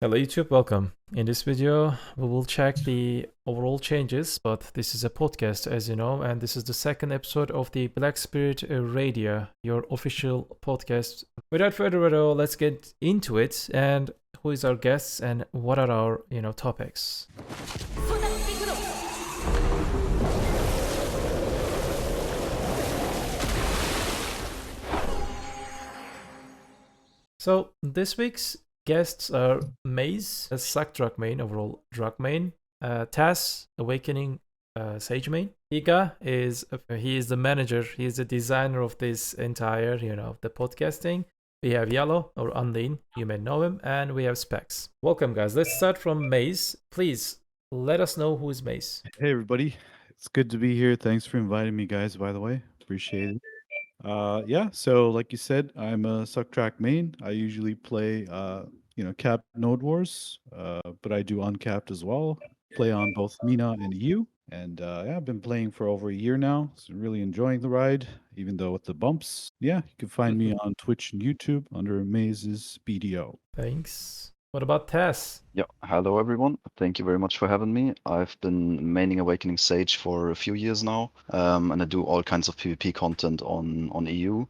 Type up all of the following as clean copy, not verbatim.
Hello YouTube, welcome. In this video, we will check the overall changes, but this is a podcast as you know, and this is the second episode of the Black Spirit Radio, your official podcast. Without further ado, let's get into it, and who is our guests and what are our, topics. So this week's guests are Maze, a Suck Drug main, overall drug main. Tass, Awakening Sage main. Hygaa is the manager. He is the designer of this entire, the podcasting. We have Yalo or Unlean, you may know him, and we have Specs. Welcome, guys. Let's start from Maze. Please let us know who is Maze. Hey, everybody. It's good to be here. Thanks for inviting me, guys, by the way. Appreciate it. Yeah, so like you said, I'm a Suck Track main. I usually play, capped Node Wars, but I do uncapped as well. Play on both Mina and EU. And yeah, I've been playing for over a year now. So really enjoying the ride, even though with the bumps. Yeah, you can find me on Twitch and YouTube under Maze's BDO. Thanks. What about Tass? Yeah, hello everyone. Thank you very much for having me. I've been maining Awakening Sage for a few years now, and I do all kinds of PvP content on EU.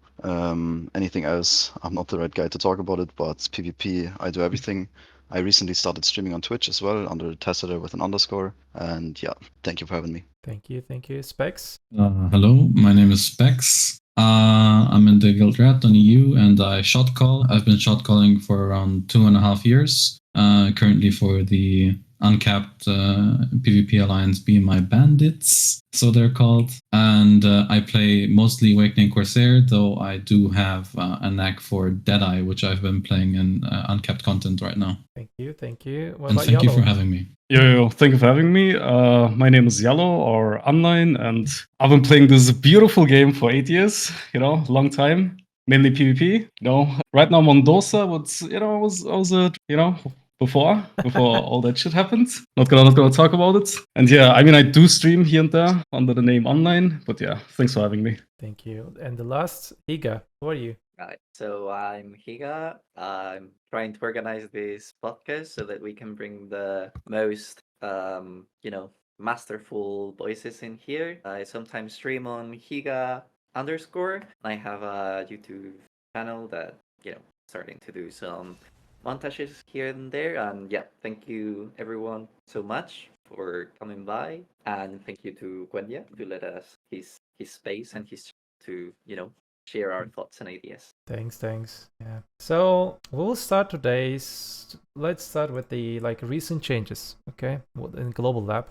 Anything else, I'm not the right guy to talk about it, but PvP, I do everything. I recently started streaming on Twitch as well under Tassader with an underscore, and yeah, thank you for having me. Thank you. Specs? Hello, my name is Specs. I'm in the Guild Rat on EU and I shot call. I've been shot calling for around 2.5 years. Currently for the Uncapped PvP Alliance Be My Bandits, so they're called. And I play mostly Awakening Corsair, though I do have a knack for Deadeye, which I've been playing in Uncapped content right now. Thank you. What and about thank you Yalo? for having me. Yo, thank you for having me. My name is Yalo or Online, and I've been playing this beautiful game for 8 years, long time, mainly PvP. Right now I'm on Dosa, but I was before all that shit happened. Not gonna talk about it. And yeah, I mean I do stream here and there under the name Online, but yeah, thanks for having me. Thank you. And the last, Hygaa, who are you? Right, so I'm Hygaa. I'm trying to organize this podcast so that we can bring the most, masterful voices in here. I sometimes stream on Hygaa _. I have a YouTube channel that, starting to do some montages here and there. And yeah, thank you everyone so much for coming by. And thank you to Gwenya to let us his space and his to, share our thoughts and ideas. Thanks. Yeah. So we'll start let's start with the recent changes, okay, in Global Lab.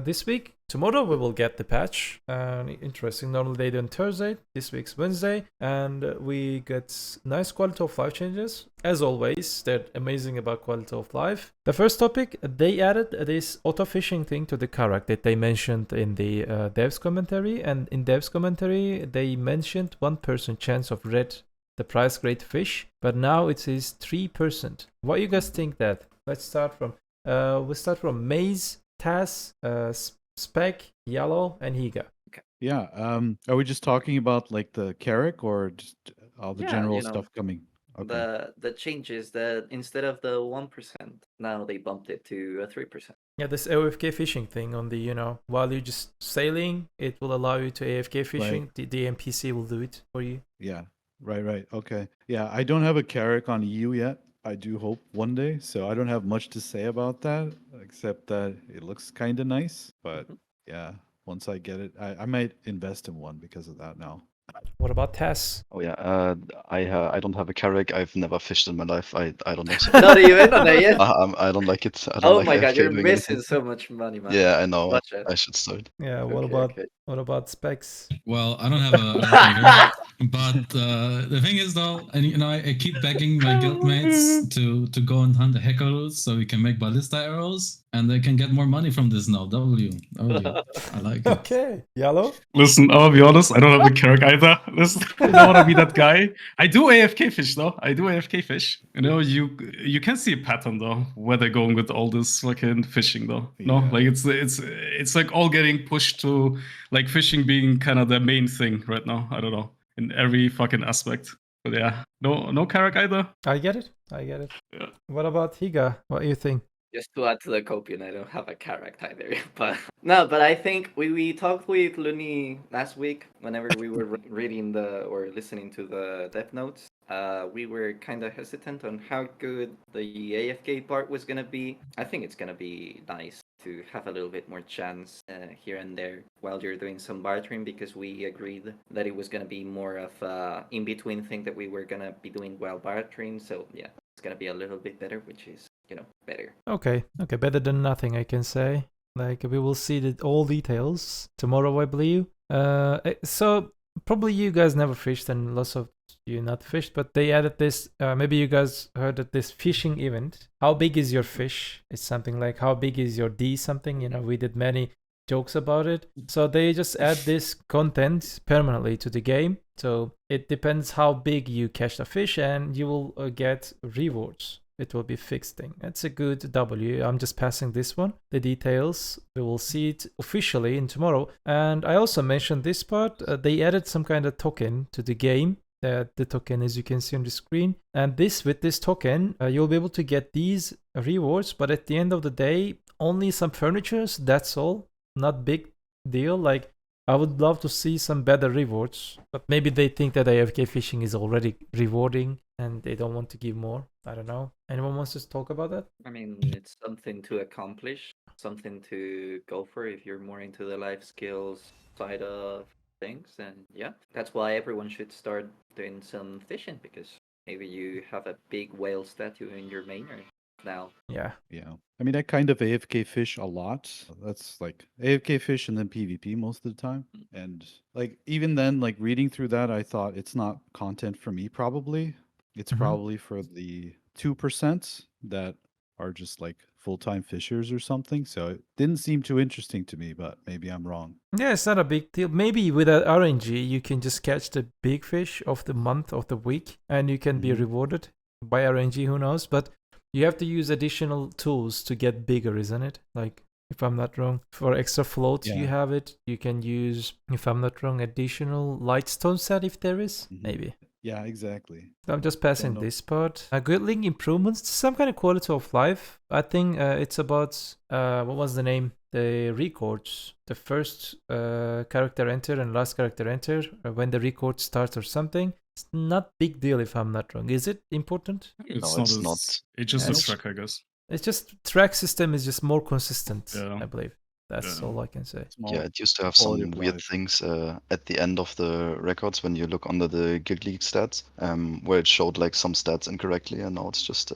This week, tomorrow we will get the patch. Interesting. Normally they do on Thursday. This week's Wednesday, and we get nice quality of life changes. As always, they're amazing about quality of life. The first topic, they added this auto fishing thing to the character that they mentioned in the devs commentary, and in devs commentary they mentioned 1% chance of the price grade fish, but now it is 3%. What you guys think that? Let's start from Maze, Tass, Spec, Yalo, and Hygaa. Okay. Yeah. Are we just talking about like the Carrick or just all the general stuff coming? Okay. The changes that instead of the 1%, now they bumped it to a 3%. Yeah, this AFK fishing thing on the, while you're just sailing, it will allow you to AFK fishing. Right. The NPC will do it for you. Yeah. Right. Okay. Yeah, I don't have a Carrick on EU yet. I do hope one day, so I don't have much to say about that, except that it looks kind of nice. But yeah, once I get it, I might invest in one because of that now. What about Tass? Oh yeah, I don't have a Carrick. I've never fished in my life. I don't know. Not even on that yet? I don't like it. I don't my god, you're missing so much money, man. Yeah, I know. I should start. Yeah, what about Specs? Well, I don't have a but the thing is though, and I keep begging my guildmates to go and hunt the AKKO so we can make ballista arrows, and they can get more money from this now. W. I like it. Okay, Yalo. Listen, I'll be honest, I don't have a Carrick either. Listen, I don't want to be that guy. I do AFK fish though. You can see a pattern though where they're going with all this fucking fishing though. Yeah. No, like it's like all getting pushed to like fishing being kind of the main thing right now. I don't know, in every fucking aspect. But yeah, no Carrack either. I get it. I get it. Yeah. What about Hygaa? What do you think? Just to add to the copium, I don't have a character either. But no, but I think we talked with Looney last week whenever we were reading or listening to the dev notes. We were kind of hesitant on how good the AFK part was gonna be. I think it's gonna be nice to have a little bit more chance here and there while you're doing some bartering, because we agreed that it was gonna be more of a in-between thing that we were gonna be doing while bartering. So yeah, it's gonna be a little bit better, which is better. Okay, better than nothing, I can say. Like, we will see all details tomorrow, I believe. So probably you guys never fished, and lots of you not fished, but they added this. Maybe you guys heard of this fishing event. How big is your fish? It's something like how big is your D something. We did many jokes about it. So they just add this content permanently to the game. So it depends how big you catch the fish, and you will get rewards. It will be fixed thing. It's a good W. I'm just passing this one. The details, we will see it officially in tomorrow. And I also mentioned this part. They added some kind of token to the game. The token, as you can see on the screen. And with this token, you'll be able to get these rewards. But at the end of the day, only some furnitures. That's all. Not big deal. Like, I would love to see some better rewards. But maybe they think that AFK fishing is already rewarding and they don't want to give more. I don't know. Anyone wants to talk about that? I mean, it's something to accomplish, something to go for if you're more into the life skills side of things. And yeah, that's why everyone should start doing some fishing, because maybe you have a big whale statue in your main now. Yeah. I mean, I kind of AFK fish a lot. That's like AFK fish and then PvP most of the time. And like even then, like reading through that, I thought it's not content for me probably. It's probably for the 2% that are just like full-time fishers or something. So it didn't seem too interesting to me, but maybe I'm wrong. Yeah, it's not a big deal. Maybe with an RNG, you can just catch the big fish of the month, of the week, and you can be rewarded by RNG, who knows? But you have to use additional tools to get bigger, isn't it? Like, if I'm not wrong, for extra floats, you have it. You can use, if I'm not wrong, additional lightstone set if there is, maybe. Yeah, exactly. I'm just passing this part. Greatly improvements, some kind of quality of life. I think it's about, what was the name? The records. The first character enter and last character enter when the record starts or something. It's not big deal if I'm not wrong. Is it important? It's No, not. it's not. It's just a track, I guess. It's just track system is just more consistent, Yeah. I believe. That's all I can say. Yeah, it used to have some weird things at the end of the records when you look under the Guild League stats, where it showed like some stats incorrectly, and now it's just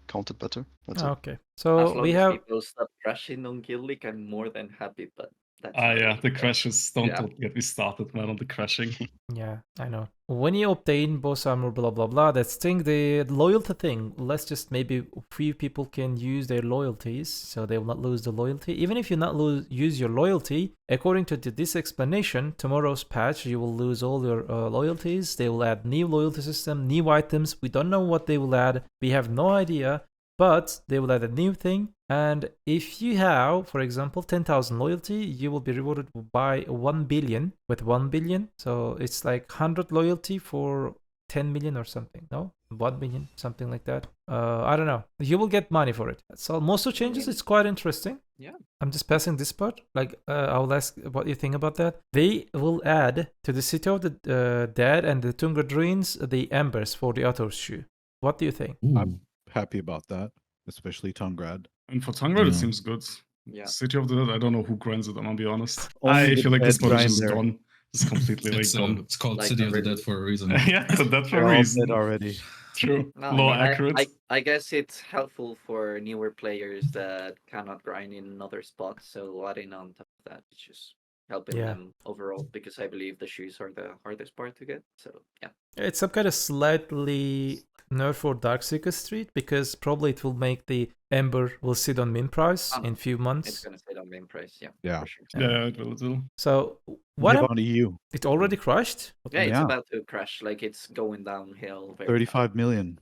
counted better. That's it. Okay, As so long we as have. people stop crashing on Guild League, I'm more than happy. But that's Yeah, the crashes. Don't Yeah. get me started, man, on the crashing. Yeah, I know. When you obtain boss armor, blah blah blah, that's thing, the loyalty thing. Let's just maybe few people can use their loyalties, so they will not lose the loyalty. Even if you not use your loyalty, according to this explanation, tomorrow's patch, you will lose all your loyalties. They will add new loyalty system, new items. We don't know what they will add. We have no idea. But they will add a new thing. And if you have, for example, 10,000 loyalty, you will be rewarded by 1 billion with 1 billion. So it's like 100 loyalty for 10 million or something. No, 1 million, something like that. I don't know. You will get money for it. So most of changes, it's quite interesting. Yeah. I'm just passing this part. Like, I will ask what you think about that. They will add to the City of the Dead and the Tungra Ruins the embers for the AORUS shoe. What do you think? I'm happy about that, especially Tungrad. And for Tangrad, it seems good. Yeah. City of the Dead, I don't know who grinds it, I'm gonna be honest. Only I the feel like this dead mod is just grinder. gone. It's completely like gone. It's called Like City of the already. Dead for a reason. Yeah, so that's for They're a all reason. dead already. True. No, More I mean, accurate. I guess it's helpful for newer players that cannot grind in other spots. So adding on top of that, it's just helping them overall, because I believe the shoes are the hardest part to get. So yeah. It's some kind of slightly nerf for Darkseeker Street, because probably it will make the Ember will sit on min price in few It's months. gonna stay on main price, yeah. Yeah. For sure. Yeah, it will. So what? Live on EU, It already crashed? Yeah, it's Yeah. about to crash. Like, it's going downhill. Very 35 million.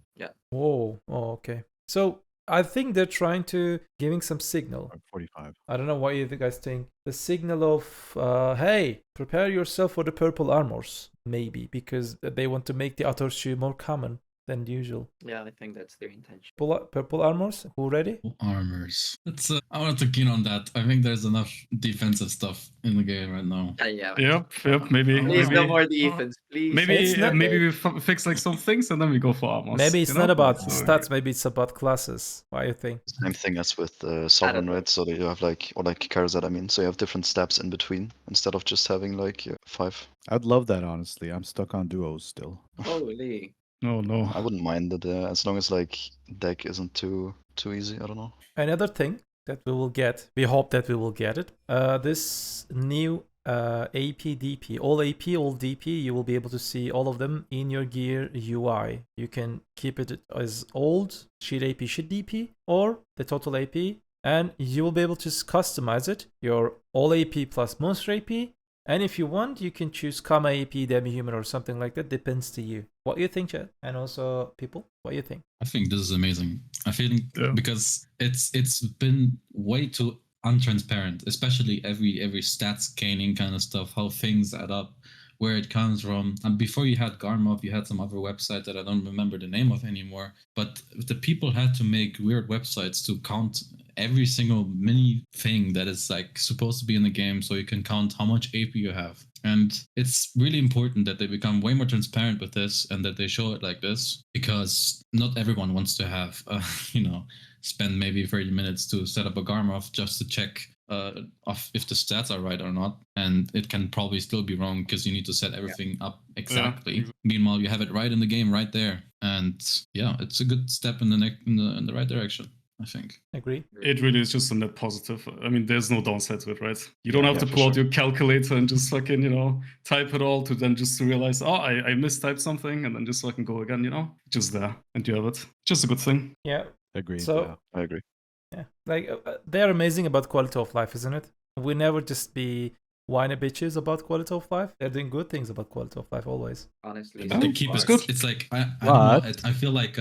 Whoa. Oh, okay. So I think they're trying to giving some signal. Or 45. I don't know what you guys think. The signal of, hey, prepare yourself for the purple armors. maybe, because they want to make the Atorshu more common than usual. Yeah, I think that's their intention. Purple armors, who ready? Armors. I want to keen on that. I think there's enough defensive stuff in the game right now. Yeah. Yep. Maybe. Please maybe no more defense, please. It's not- Maybe we fix like some things and then we go for armors. Maybe it's you not know? about So- stats, maybe it's about classes. What do you think? Same thing as with Sovereign, know. right? So that you have like, or like Karazat, I mean. So you have different steps in between instead of just having like 5. I'd love that, honestly. I'm stuck on duos still. Holy. No. I wouldn't mind it as long as like deck isn't too easy. I don't know. Another thing that we will get, we hope that we will get it, this new AP DP, all AP, all DP, you will be able to see all of them in your gear UI. You can keep it as old, sheet AP, sheet DP, or the total AP, and you will be able to customize it, your all AP plus monster AP, and if you want, you can choose comma AP, demi-human, or something like that, depends to you. What do you think, Chad? And also people, what do you think? I think this is amazing. I feel Yeah. because it's been way too untransparent, especially every stats caning kind of stuff, how things add up, where it comes from. And before you had Garmov, you had some other website that I don't remember the name of anymore. But the people had to make weird websites to count every single mini thing that is like supposed to be in the game, so you can count how much AP you have. And it's really important that they become way more transparent with this and that they show it like this, because not everyone wants to have, spend maybe 30 minutes to set up a Garmov just to check if the stats are right or not. And it can probably still be wrong because you need to set everything up exactly. Yeah. Meanwhile, you have it right in the game right there. And yeah, it's a good step in the right direction, I think. Agree? It really is just a net positive. I mean, there's no downside to it, right? You don't have to for pull out sure. your calculator and just fucking, type it all to then just to realize, oh, I mistyped something, and then just fucking go again, Just there, and you have it. Just a good thing. Yeah. Agreed. So- yeah. I agree. Yeah, like they're amazing about quality of life, isn't it? We never just be whiny bitches about quality of life. They're doing good things about quality of life always. Honestly. Yeah. They keep It's it. good. It's like I don't know. I feel like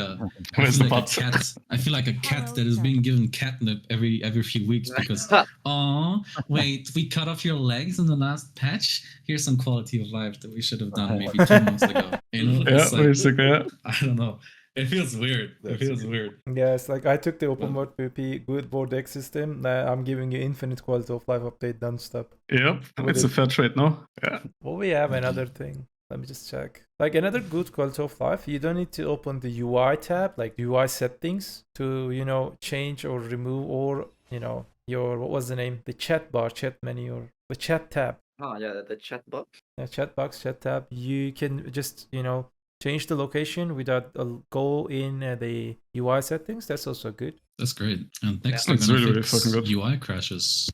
Where's the a butt? cat. I feel like a cat that is being given catnip every few weeks because oh wait, we cut off your legs in the last patch. Here's some quality of life that we should have done maybe 2 months ago. Yeah, It's like, basically, yeah. I don't know. It feels weird. That's It feels weird. Yeah, it's like I took the open world PvP good board X system. I'm giving you infinite quality of life update non-stop. Yep, it's a fair trade, no? Yeah. Well, we have another thing. Let me just check. Like another good quality of life, you don't need to open the UI tab, like UI settings, to change or remove, or your what was the name? The chat bar, chat menu, or the chat tab. Oh yeah, the chat box. Yeah, chat box, chat tab. You can just change the location without go in the UI settings. That's also good. That's great. And next Yeah. we're It's gonna really, really fix fucking good. UI crashes.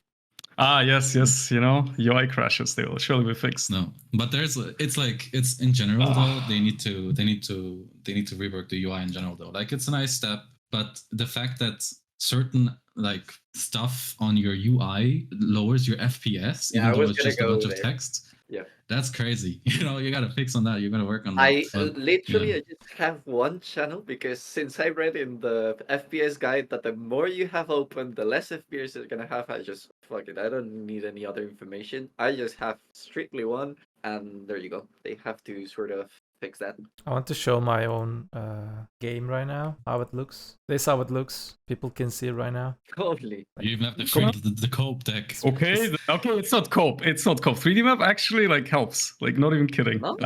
Ah, yes, UI crashes, they will surely be fixed. No, but it's in general though. They need to rework the UI in general though. Like it's a nice step, but the fact that certain like stuff on your UI lowers your FPS, Yeah, I even though was it's gonna just a go bunch of there. text. Yeah. That's crazy. You gotta fix on that. You gotta work on that. I But, literally yeah. I just have one channel because since I read in the FPS guide that the more you have open, the less FPS you're gonna have, I just fuck it. I don't need any other information. I just have strictly one, and there you go. They have to sort of fix that. I want to show my own game right now, how it looks. This is how it looks. People can see it right now. Totally. You even have Come on. the cope deck. Okay, it's not cope. It's not cope. 3D map actually helps. Not even kidding. No?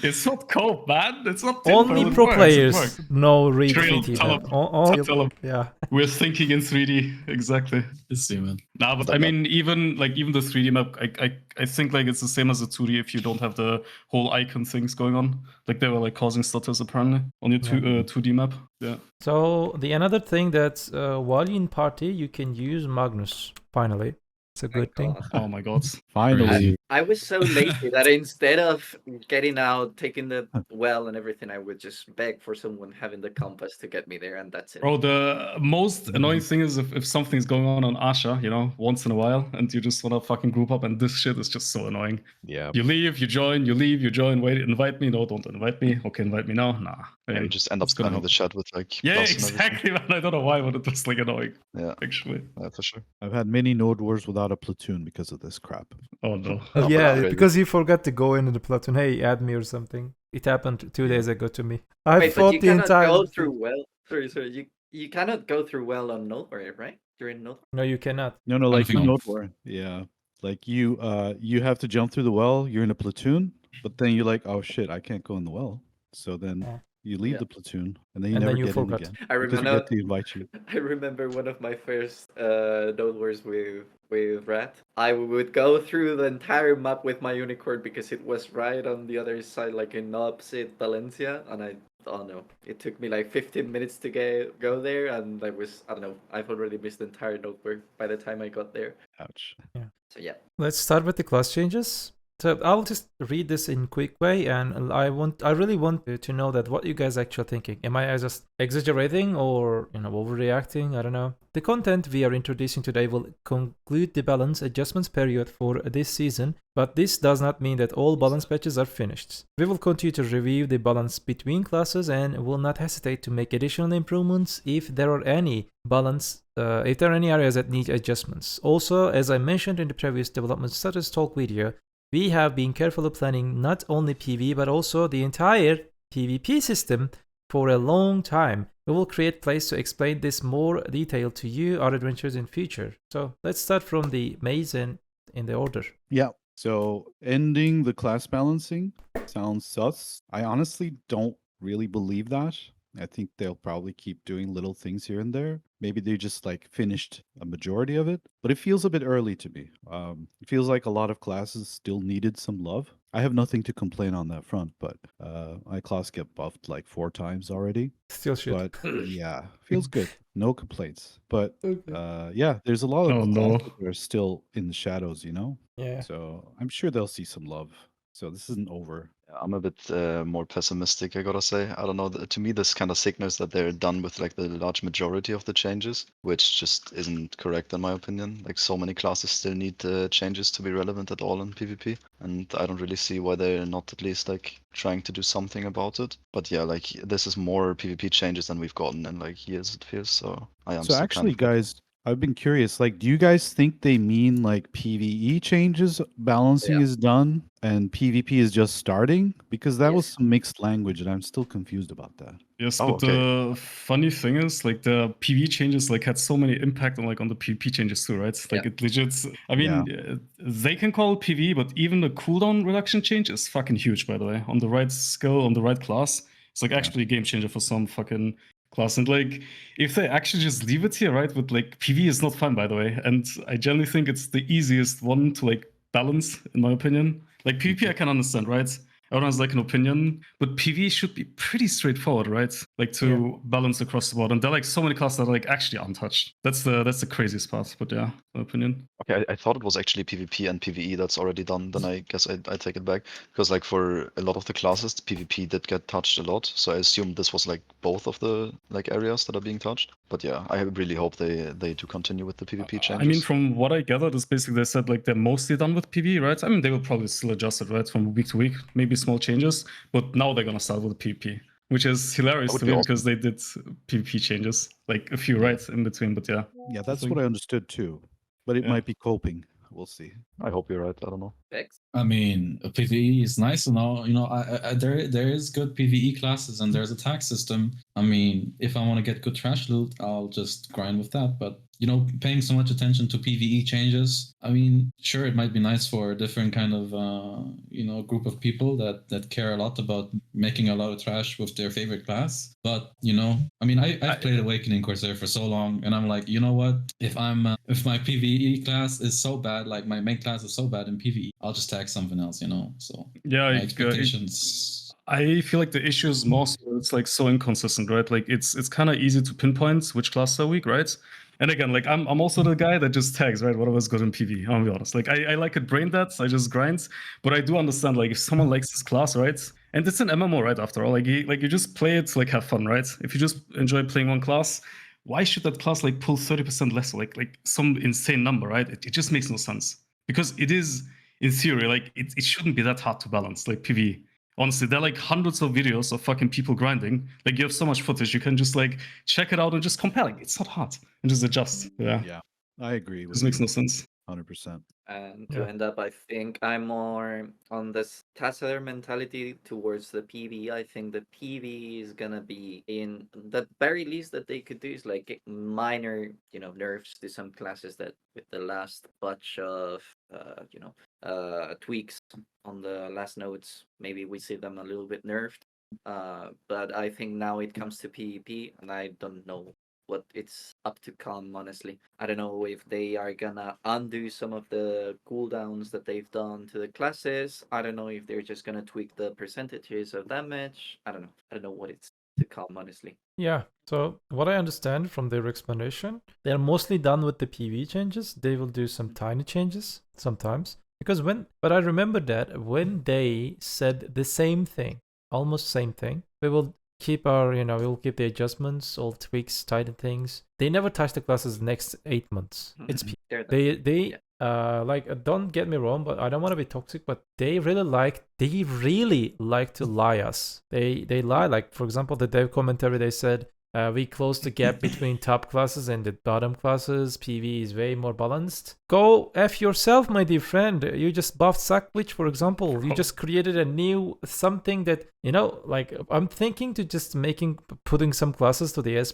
It's not cope, man. It's not Only tinfoil, it pro works, it players works. know read Trill, 3D. tell map. Tell 'em. Yeah. We're thinking in 3D, exactly. Let's see, man. Nah, but I mean, even the 3D map, I think it's the same as the 2D if you don't have the whole icon things going on. They were causing stutters apparently on your 2D map. Yeah. So the another thing that while you're in party, you can use Magnus. Finally, it's a good thing. God. Oh my god. Finally. I was so lazy that instead of getting out, taking the well and everything, I would just beg for someone having the compass to get me there, and that's it. Bro, the most annoying thing is if something's going on Asha, once in a while, and you just want to fucking group up, and this shit is just so annoying. Yeah. You leave, you join, you leave, you join, wait, invite me, no, don't invite me. Okay, invite me now. Nah. And you just end up it's gonna spamming help. the chat with like. Yeah, plus and everything. exactly, man. I don't know why, but it was annoying. Yeah. Actually. Yeah, for sure. I've had many node wars without a platoon because of this crap. Oh no. but yeah, crazy. because you forgot to go into the platoon. Hey, add me or something. It happened 2 days ago to me. I Wait, but fought you the cannot entire. go through well. Sorry. You cannot go through well on Noteboard, right? During Noteboard. No, you cannot. No, like think in no. Node War. Yeah. Like you have to jump through the well, you're in a platoon, but then you're like, oh shit, I can't go in the well. So then Yeah. you leave Yeah. the platoon and then you And never then you get in forgot. again. I Because remember. forget to invite you. I remember one of my first Node Wars with Rat. I would go through the entire map with my unicorn because it was right on the other side, like in opposite Valencia, and I don't know. It took me like 15 minutes to go there, and I don't know. I've already missed the entire Node War by the time I got there. Ouch. So yeah. Let's start with the class changes. So I'll just read this in quick way, and I really want to know that what you guys actually thinking. Am I just exaggerating or overreacting? I don't know. The content we are introducing today will conclude the balance adjustments period for this season, but this does not mean that all balance patches are finished. We will continue to review the balance between classes and will not hesitate to make additional improvements if there are any areas that need adjustments. Also, as I mentioned in the previous development status talk video, we have been carefully planning not only PvE but also the entire PvP system for a long time. We will create place to explain this more detail to you, our adventures in future. So let's start from the maze and in the order. Yeah. So ending the class balancing sounds sus. I honestly don't really believe that. I think they'll probably keep doing little things here and there. Maybe they just like finished a majority of it, but it feels a bit early to me. It feels like a lot of classes still needed some love. I have nothing to complain on that front, but my class get buffed like 4 times already. Still shit. But yeah, feels good. No complaints. But yeah, there's a lot of Oh, no. classes that are still in the shadows, Yeah. So I'm sure they'll see some love. So this isn't over. I'm a bit more pessimistic, I gotta say. I don't know. To me, this kind of signals that they're done with like the large majority of the changes, which just isn't correct in my opinion. Like so many classes still need changes to be relevant at all in PvP, and I don't really see why they're not at least like trying to do something about it. But yeah, like this is more PvP changes than we've gotten in like years, it feels. So I am. So still actually, kind of guys, I've been curious. Like, do you guys think they mean like PvE changes, balancing is done, and PvP is just starting? Because that was Yes. some mixed language, and I'm still confused about that. Yes, Oh, but okay. the funny thing is, like the PV changes, like had so many impact on the PvP changes too, right? Like it legit. I mean, they can call it PvE, but even the cooldown reduction change is fucking huge. By the way, on the right skill, on the right class, it's like actually a game changer for some fucking class. And like, if they actually just leave it here, right? With like PvE is not fun, by the way, and I generally think it's the easiest one to like balance, in my opinion. Like PvP, I can understand, right? Everyone has like an opinion, but PvE should be pretty straightforward, right? Like to balance across the board. And there are like so many classes that are like actually untouched. That's the craziest part. But yeah, my opinion. Okay, I thought it was actually PvP and PvE that's already done. Then I guess I take it back because like for a lot of the classes, PvP did get touched a lot. So I assume this was like both of the like areas that are being touched. But yeah, I really hope they do continue with the PvP changes. I mean, from what I gathered, is basically they said like they're mostly done with PvE, right? I mean, they will probably still adjust it, right, from week to week, maybe small changes. But now they're gonna start with the PvP, which is hilarious would to be me awesome. because they did PvP changes, like a few, right, in between. But yeah, Yeah, that's what I understood too. But it might be coping. We'll see. I hope you're right. I don't know. Vex? I mean, PvE is nice and all. There is good PvE classes and there's a tax system. I mean, if I want to get good trash loot, I'll just grind with that. But paying so much attention to PvE changes. I mean, sure, it might be nice for a different kind of group of people that care a lot about making a lot of trash with their favorite class. But I mean, I've played Awakening Corsair for so long, and I'm like, you know what? If if my PvE class is so bad, like my main class is so bad in PvE, I'll just tag something else. So yeah, my expectations. I feel like the issue is more so it's like so inconsistent, right? Like it's kind of easy to pinpoint which classes are weak, right? And again, like I'm also the guy that just tags, right? Whatever's good in PvE. I'll be honest. Like I like it brain dead. I just grind. But I do understand like if someone likes this class, right? And it's an MMO, right? After all, like you just play it to like have fun, right? If you just enjoy playing one class, why should that class like pull 30% less, like some insane number, right? It just makes no sense because it is in theory like it shouldn't be that hard to balance like PvE. Honestly, there are like hundreds of videos of fucking people grinding. Like you have so much footage, you can just like check it out and just compare. Like it's not hard and just adjust. Yeah, I agree with this makes you. no sense. 100%. And to Yeah. end up, I think I'm more on this Tassader mentality towards the PvE. I think the PvE is gonna be in the very least that they could do is like minor, nerfs to some classes that with the last batch of, tweaks on the last nodes, maybe we see them a little bit nerfed. But I think now it comes to PvP, and I don't know what it's up to come, honestly. I don't know if they are gonna undo some of the cooldowns that they've done to the classes. I don't know if they're just gonna tweak the percentages of damage. I don't know. I don't know what it's to come, honestly. Yeah. So what I understand from their explanation, they're mostly done with the PV changes. They will do some tiny changes sometimes. But I remember that when they said the same thing, almost same thing, we will keep we'll keep the adjustments, all tweaks, tighten things. They never touch the classes the next 8 months. It's they don't get me wrong, but I don't want to be toxic, but they really like to lie us. They lie, like for example the dev commentary, they said we closed the gap between top classes and the bottom classes. PV is way more balanced. Go F yourself, my dear friend. You just buffed Sackbleach, for example. You just created a new something that, like I'm thinking to just putting some classes to the S+.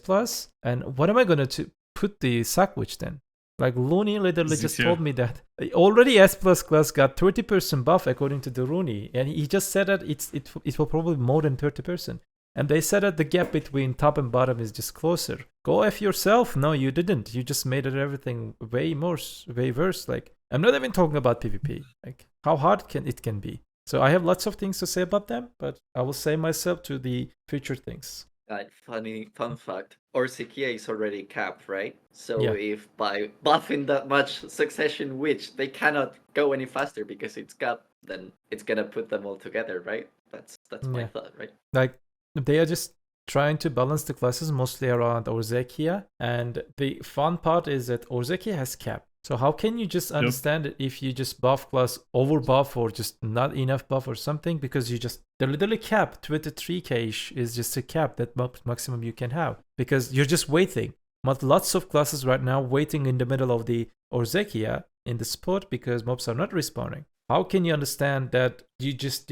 And what am I going to put the Sackbleach then? Like Looney literally just told me that already S+ class got 30% buff according to the Rooney. And he just said that it will probably more than 30%. And they said that the gap between top and bottom is just closer. Go F yourself. No, you didn't. You just made everything way worse. Like, I'm not even talking about PvP. Like, how hard it can be. So I have lots of things to say about them, but I will save myself to the future things. Fun fact. Orsikia is already capped, right? So Yeah. if by buffing that much Succession Witch, they cannot go any faster because it's capped, then it's gonna put them all together, right? That's my thought, right? Like, they are just trying to balance the classes mostly around Orzekia, and the fun part is that Orzekia has cap. So how can you just understand it if you just buff class over buff or just not enough buff or something? Because they're literally capped. 23k is just a cap, that maximum you can have, because you're just waiting. But lots of classes right now waiting in the middle of the Orzekia in the spot because mobs are not respawning. How can you understand that you just,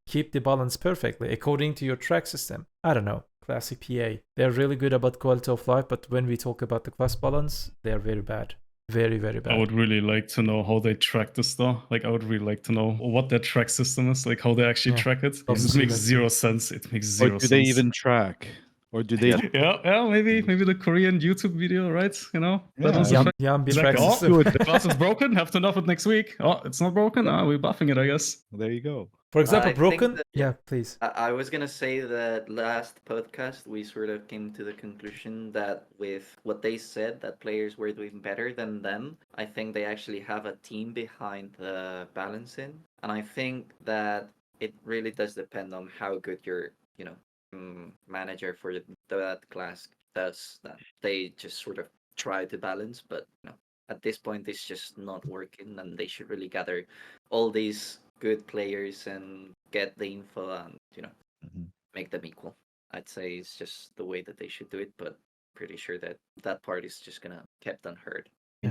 keep the balance perfectly according to your track system? I don't know. Classic PA. They're really good about quality of life, but when we talk about the class balance, they're very bad. Very, very bad. I would really like to know how they track this though. Like, I would really like to know what their track system is, like how they actually track it. Because it makes zero sense. It makes zero sense. Or do they even track? Or do they? Yeah, maybe the Korean YouTube video, right? That was Yambi track system. The class is broken. Have to nuff it next week. Oh, it's not broken. We're buffing it, I guess. There you go. For example, broken. Please. I was gonna say that last podcast we sort of came to the conclusion that with what they said that players were doing better than them, I think they actually have a team behind the balancing, and I think that it really does depend on how good your manager for that class does. That they just sort of try to balance, but at this point it's just not working, and they should really gather all these good players and get the info and make them equal. I'd say it's just the way that they should do it, but pretty sure that part is just gonna kept unheard.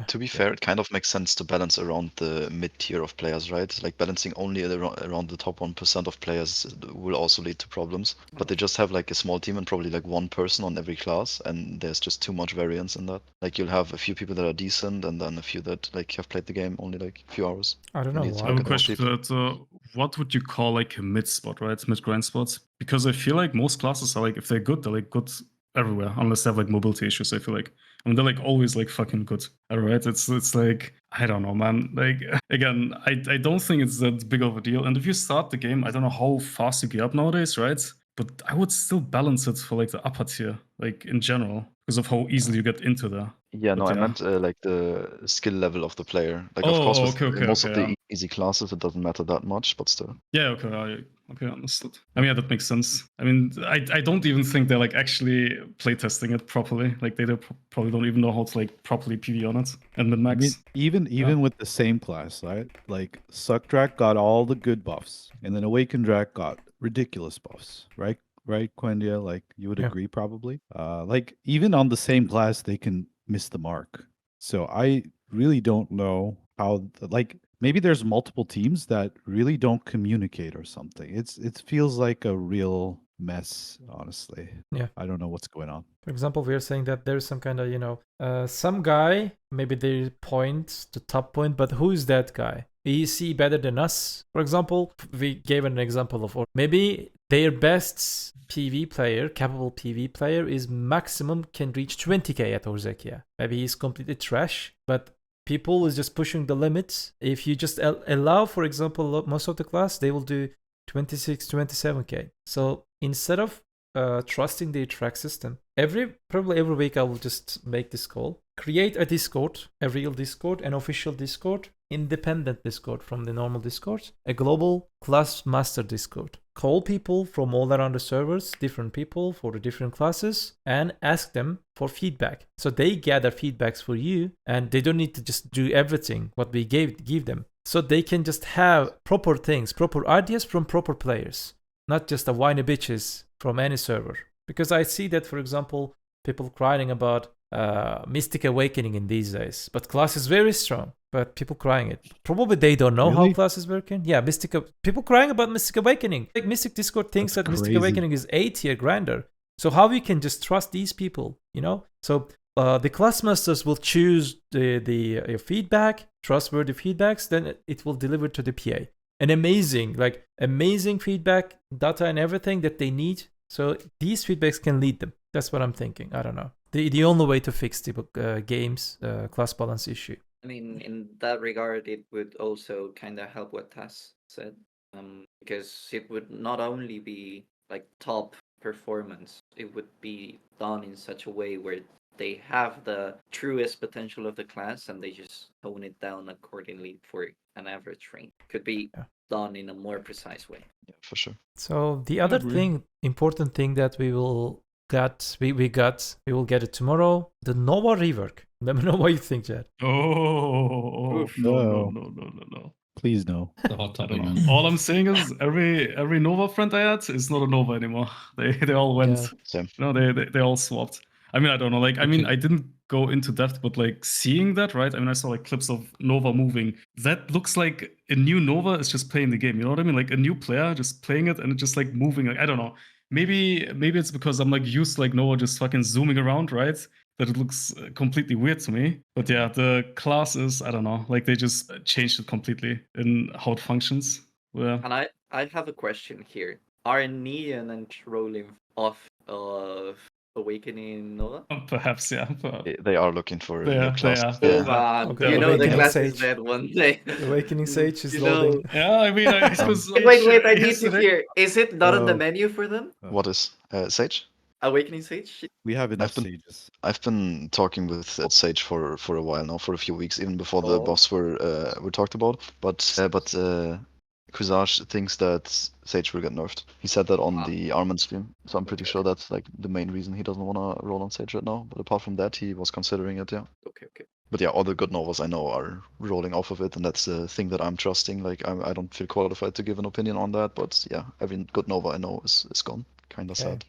To be fair, it kind of makes sense to balance around the mid-tier of players, right? Like balancing only around the top 1% of players will also lead to problems. But they just have like a small team and probably like one person on every class, and there's just too much variance in that. Like you'll have a few people that are decent, and then a few that like have played the game only like a few hours. I don't know. I have a question to that. What would you call like a mid spot, right? Mid-grind spots? Because I feel like most classes are like, if they're good everywhere, unless they have like mobility issues. I feel like, they're like always like fucking good. All right, it's like, I don't know, man. Like again, I don't think it's that big of a deal. And if you start the game, I don't know how fast you get up nowadays, right? But I would still balance it for like the upper tier, like in general, because of how easily you get into there. Yeah, no, I meant like the skill level of the player. Like, of course, with most of the easy classes, it doesn't matter that much, but still. Yeah, okay, understood. Yeah, that makes sense. I don't even think they're like actually playtesting it properly. Like, they probably don't even know how to like properly PV on it and min-max. Even with the same class, right? Like, Suckdrak got all the good buffs, and then Awakened Drak got ridiculous buffs, right? Right, Quendia? Like, you would agree probably. Like, even on the same class, they can miss the mark. So I really don't know how like maybe there's multiple teams that really don't communicate or something. It feels like a real mess, honestly. Yeah. I don't know what's going on. For example, we are saying that there's some kind of, some guy, maybe they point to top point, but who is that guy? Is he better than us? For example, we gave an example of, or maybe their best PV player, capable PV player, is maximum can reach 20k at Orzekia. Maybe he's completely trash, but people is just pushing the limits. If you just allow, for example, most of the class, they will do 26, 27k. So instead of trusting the track system, probably every week I will just make this call. Create a Discord, a real Discord, an official Discord, independent Discord from the normal Discord, a global class master Discord. Call people from all around the servers, different people for the different classes, and ask them for feedback. So they gather feedbacks for you, and they don't need to just do everything what we give them. So they can just have proper things, proper ideas from proper players, not just a whiny bitches from any server. Because I see that, for example, people crying about Mystic Awakening in these days, but class is very strong, but people crying it. Probably they don't know how class is working. Yeah, people crying about Mystic Awakening. Like Mystic Discord thinks that Mystic Awakening is 8 tier grinder. So how we can just trust these people, you know? So the class masters will choose the feedback, trustworthy feedbacks, then it will deliver to the PA. And amazing feedback, data and everything that they need. So these feedbacks can lead them. That's what I'm thinking. I don't know. The only way to fix the game's class balance issue. I mean, in that regard, it would also kind of help what Tass said, because it would not only be like top performance, it would be done in such a way where they have the truest potential of the class and they just tone it down accordingly for an average rank. Could be done in a more precise way. Yeah, for sure. So the other important thing that we will get it tomorrow, the Nova rework. Let me know what you think, Chad. No. Please no. The hot topic, man. All I'm saying is every Nova friend I had is not a Nova anymore. They all went. Yeah. Same. No, they all swapped. I mean, I don't know. Like, I mean, I didn't go into depth, but like seeing that, right? I mean, I saw like clips of Nova moving. That looks like a new Nova is just playing the game. You know what I mean? Like a new player just playing it and it's just like moving. Like, I don't know. Maybe it's because I'm like used to like Nova just fucking zooming around, right? That it looks completely weird to me. But yeah, the class is, I don't know, like they just changed it completely in how it functions. Yeah. And I have a question here. Are Neon and Trolling off of Awakening Nova? Perhaps, yeah. They are looking for a They new are, class. they Come on, Okay, you know the Awakening class is Sage. dead one day. Awakening Sage is You know- loading. Yeah, I mean, I suppose. Wait, I need to hear. Is it not on the Oh. menu for them? What is Sage? Awakening Sage? We have enough been- sages. I've been talking with Sage for a while now, for a few weeks, even before the Oh. boss were talked about. But Quizage thinks that Sage will get nerfed. He said that on the Armand stream, so I'm pretty sure that's like the main reason he doesn't want to roll on Sage right now. But apart from that, he was considering it, yeah. Okay. But yeah, all the good Novas I know are rolling off of it, and that's the thing that I'm trusting. Like, I don't feel qualified to give an opinion on that, but yeah, every good Nova I know is gone. Kind of sad.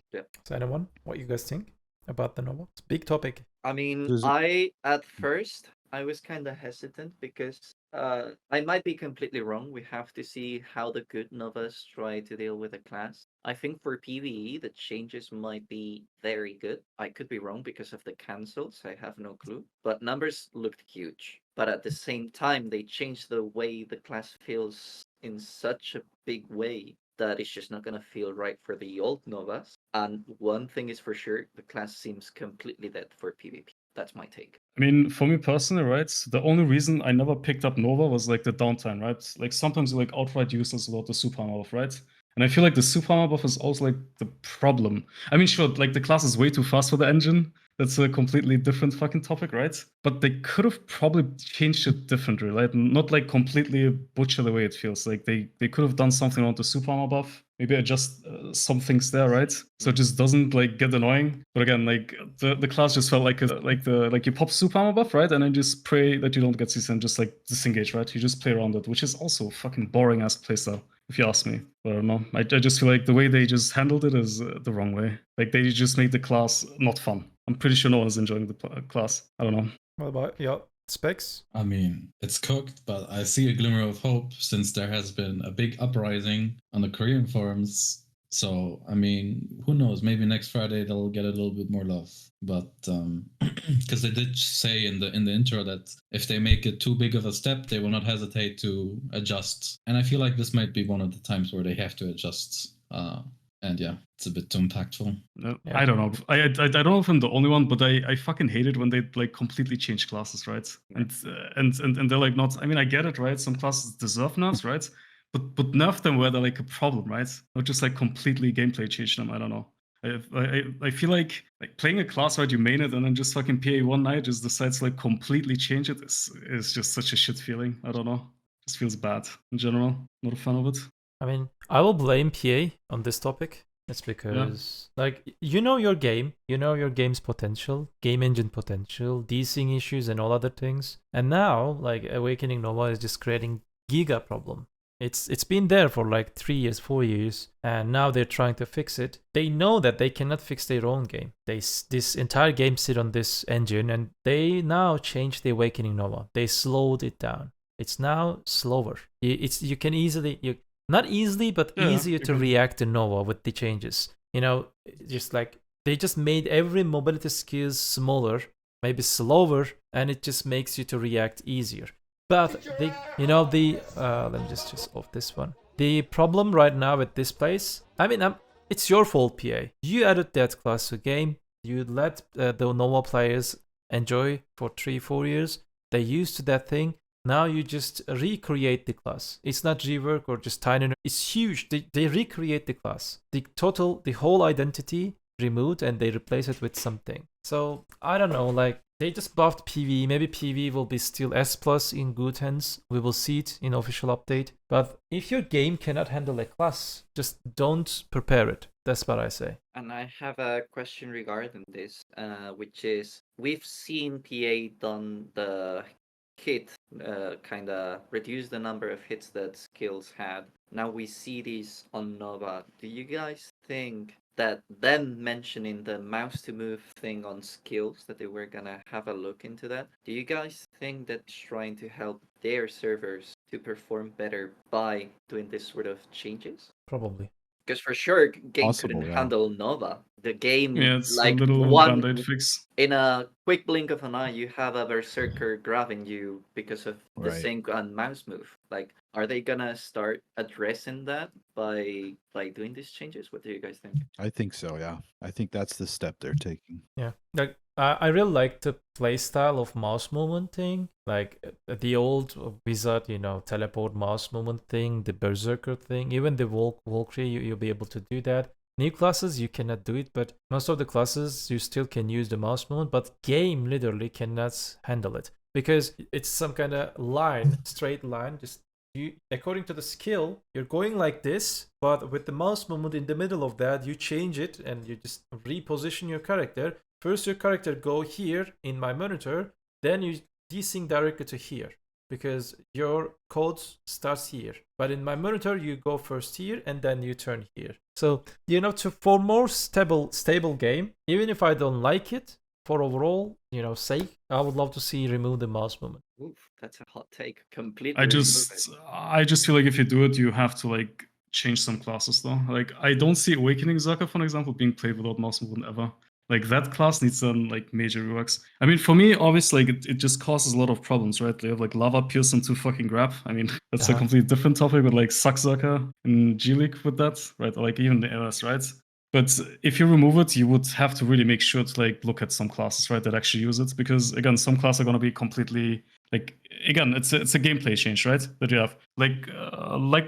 So anyone, what you guys think about the Nova? It's a big topic. I mean, Does at first I was kind of hesitant because I might be completely wrong. We have to see how the good Novas try to deal with a class. I think for PvE the changes might be very good. I could be wrong because of the cancels. I have no clue. But numbers looked huge. But at the same time, they changed the way the class feels in such a big way that it's just not going to feel right for the old Novas. And one thing is for sure, the class seems completely dead for PvP. That's my take. I mean, for me personally, right, the only reason I never picked up Nova was like the downtime, right? Like sometimes you like outright useless without the super armor buff, right? And I feel like the super armor buff is also like the problem. I mean, sure, like the class is way too fast for the engine. That's a completely different fucking topic, right? But they could have probably changed it differently, right? Not like completely butcher the way it feels. Like they could have done something on the super armor buff. Maybe adjust some things there, right? So it just doesn't like get annoying. But again, like the class just felt like you pop super armor buff, right? And then just pray that you don't get CC and just like disengage, right? You just play around it, which is also fucking boring ass playstyle, if you ask me. But I don't know. I just feel like the way they just handled it is the wrong way. Like they just made the class not fun. I'm pretty sure no one's enjoying the class. I don't know. What about yeah? Specs? I mean, it's cooked, but I see a glimmer of hope since there has been a big uprising on the Korean forums. So, I mean, who knows? Maybe next Friday they'll get a little bit more love. But because they did say in the intro that if they make it too big of a step, they will not hesitate to adjust. And I feel like this might be one of the times where they have to adjust. And yeah, it's a bit too impactful. No, Yeah. I don't know. I don't know if I'm the only one, but I fucking hate it when they like completely change classes, right? And they're like not. I mean, I get it, right? Some classes deserve nerfs, right? But nerf them where they're like a problem, right? Not just like completely gameplay change them. I don't know. I feel like playing a class, right? You main it and then just fucking PA one night just decides to like completely change it is just such a shit feeling. I don't know. Just feels bad in general. Not a fan of it. I mean, I will blame PA on this topic. It's because, like, you know your game, you know your game's potential, game engine potential, desync issues, and all other things. And now, like, Awakening Nova is just creating giga problem. It's been there for like 3 years, 4 years, and now they're trying to fix it. They know that they cannot fix their own game. This entire game sit on this engine, and they now changed the Awakening Nova. They slowed it down. It's now slower. You can easily not easily, but easier to react to Nova with the changes. You know, just like they just made every mobility skills smaller, maybe slower, and it just makes you to react easier. But let me just off this one. The problem right now with this place, I mean, it's your fault, PA. You added that class to game. You let the Nova players enjoy for 3-4 years. They used to that thing. Now you just recreate the class. It's not rework or just tiny. It's huge. They recreate the class. The whole identity removed, and they replace it with something. So I don't know, like they just buffed PvE. Maybe PvE will be still S+ in good hands. We will see it in official update. But if your game cannot handle a class, just don't prepare it. That's what I say. And I have a question regarding this, which is we've seen PA done the hit, kind of reduce the number of hits that skills had. Now we see these on Nova. Do you guys think that them mentioning the mouse to move thing on skills, that they were gonna have a look into that, do you guys think that's trying to help their servers to perform better by doing this sort of changes? Probably. Because for sure, game Possible, couldn't yeah. handle Nova. The game, It's like a little one band-aid fix. in a quick blink of an eye, you have a berserker grabbing you because of the Right. sync and mouse move. Like, are they gonna start addressing that by like doing these changes? What do you guys think? I think so, yeah. I think that's the step they're taking. Yeah, like I really like the playstyle of mouse movement thing, like the old wizard, teleport mouse movement thing, the berserker thing, even the Valkyrie, you'll be able to do that. New classes you cannot do it, but most of the classes you still can use the mouse movement, but game literally cannot handle it because it's some kind of straight line, just according to the skill, you're going like this, but with the mouse movement in the middle of that, you change it and you just reposition your character. First, your character go here in my monitor, then you desync directly to here because your code starts here. But in my monitor, you go first here and then you turn here. So, for more stable game, even if I don't like it, for overall, sake, I would love to see remove the mouse movement. Oof, that's a hot take. Completely. I just feel like if you do it, you have to like change some classes though. Like I don't see Awakening Zaka, for example, being played without mouse movement ever. Like that class needs some like major reworks. I mean, for me, obviously, like it just causes a lot of problems, right? They have like lava pierce and 2 fucking grab. I mean, that's a completely different topic, but like suck Zaka and G-League with that, right? Or like even the AORUS, right? But if you remove it, you would have to really make sure to like look at some classes, right, that actually use it, because again, some classes are going to be completely like, again, it's a gameplay change, right? That you have like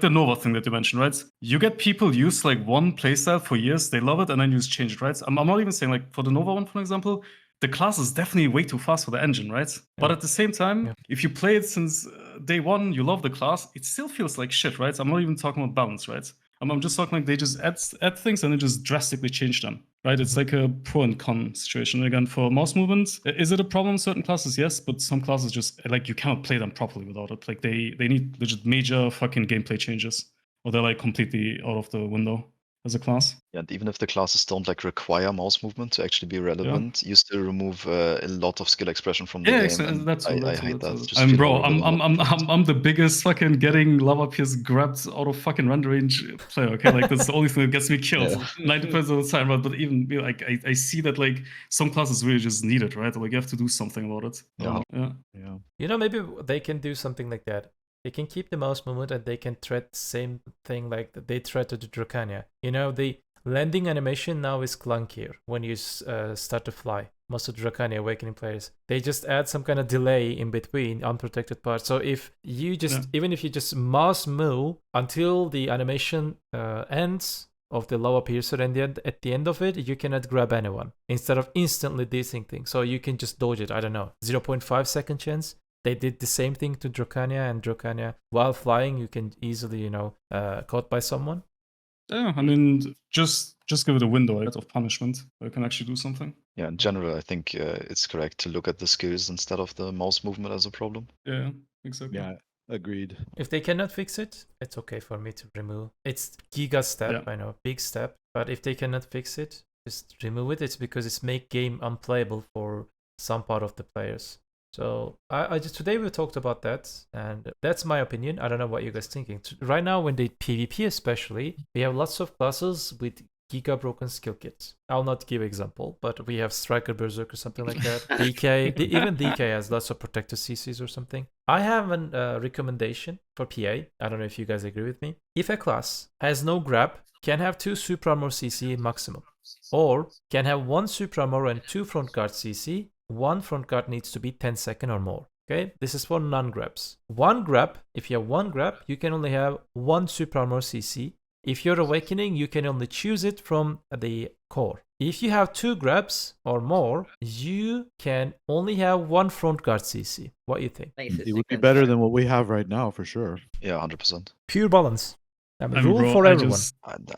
the Nova thing that you mentioned, right? You get people use like one playstyle for years, they love it, and then you just change it, right? I'm not even saying like for the Nova one, for example, the class is definitely way too fast for the engine, right? Yeah. But at the same time, if you play it since day one, you love the class, it still feels like shit, right? I'm not even talking about balance, right? I'm just talking like they just add things and then just drastically change them, right? It's like a pro and con situation. Again, for mouse movements, is it a problem in certain classes? Yes, but some classes just, like, you cannot play them properly without it. Like, they need legit major fucking gameplay changes, or they're, like, completely out of the window. as a class. Yeah, and even if the classes don't like require mouse movement to actually be relevant, you still remove a lot of skill expression from the game. And that's I that's hate that. Just I'm feel bro. horrible I'm the biggest fucking getting lava pierce grabbed out of fucking render range player. Okay, like that's the only thing that gets me killed 90% of the time. But even like I see that like some classes really just need it, right? Like you have to do something about it. Yeah. Yeah. You know, maybe they can do something like that. They can keep the mouse movement and they can thread the same thing like they threaded to Drakania. You know, the landing animation now is clunkier when you start to fly. Most of Drakania Awakening players, they just add some kind of delay in between unprotected parts. So if you just, even if you just mouse move until the animation ends of the lava piercer, and then at the end of it, you cannot grab anyone instead of instantly desync things. So you can just dodge it. I don't know, 0.5 second chance. They did the same thing to Drakania, and Drakania, while flying, you can easily, you know, caught by someone. Yeah, I mean, just give it a window of punishment where you can actually do something. Yeah, in general, I think it's correct to look at the skills instead of the mouse movement as a problem. Yeah, exactly. Yeah, agreed. If they cannot fix it, it's okay for me to remove. It's giga step, I know, big step. But if they cannot fix it, just remove it. It's because it's make game unplayable for some part of the players. So I just today we talked about that, and that's my opinion. I don't know what you guys thinking. Right now, when they PvP especially, we have lots of classes with giga broken skill kits. I'll not give example, but we have Striker, Berserker, something like that. DK, even DK has lots of protected CCs or something. I have a recommendation for PA. I don't know if you guys agree with me. If a class has no grab, can have 2 super armor CC maximum, or can have 1 super armor and 2 front guard CC. 1 front guard needs to be 10 seconds or more. Okay, this is for non-grabs. 1 grab, if you have 1 grab, you can only have 1 super armor CC. If you're Awakening, you can only choose it from the core. If you have 2 grabs or more, you can only have 1 front guard CC. What do you think? It would be better than what we have right now, for sure. Yeah, 100%. Pure balance. Rule for everyone.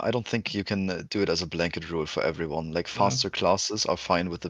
I don't think you can do it as a blanket rule for everyone. Like faster classes are fine with a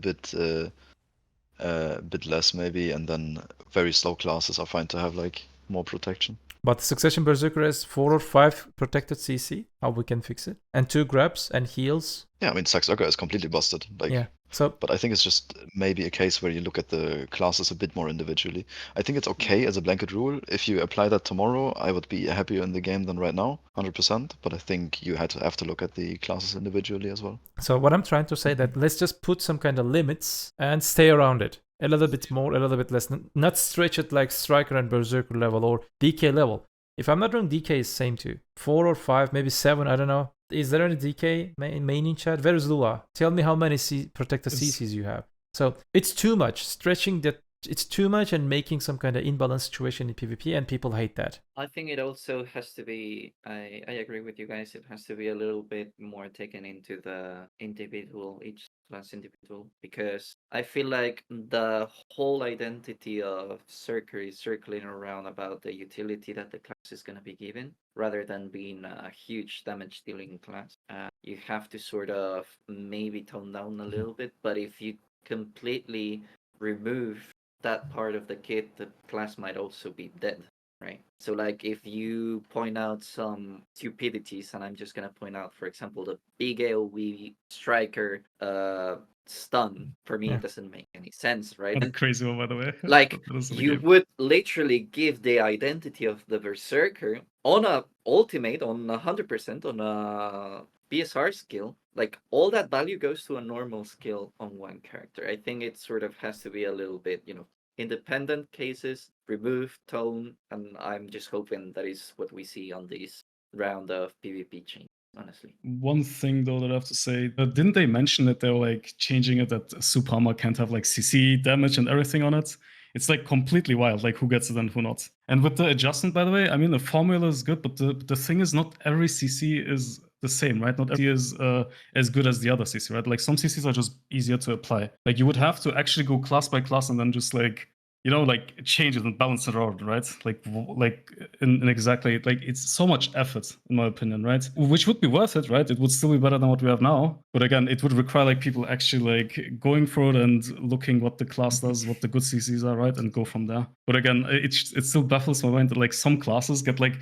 bit less maybe, and then very slow classes are fine to have like more protection. But Succession Berserker has 4 or 5 protected CC. How we can fix it? And 2 grabs and heals. Yeah, I mean Saxoka is completely busted. Like, yeah. So, but I think it's just maybe a case where you look at the classes a bit more individually. I think it's okay as a blanket rule. If you apply that tomorrow, I would be happier in the game than right now, 100%. But I think you have to look at the classes individually as well. So what I'm trying to say that let's just put some kind of limits and stay around it. A little bit more, a little bit less. Not stretch it like Striker and Berserker level or DK level. If I'm not wrong, DK is same too. 4 or 5, maybe 7, I don't know. Is there any DK main in chat? Where is Lua? Tell me how many protected CCs you have. So it's too much. Stretching that, it's too much and making some kind of imbalanced situation in PvP, and people hate that. I think it also has to be, I agree with you guys, it has to be a little bit more taken into the individual, each class individual, because I feel like the whole identity of Circer is circling around about the utility that the class is going to be given, rather than being a huge damage dealing class. You have to sort of maybe tone down a little bit, but if you completely remove that part of the kit, the class might also be dead, right? So like if you point out some stupidities, and I'm just gonna point out, for example, the big AoE striker stun, for me it doesn't make any sense, right? That's a crazy one, by the way. Like you would literally give the identity of the Berserker on a ultimate, on 100%, on a BSR skill, like all that value goes to a normal skill on one character. I think it sort of has to be a little bit, independent cases, remove tone, and I'm just hoping that is what we see on this round of PvP change, honestly. One thing though that I have to say, didn't they mention that they were like changing it that super armor can't have like CC damage and everything on it? It's like completely wild, like who gets it and who not. And with the adjustment, by the way, I mean the formula is good, but the thing is not every CC is the same, right? Not every is as good as the other CC, right? Like some CCs are just easier to apply. Like you would have to actually go class by class and then just like, like change it and balance it out, right? Like in exactly, like it's so much effort, in my opinion, right? Which would be worth it, right? It would still be better than what we have now. But again, it would require like people actually like going for it and looking what the class does, what the good CCs are, right? And go from there. But again, it still baffles my mind that like some classes get like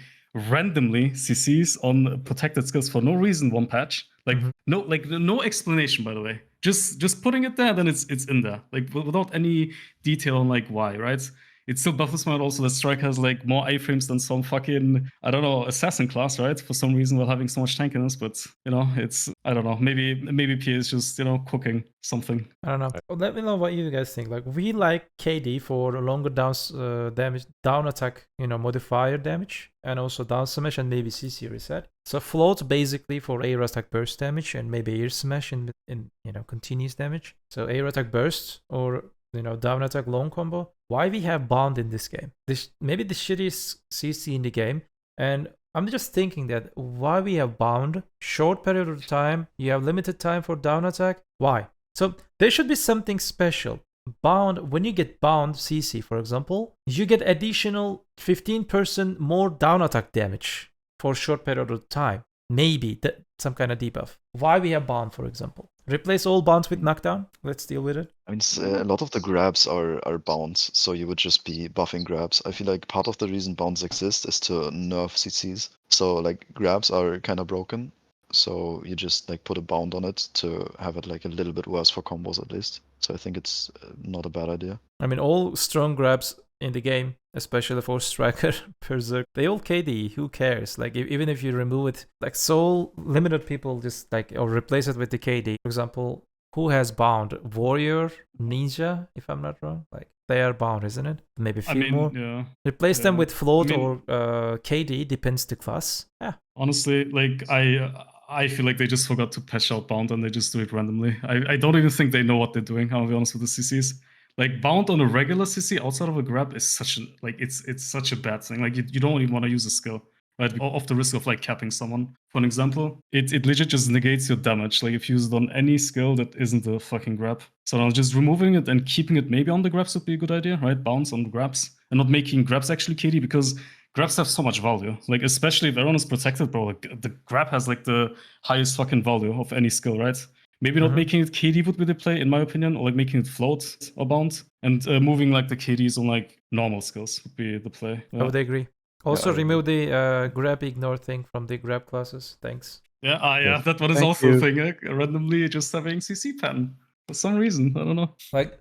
randomly CCs on protected skills for no reason one patch. Like no explanation, by the way. Just putting it there, then it's in there. Like without any detail on like why, right? It still baffles me also that Strike has like more iframes than some fucking, I don't know, assassin class, right? For some reason while having so much tankiness, but you know, it's, I don't know, maybe PA is just, you know, cooking something. I don't know. Well, let me know what you guys think. Like, we like KD for longer damage, down attack, you know, modifier damage, and also down smash and maybe CC reset. So float basically for air attack burst damage and maybe air smash in you know, continuous damage. So air attack burst or, you know, down attack long combo. Why we have bound in this game? Maybe the shittiest CC in the game, and I'm just thinking that why we have bound, short period of time, you have limited time for down attack. Why? So there should be something special. Bound, when you get bound CC, for example, you get additional 15% more down attack damage for short period of time. Maybe some kind of debuff. Why we have bound, for example? Replace all bounds with knockdown. Let's deal with it. I mean, a lot of the grabs are bounds, so you would just be buffing grabs. I feel like part of the reason bounds exist is to nerf CCs. So like grabs are kind of broken, so you just like put a bound on it to have it like a little bit worse for combos at least. So I think it's not a bad idea. I mean, all strong grabs in the game, especially for Striker, Berserk, they all KD. Who cares? Like, even if you remove it, like, so limited people just like, or replace it with the KD. For example, who has bound? Warrior, Ninja, if I'm not wrong. Like, they are bound, isn't it? Maybe a few more. Yeah. Replace them with float or KD, depends the class. Yeah. Honestly, like I feel like they just forgot to patch out bound and they just do it randomly. I don't even think they know what they're doing. I'll be honest with the CCs. Like bound on a regular CC outside of a grab is such a it's such a bad thing. Like you don't even want to use a skill, right? Off the risk of like capping someone. For an example, it legit just negates your damage. Like if you use it on any skill that isn't a fucking grab. So now just removing it and keeping it maybe on the grabs would be a good idea, right? Bounce on the grabs and not making grabs actually KD, because grabs have so much value. Like especially if everyone is protected, bro. Like the grab has like the highest fucking value of any skill, right? Maybe not making it KD would be the play, in my opinion, or like making it float or bound, and moving like the KDs on like normal skills would be the play. I would agree. Also, remove the grab ignore thing from the grab classes. Thanks. Yeah, that one is also a thing. Randomly just having CC pen for some reason. I don't know. Like,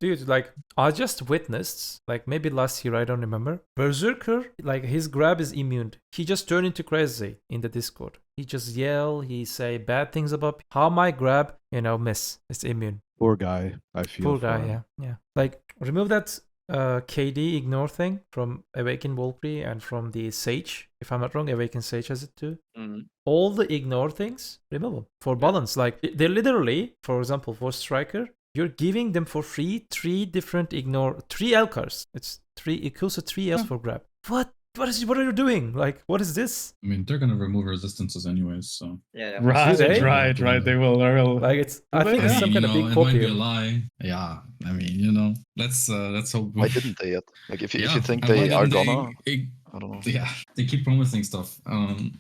dude, like, I just witnessed, like, maybe last year, I don't remember. Berserker, like, his grab is immune. He just turned into crazy in the Discord. He just yell, he say bad things about how my grab, you know, miss. It's immune. Poor guy, I feel. Poor guy, yeah. Like, remove that KD ignore thing from Awaken Valkyrie and from the Sage. If I'm not wrong, Awaken Sage has it too. All the ignore things, remove them for balance. Like, they're literally, for example, for Striker, you're giving them for free 3 different ignore, 3 Elcars. It's 3 equals to 3 else for grab. What are you doing? Like, what is this? I mean, they're gonna remove resistances anyways, so. Yeah. Right. They will. Like, it's. I think it's some kind of big it might be a copy. lie. Yeah, I mean, you know, let's hope. Why didn't they yet? Like, if you think they are gonna, I don't know. Yeah, they keep promising stuff.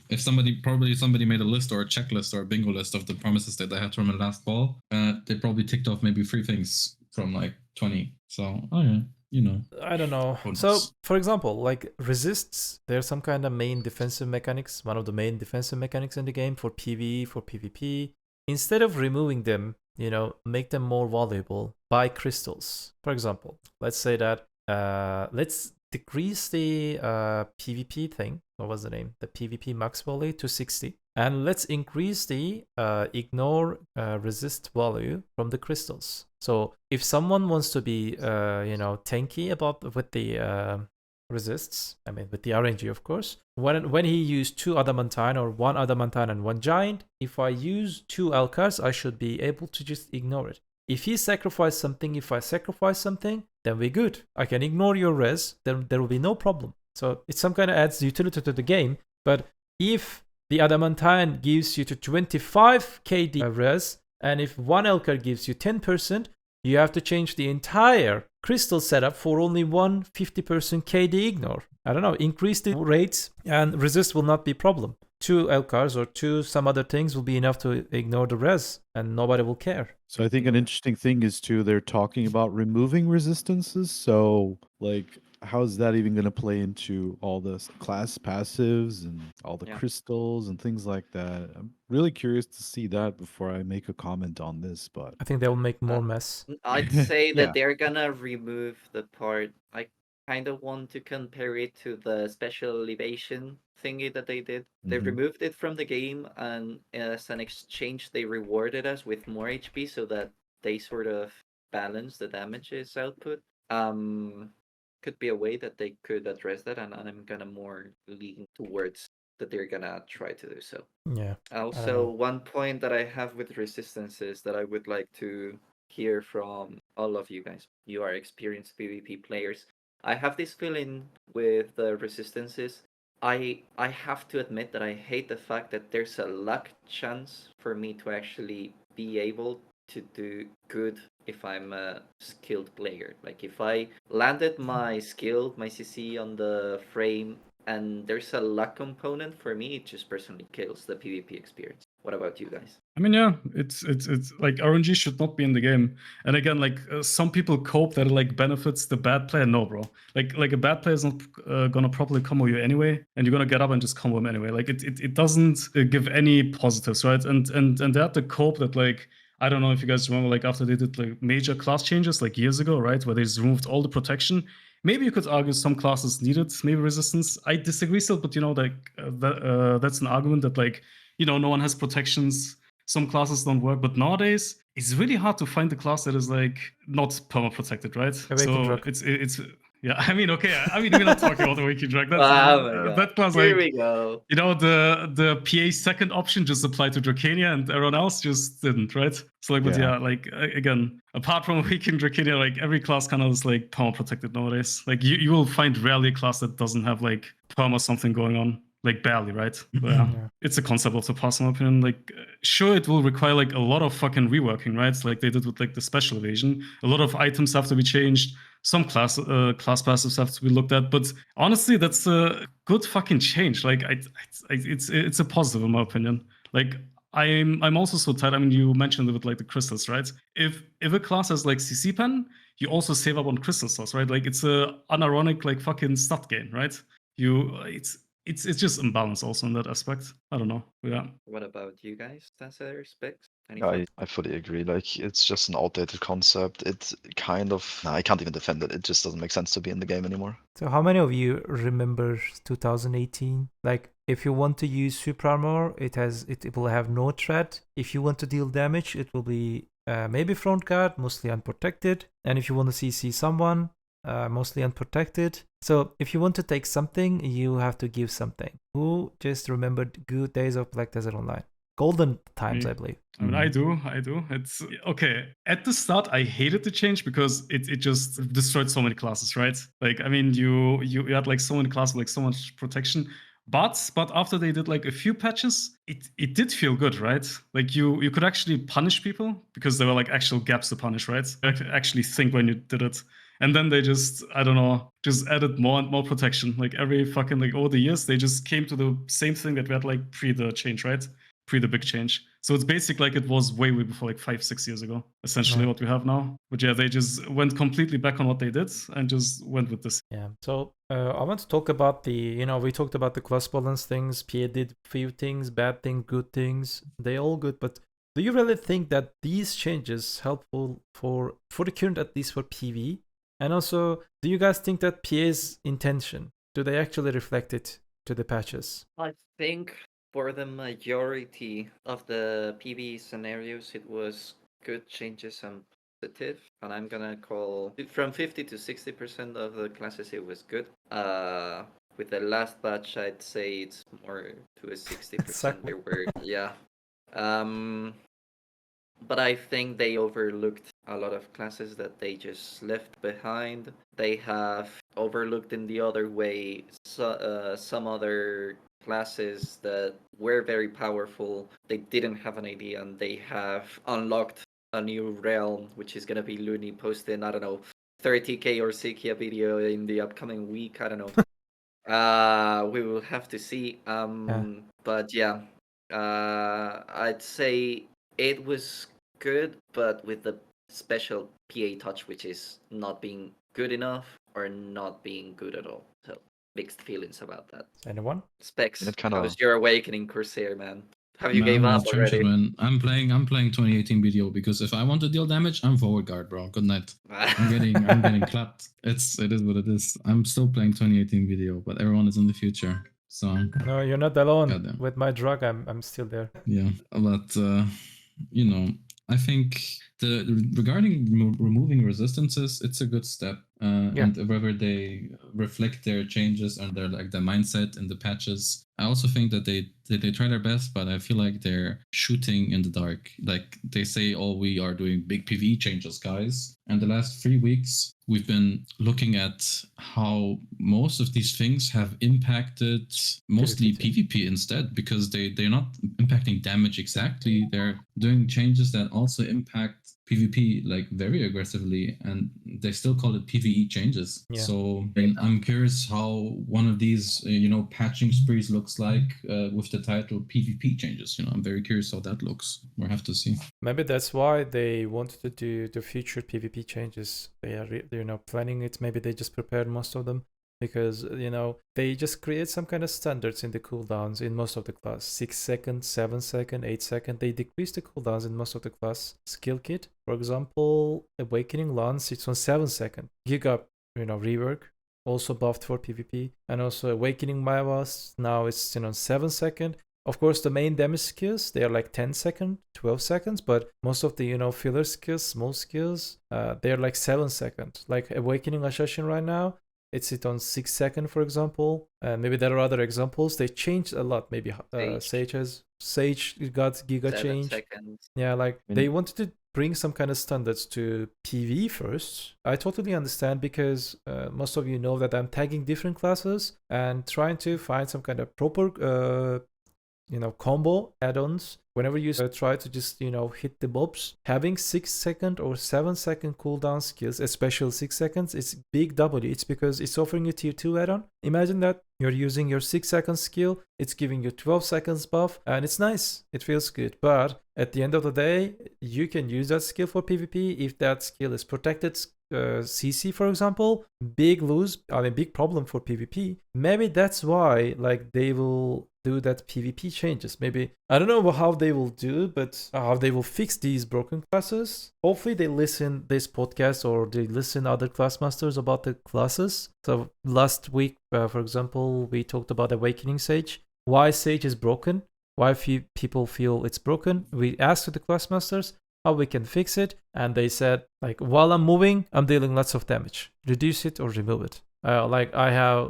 If somebody made a list or a checklist or a bingo list of the promises that they had from the last ball, they probably ticked off maybe 3 things from like 20. So, oh yeah. You know, I don't know. So, for example, like resists, there's some kind of main defensive mechanics, one of the main defensive mechanics in the game for PvE, for PvP. Instead of removing them, you know, make them more valuable, buy crystals. For example, let's say that, let's decrease the PvP thing. What was the name? The PvP max value to 60. And let's increase the ignore resist value from the crystals. So if someone wants to be, you know, tanky with the resists, I mean with the RNG of course, when he used 2 adamantine or 1 adamantine and 1 giant, if I use 2 Elcars, I should be able to just ignore it. If he sacrificed something, if I sacrifice something, then we're good. I can ignore your res, then there will be no problem. So it some kind of adds utility to the game. But if the adamantine gives you to 25 KD res, and if 1 Elcar gives you 10%, you have to change the entire crystal setup for only 1 50% KD ignore. I don't know, increase the rates and resist will not be a problem. 2 Elcars or 2 some other things will be enough to ignore the res, and nobody will care. So I think an interesting thing is too, they're talking about removing resistances. So like how's that even going to play into all the class passives and all the Yeah. crystals and things like that? I'm really curious to see that before I make a comment on this. But I think they will make more mess. I'd say Yeah. that they're gonna remove the part. I kind of want to compare it to the special evasion thingy that they did. They Mhm. removed it from the game, and as an exchange, they rewarded us with more HP so that they sort of balance the damages output. Could be a way that they could address that, and I'm gonna more lean towards that they're gonna try to do so. Yeah. Also, one point that I have with resistances that I would like to hear from all of you guys. You are experienced PvP players. I have this feeling with the resistances. I have to admit that I hate the fact that there's a luck chance for me to actually be able to do good if I'm a skilled player. Like if I landed my skill, my CC on the frame, and there's a luck component, for me it just personally kills the PvP experience. What about you guys? I mean, yeah, it's like RNG should not be in the game. And again, like some people cope that it like benefits the bad player. No, bro. Like a bad player is not gonna properly combo you anyway, and you're gonna get up and just combo him anyway. Like it doesn't give any positives, right? And they had to cope that like. I don't know if you guys remember, like after they did like major class changes like years ago, right, where they just removed all the protection. Maybe you could argue some classes needed maybe resistance. I disagree still, but you know, like that's an argument that like you know no one has protections. Some classes don't work, but nowadays it's really hard to find a class that is like not perma protected, right? Awakened So Drug. it's yeah. I mean, okay. I mean, we're not talking about the Awakened Drag. That's Oh my god. that class Here like we go. you know the PA second option just applied to Drakania and everyone else just didn't, right? So like, but Yeah. yeah, like again, apart from Awakened Drakania, like every class kind of is like perma protected nowadays. Like you will find rarely a class that doesn't have like perma something going on. Like barely, right? But yeah, Yeah. it's a concept of the personal opinion. Like, sure, it will require like a lot of fucking reworking, right? Like they did with like the special evasion. A lot of items have to be changed. Some class passives have to be looked at. But honestly, that's a good fucking change. Like, it's a positive in my opinion. Like, I'm also so tired. I mean, you mentioned it with like the crystals, right? If a class has like CC pen, you also save up on crystal slots, right? Like it's a unironic like fucking stat gain, right? It's just imbalance also in that aspect. I don't know. Yeah. What about you guys, Tassader, Specs? Any I, thoughts? I fully agree. Like, it's just an outdated concept. It kind of, I can't even defend it. It just doesn't make sense to be in the game anymore. So how many of you remember 2018? Like if you want to use super armor, it will have no threat. If you want to deal damage, it will be maybe front guard, mostly unprotected. And if you want to CC someone, mostly unprotected. So if you want to take something, you have to give something. Who just remembered good days of Black Desert Online? Golden times, Me. I believe. I mean, I do. It's okay. At the start, I hated the change because it just destroyed so many classes, right? Like, I mean, you had like so many classes, like so much protection. But after they did like a few patches, it did feel good, right? Like you could actually punish people because there were like actual gaps to punish, right? Actually think when you did it. And then they just, I don't know, just added more and more protection. Like every fucking like over the years, they just came to the same thing that we had like pre the change, right? Pre the big change. So it's basically like it was way before, like 5-6 years ago, essentially what we have now. But yeah, they just went completely back on what they did and just went with this. Yeah. So I want to talk about we talked about the class balance things. PA did few things, bad things, good things. They all good, but do you really think that these changes helpful for the current, at least for PV? And also, do you guys think that PA's intention, do they actually reflect it to the patches? I think for the majority of the PvE scenarios, it was good changes and positive. And I'm gonna call it from 50 to 60% of the classes, it was good. With the last batch, I'd say it's more to a 60%. There were, yeah. But I think they overlooked a lot of classes that they just left behind. They have overlooked in the other way some other classes that were very powerful. They didn't have an idea, and they have unlocked a new realm, which is gonna be Looney posting, I don't know, 30k or 6k video in the upcoming week. I don't know. We will have to see. But yeah, I'd say it was good, but with the special PA touch, which is not being good enough. or not being good at all. So mixed feelings about that. Anyone? Specs, And it kinda- how's your awakening, Corsair, man? Have you Man, gave up it's trenches, already? man. I'm playing 2018 BDO because if I want to deal damage, I'm forward guard, bro. Good night. I'm getting clapped. It is what it is. I'm still playing 2018 video, but everyone is in the future. So No, you're not alone. Goddamn. With my drug, I'm still there. yeah, but you know, I think regarding removing resistances, it's a good step. Yeah. And whether they reflect their changes and their mindset in the patches, I also think that they try their best, but I feel like they're shooting in the dark. Like they say, "Oh, we are doing big PvE changes, guys." And the last 3 weeks, we've been looking at how most of these things have impacted mostly PvP instead, because they're not impacting damage exactly. They're doing changes that also impact PvP like very aggressively, and they still call it PvE changes. Yeah. So I'm curious how one of these patching sprees looks like with the title PvP changes. I'm very curious how that looks. We'll have to see. Maybe that's why they wanted to do the future PvP changes. They are planning it. Maybe they just prepared most of them, because they just create some kind of standards in the cooldowns in most of the class. 6 seconds, 7 seconds, 8 seconds. They decrease the cooldowns in most of the class. Skill kit, for example, Awakening Lance, it's on 7 seconds. Giga, rework, also buffed for PvP, and also Awakening Maivas, now it's on 7 seconds. Of course, the main damage skills, they are like 10 seconds, 12 seconds, but most of the, filler skills, small skills, they're like 7 seconds. Like Awakening Assassin right now, it's on 6 seconds, for example. And maybe there are other examples. They changed a lot. Maybe Sage got Giga 7 change. seconds. Yeah, like they wanted to bring some kind of standards to PvE first. I totally understand, because most of you know that I'm tagging different classes and trying to find some kind of proper combo add-ons. Whenever you try to just hit the mobs, having 6 second or 7 second cooldown skills, especially 6 seconds, it's big W. It's because it's offering you tier 2 add-on. Imagine that you're using your 6 second skill, it's giving you 12 seconds buff, and it's nice, it feels good. But at the end of the day, you can use that skill for PvP if that skill is protected CC, for example. Big problem for PvP. Maybe that's why they will do that PvP changes. Maybe, I don't know how they will do, but how they will fix these broken classes. Hopefully they listen this podcast, or they listen other class masters about the classes. So last week, for example, we talked about Awakening Sage. Why Sage is broken, why people feel it's broken. We asked the class masters how we can fix it, and they said, while I'm moving, I'm dealing lots of damage. Reduce it or remove it. I have,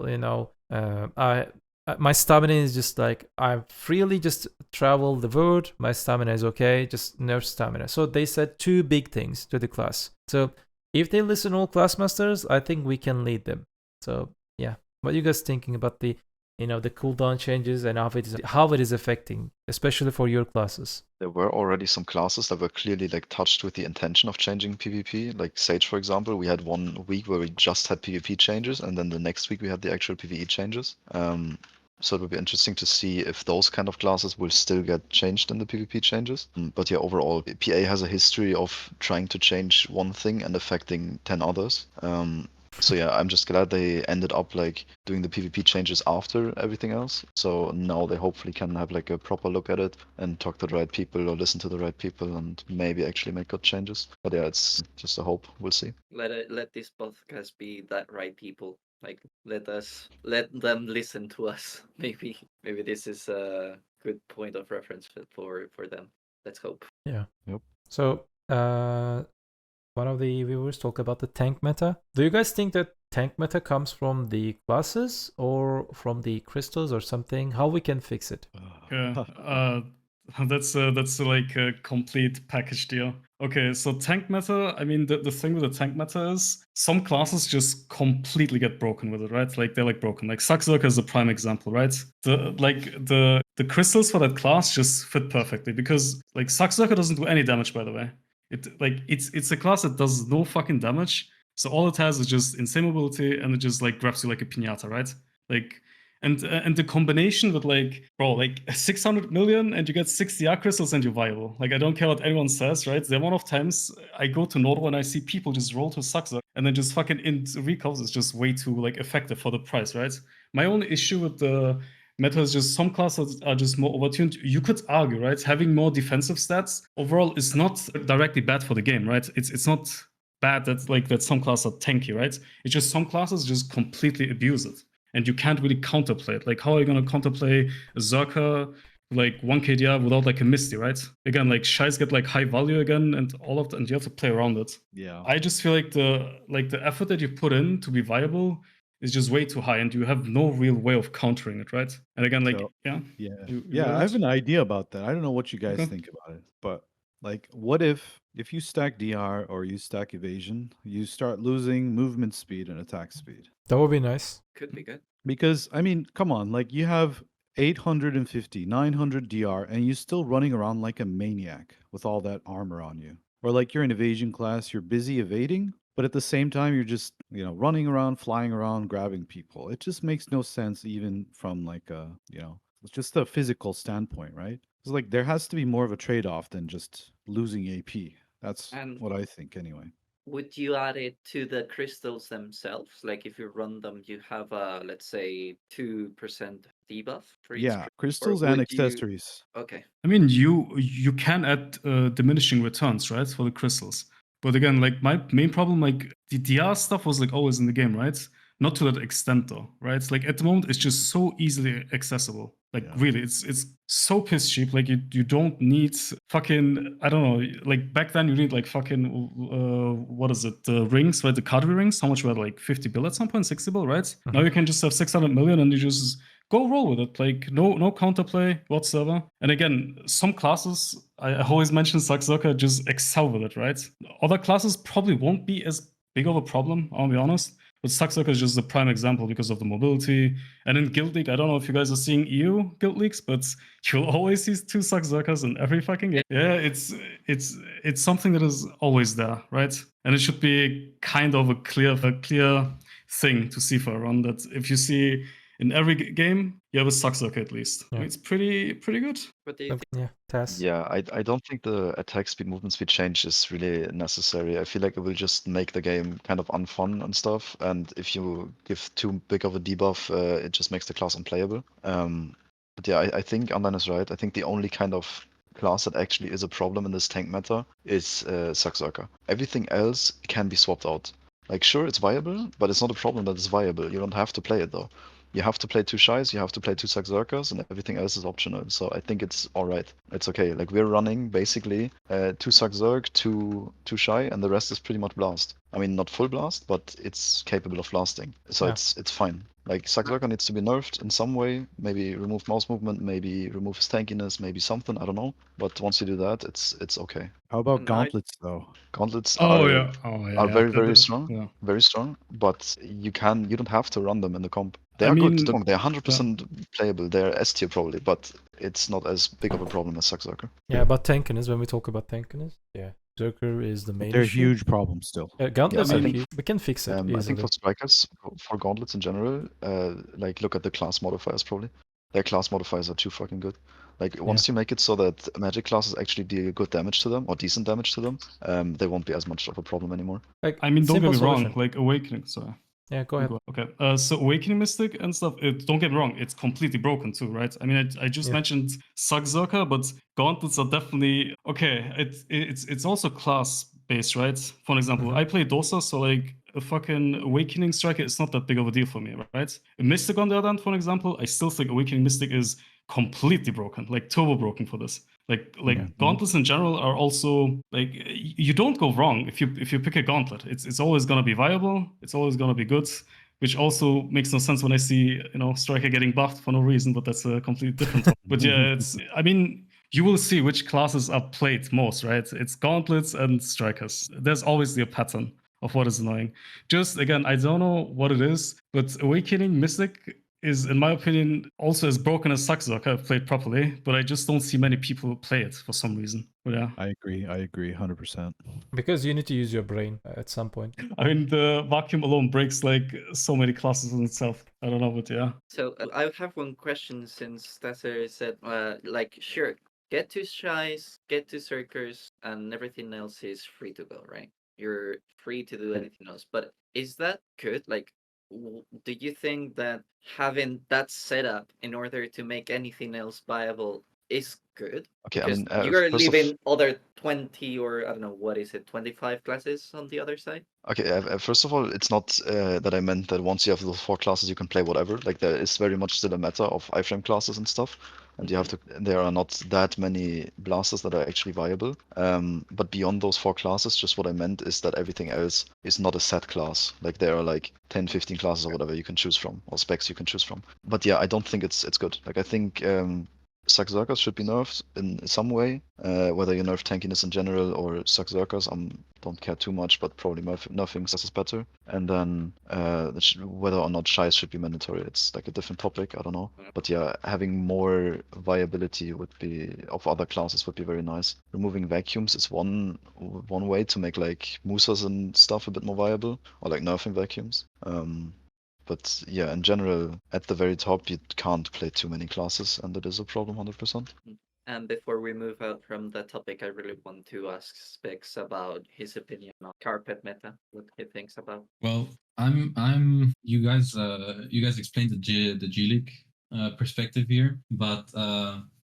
my stamina is just I freely just travel the world. My stamina is okay, just nerf stamina. So they said 2 big things to the class. So if they listen all class masters, I think we can lead them. So yeah, what are you guys thinking about the the cooldown changes and how it is affecting, especially for your classes? There were already some classes that were clearly touched with the intention of changing PvP. Like Sage, for example, we had 1 week where we just had PvP changes, and then the next week we had the actual PvE changes. So it would be interesting to see if those kind of classes will still get changed in the PvP changes. But yeah, overall, PA has a history of trying to change one thing and affecting 10 others. So yeah, I'm just glad they ended up doing the PvP changes after everything else. So now they hopefully can have a proper look at it and talk to the right people or listen to the right people and maybe actually make good changes. But yeah, it's just a hope. We'll see. Let this podcast be that right people. Let them listen to us. Maybe this is a good point of reference for them. Let's hope. Yeah. Yep. So one of the viewers talked about the tank meta. Do you guys think that tank meta comes from the classes or from the crystals or something? How we can fix it? Yeah, that's a complete package deal. Okay, so tank meta, I mean, the thing with the tank meta is some classes just completely get broken with it, right? They're broken. Saxzerker is a prime example, right? The crystals for that class just fit perfectly, because Saxzerker doesn't do any damage, by the way. It's a class that does no fucking damage. So all it has is just insane mobility, and it just grabs you like a piñata, right? And the combination with like, bro, like 600 million and you get 60 ARC crystals and you're viable. Like, I don't care what anyone says, right? The amount of times I go to Nordor and I see people just roll to Saxo and then just fucking int recalls is just way too like effective for the price, right? My only issue with the meta is just some classes are just more overtuned. You could argue, right? Having more defensive stats overall is not directly bad for the game, right? It's not bad that some classes are tanky, right? It's just some classes just completely abuse it. And you can't really counterplay it. Like, how are you going to counterplay a Zerka, like 1 KDR without like a Misty, right? Again, like Shais get like high value again and all of that, and you have to play around it. Yeah. I just feel like the effort that you put in to be viable is just way too high, and you have no real way of countering it, right? And again, like, So, yeah. I have an idea about that. I don't know what you guys think about it, but like, what if you stack DR or you stack evasion, you start losing movement speed and attack speed? That would be nice. Could be good. Because I mean, come on, like you have 850, 900 DR, and you're still running around like a maniac with all that armor on you. Or like you're in evasion class, you're busy evading, but at the same time you're just, running around, flying around, grabbing people. It just makes no sense even from like a, it's just a physical standpoint, right? It's like there has to be more of a trade-off than just losing AP. That's what I think anyway. Would you add it to the crystals themselves? Like if you run them, you have a, let's say, 2% debuff for each. Yeah, crystals and accessories. Okay. I mean, you can add diminishing returns, right, for the crystals. But again, like my main problem, like the DR stuff was like always in the game, right? Not to that extent though, right? Like at the moment, it's just so easily accessible. Like really, it's so piss cheap. Like you don't need fucking, I don't know. Like back then, you need like fucking what is it? The rings, right? The cardinal rings. How much were like 50 bill at some point, 60 bill, right? Mm-hmm. Now you can just have 600 million and you just go roll with it. Like no counterplay whatsoever. And again, some classes I always mention Saxoka just excel with it, right? Other classes probably won't be as big of a problem. I'll be honest. But Saxoka is just a prime example because of the mobility. And in Guild League, I don't know if you guys are seeing EU Guild Leagues, but you'll always see 2 Saxokas in every fucking game. Yeah, it's something that is always there, right? And it should be kind of a clear thing to see for everyone that if you see in every game, you have a Saxoka at least. Yeah. It's pretty good. What do you think? Yeah, Tass. Yeah, I don't think the attack speed, movement speed change is really necessary. I feel like it will just make the game kind of unfun and stuff. And if you give too big of a debuff, it just makes the class unplayable. But yeah, I think Andan is right. I think the only kind of class that actually is a problem in this tank meta is Saxoka. Everything else can be swapped out. Like, sure, it's viable, but it's not a problem that it's viable. You don't have to play it though. You have to play 2 Shais, you have to play 2 Saxorkas, and everything else is optional. So I think it's alright. It's okay. Like we're running basically 2 Saxork, 2 Shai, and the rest is pretty much blast. I mean, not full blast, but it's capable of blasting. So it's fine. Like Saxorka needs to be nerfed in some way. Maybe remove mouse movement, maybe remove his tankiness, maybe something. I don't know. But once you do that, it's okay. How about gauntlets though? Gauntlets are very strong. Yeah. Very strong. But you don't have to run them in the comp. They are good. They're 100% playable. They're S tier probably, but it's not as big of a problem as Saxorka. Yeah, but tankiness, when we talk about tankiness, Zerker is the main They're issue. Huge problems still. Gauntlets, we can fix it easily. I think for strikers, for gauntlets in general, like look at the class modifiers probably. Their class modifiers are too fucking good. Like once you make it so that magic classes actually deal good damage to them or decent damage to them, they won't be as much of a problem anymore. Like, I mean, don't get me wrong. Like Awakening, sorry. Yeah, go ahead. Okay, so Awakening Mystic and stuff, don't get me wrong, it's completely broken too, right? I mean, I just mentioned Saxoka, but gauntlets are definitely, okay, it's also class-based, right? For example, I play Dosa, so like a fucking Awakening Striker is not that big of a deal for me, right? A Mystic on the other hand, for example, I still think Awakening Mystic is completely broken, like turbo broken for this. Like gauntlets in general are also like you don't go wrong if you pick a gauntlet. It's always gonna be viable. It's always gonna be good. Which also makes no sense when I see Striker getting buffed for no reason. But that's a completely different topic. But yeah, I mean, you will see which classes are played most, right? It's gauntlets and strikers. There's always a pattern of what is annoying. Just again, I don't know what it is, but Awakening Mystic is, in my opinion, also as broken as Saxoka if played properly, but I just don't see many people play it for some reason. But yeah. I agree 100%. Because you need to use your brain at some point. I mean, the vacuum alone breaks like so many classes in itself. I don't know, but yeah. So I have one question since Tassader said, like, sure, get to Shai's, get to Circus, and everything else is free to go, right? You're free to do anything else. But is that good? Like, do you think that having that setup in order to make anything else viable is good? Okay, I Because mean, you're first of- leaving other 20 or I don't know, what is it, 25 classes on the other side? Okay, first of all, it's not that I meant that once you have those 4 classes, you can play whatever. Like, there is very much still a meta of iframe classes and stuff, and you have to. There are not that many blasters that are actually viable. But beyond those 4 classes, just what I meant is that everything else is not a set class. Like, there are like 10, 15 classes or whatever you can choose from, or specs you can choose from. But yeah, I don't think it's good. Like, I think Saxokas should be nerfed in some way, whether you nerf tankiness in general or Saxokas, don't care too much, but probably nerfing is better. And then whether or not Shai should be mandatory, it's like a different topic, I don't know. But yeah, having more viability of other classes would be very nice. Removing vacuums is one way to make like Musas and stuff a bit more viable, or like nerfing vacuums. But yeah, in general, at the very top, you can't play too many classes, and it is a problem 100%. And before we move out from that topic, I really want to ask Specs about his opinion on carpet meta, what he thinks about. Well, you guys explained the G League perspective here, but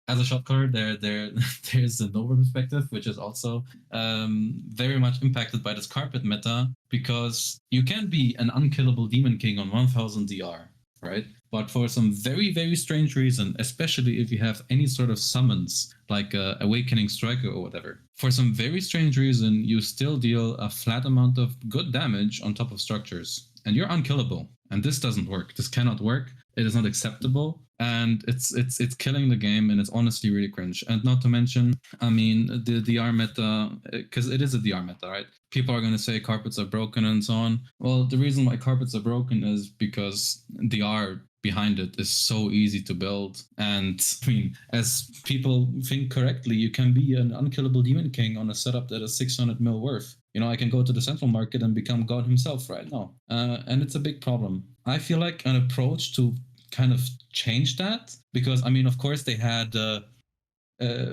as a shot caller, there's a Nova perspective, which is also very much impacted by this carpet meta, because you can be an unkillable Demon King on 1000 DR, right? But for some very, very strange reason, especially if you have any sort of summons, like Awakening Striker or whatever, for some very strange reason, you still deal a flat amount of good damage on top of structures, and you're unkillable. And this doesn't work. This cannot work. It is not acceptable, and it's killing the game, and it's honestly really cringe. And not to mention, I mean, the DR meta, because it is a DR meta, right? People are going to say carpets are broken and so on. Well, the reason why carpets are broken is because DR behind it is so easy to build. And I mean, as people think correctly, you can be an unkillable Demon King on a setup that is 600 mil worth. You know, I can go to the central market and become God himself right now. And it's a big problem. I feel like an approach to kind of change that, because I mean, of course they had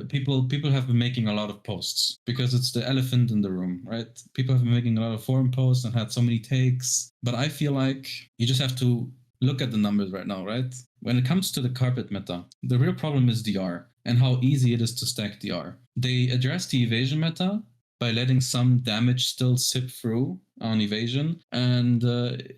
people have been making a lot of posts because it's the elephant in the room, right? People have been making a lot of forum posts and had so many takes, but I feel like you just have to look at the numbers right now, right? When it comes to the carpet meta, the real problem is DR and how easy it is to stack DR. They address the evasion meta by letting some damage still sip through on evasion, and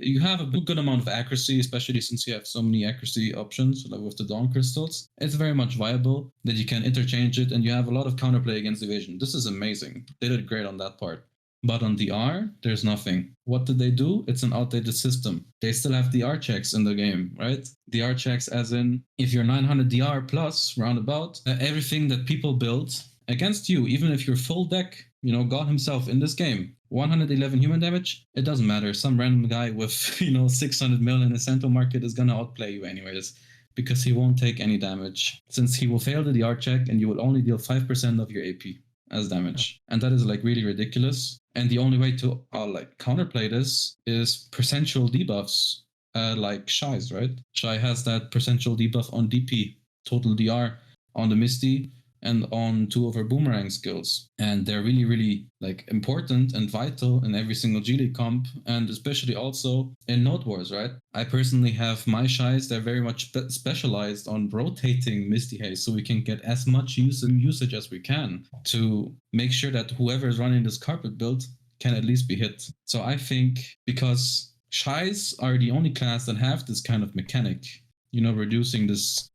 you have a good amount of accuracy, especially since you have so many accuracy options, like with the Dawn Crystals. It's very much viable that you can interchange it, and you have a lot of counterplay against evasion. This is amazing. They did great on that part. But on DR, there's nothing. What did they do? It's an outdated system. They still have DR checks in the game, right? DR checks as in, if you're 900 DR plus, roundabout, everything that people build against you, even if you're full deck, you know, God himself in this game, 111 human damage, it doesn't matter. Some random guy with, 600 mil in the central market is gonna outplay you anyways, because he won't take any damage, since he will fail the DR check and you will only deal 5% of your AP as damage. And that is like really ridiculous. And the only way to counterplay this is percentual debuffs, like Shai's, right? Shai has that percentual debuff on DP, total DR, on the Misty, and on 2 of her boomerang skills. And they're really, really important and vital in every single G League comp, and especially also in Node Wars, right? I personally have my Shais, they're very much specialized on rotating Misty Haze, so we can get as much usage as we can to make sure that whoever is running this carpet build can at least be hit. So I think because Shais are the only class that have this kind of mechanic, reducing this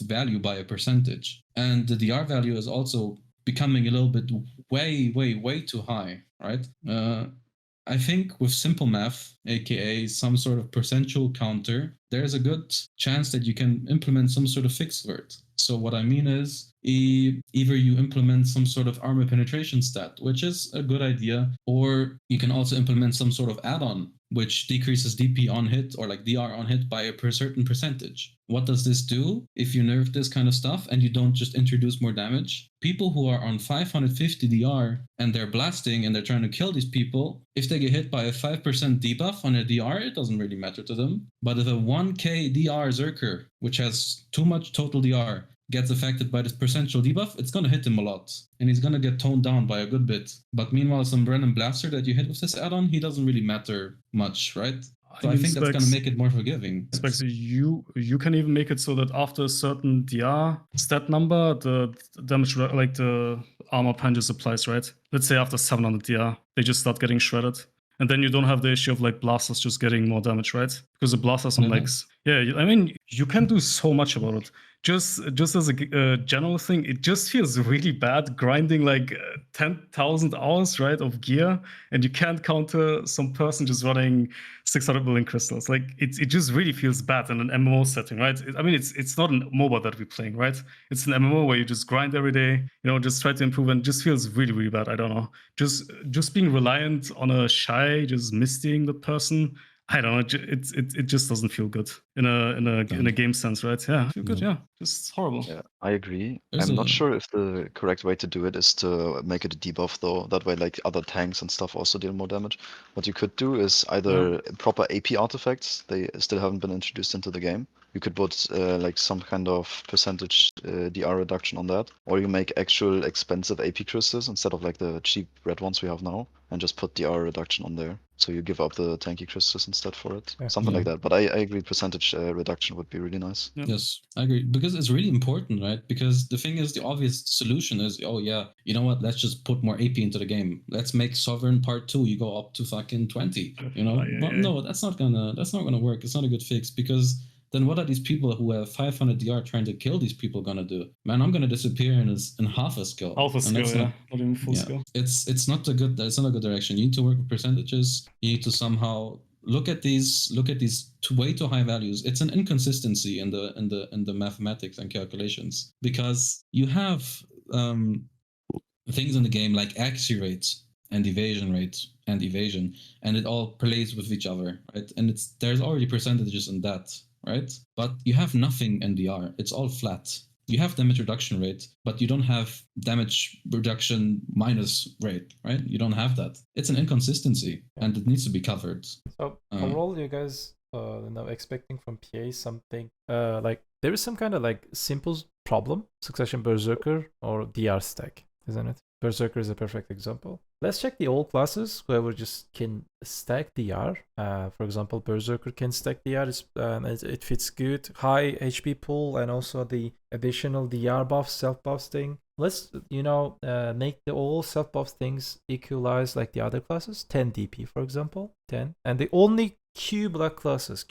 value by a percentage. And the DR value is also becoming a little bit way too high, right? I think with simple math, aka some sort of percentual counter, there's a good chance that you can implement some sort of fixed vert. So what I mean is, either you implement some sort of armor penetration stat, which is a good idea, or you can also implement some sort of add-on which decreases DP on hit or like DR on hit by a certain percentage. What does this do if you nerf this kind of stuff and you don't just introduce more damage? People who are on 550 DR and they're blasting and they're trying to kill these people, if they get hit by a 5% debuff on a DR, it doesn't really matter to them. But if a 1k DR Zerker, which has too much total DR, gets affected by this percentual debuff, it's going to hit him a lot. And he's going to get toned down by a good bit. But meanwhile, some random blaster that you hit with this add-on, he doesn't really matter much, right? So I think that's going to make it more forgiving. Specs, you can even make it so that after a certain DR stat number, the damage, like the armor punches applies, right? Let's say after 700 DR, they just start getting shredded. And then you don't have the issue of like blasters just getting more damage, right? Because the blasters on legs. Yeah, I mean, you can do so much about it. Just as a general thing, it just feels really bad grinding like 10,000 hours, right, of gear, and you can't counter some person just running 600 million crystals. Like it just really feels bad in an MMO setting, right? I mean, it's not an MOBA that we're playing, right? It's an MMO where you just grind every day, just try to improve, and it just feels really, really bad. I don't know. Just being reliant on a Shai, just mistying the person. I don't know. It just doesn't feel good in a game sense, right? Yeah, feel good. Yeah, just horrible. Yeah, I agree. I'm not sure if the correct way to do it is to make it a debuff, though. That way, like other tanks and stuff also deal more damage. What you could do is either proper AP artifacts. They still haven't been introduced into the game. You could put like some kind of percentage DR reduction on that, or you make actual expensive AP crystals instead of like the cheap red ones we have now, and just put DR reduction on there. So you give up the tanky crystals instead for it, something like that. But I agree, percentage reduction would be really nice. Yeah. Yes, I agree, because it's really important, right? Because the thing is, the obvious solution is, oh yeah, you know what? Let's just put more AP into the game. Let's make Sovereign Part 2. You go up to fucking 20. But no, that's not gonna work. It's not a good fix, because then what are these people who have 500 DR trying to kill these people gonna do? Man, I'm gonna disappear in half a skill. Half a skill, not even full skill. It's not a good direction. You need to work with percentages. You need to somehow look at these way too high values. It's an inconsistency in the mathematics and calculations, because you have things in the game like accuracy rates and evasion rate and evasion, and it all plays with each other, right? And there's already percentages in that. Right? But you have nothing in DR. It's all flat. You have damage reduction rate, but you don't have damage reduction minus rate, right? You don't have that. It's an inconsistency, and it needs to be covered. So overall, you guys now expecting from PA something like there is some kind of like simple problem, Succession Berserker or DR stack, isn't it? Berserker is a perfect example. Let's check the old classes, whoever just can stack DR. For example, Berserker can stack DR, it fits good. High HP pool and also the additional DR buffs, self buffs thing. Let's, make the all self buff things equalize like the other classes. 10 DP, for example, 10. And the only Q block classes,